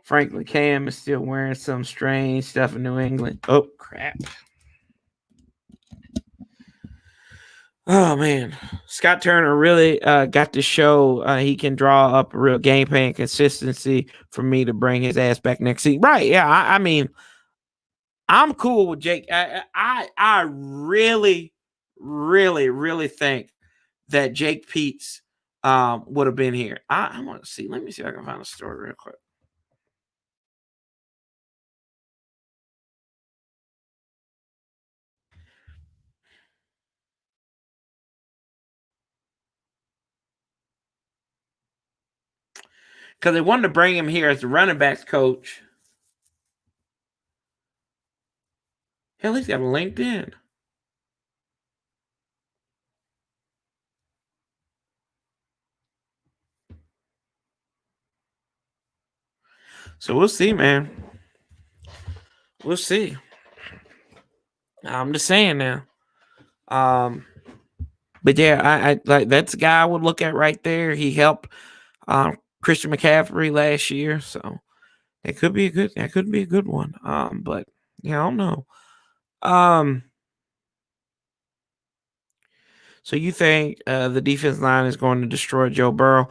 Frankly, Cam is still wearing some strange stuff in New England. Oh, crap. Oh, man. Scott Turner really got to show he can draw up a real game plan consistency for me to bring his ass back next season. Right, yeah. I mean, I'm cool with Jake. I really, really, really think that Jake Peets would have been here. I want to see. Let me see if I can find a story real quick. Because they wanted to bring him here as the running backs coach. Hell, he's got a LinkedIn. So we'll see, man. We'll see. I'm just saying now. But yeah, I like that's the guy I would look at right there. He helped Christian McCaffrey last year, so that could be a good one. But yeah, I don't know. So you think the defense line is going to destroy Joe Burrow?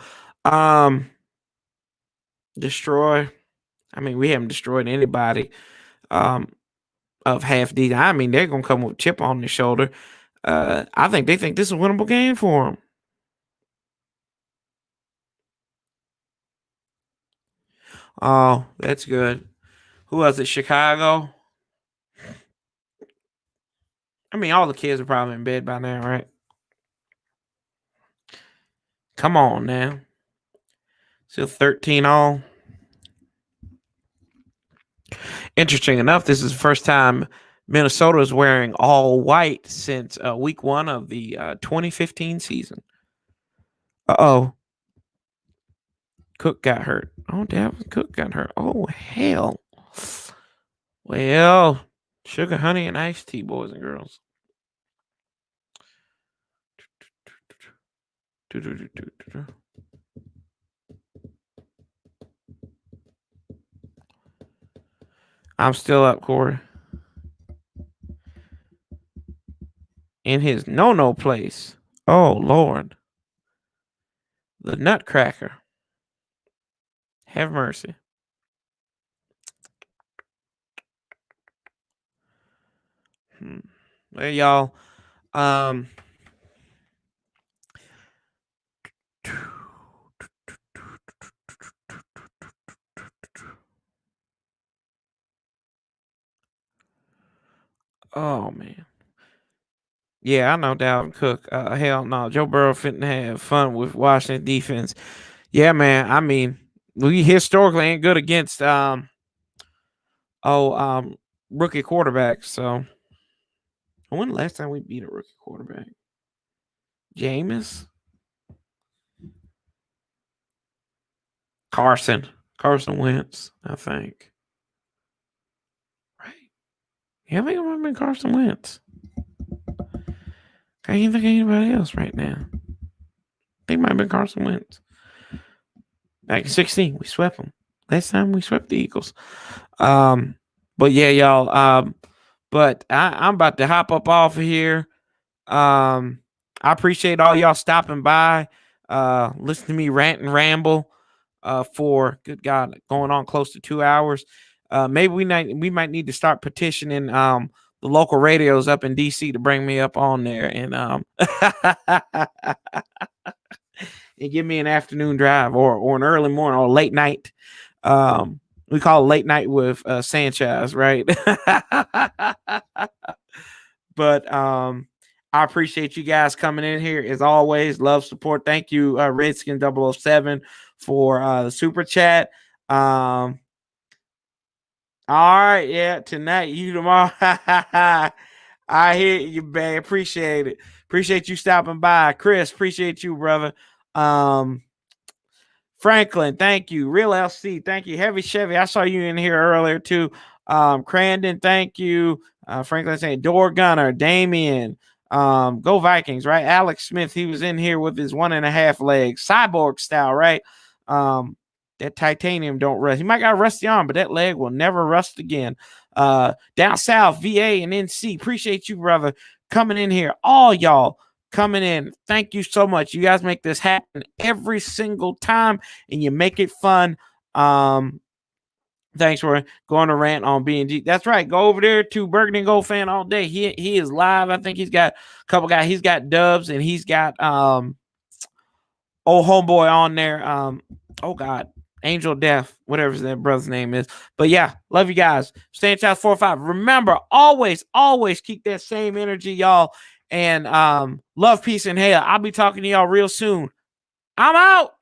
Destroy. I mean, we haven't destroyed anybody of half D. I mean, they're gonna come with a chip on their shoulder. I think they think this is a winnable game for them. Oh, that's good. Who else at Chicago? I mean, all the kids are probably in bed by now, right? Come on now. Still 13 all. Interesting enough, this is the first time Minnesota is wearing all white since week 1 of the 2015 season. Uh-oh. Cook got hurt. Oh, damn. Cook got hurt. Oh, hell. Well, sugar, honey, and iced tea, boys and girls. I'm still up, Corey. In his no place. Oh, Lord. The Nutcracker. Have mercy. Well, y'all. Oh, man. Yeah, I know Dalvin Cook. Hell no. Joe Burrow finna have fun with Washington defense. Yeah, man. I mean, we historically ain't good against rookie quarterbacks. So when the last time we beat a rookie quarterback? Jameis? Carson Wentz, I think. Right. Yeah, I think it might have been Carson Wentz. I can't think of anybody else right now. I think it might have been Carson Wentz. Back in 16, we swept them. Last time we swept the Eagles. But yeah, y'all. But I'm about to hop up off of here. I appreciate all y'all stopping by, listen to me rant and ramble, for good God, going on close to 2 hours. Maybe we might need to start petitioning the local radios up in DC to bring me up on there and and give me an afternoon drive or an early morning or late night. We call it late night with Sanchez, right? But I appreciate you guys coming in here as always. Love, support. Thank you, Redskin 007 for the super chat. All right, yeah, tonight, you tomorrow. I hear you, man. Appreciate it. Appreciate you stopping by. Chris, appreciate you, brother. Franklin, thank you. Real LC, thank you. Heavy Chevy, I saw you in here earlier too. Crandon, thank you. Franklin saying Door Gunner, Damien, go Vikings, right? Alex Smith, he was in here with his 1.5 legs, cyborg style, right? That titanium don't rust. He might got a rusty arm, but that leg will never rust again. Down south, VA and NC, appreciate you, brother, coming in here. All y'all coming in. Thank you so much. You guys make this happen every single time, and you make it fun. Thanks for going to rant on B&G. That's right. Go over there to Burgundy and Gold Fan all day. He is live. I think he's got a couple guys. He's got Dubs and he's got old homeboy on there. Oh God, Angel Death, whatever that brother's name is. But yeah, love you guys. Stay in chat 4-5. Remember, always keep that same energy, y'all. And love, peace, and hell. I'll be talking to y'all real soon. I'm out.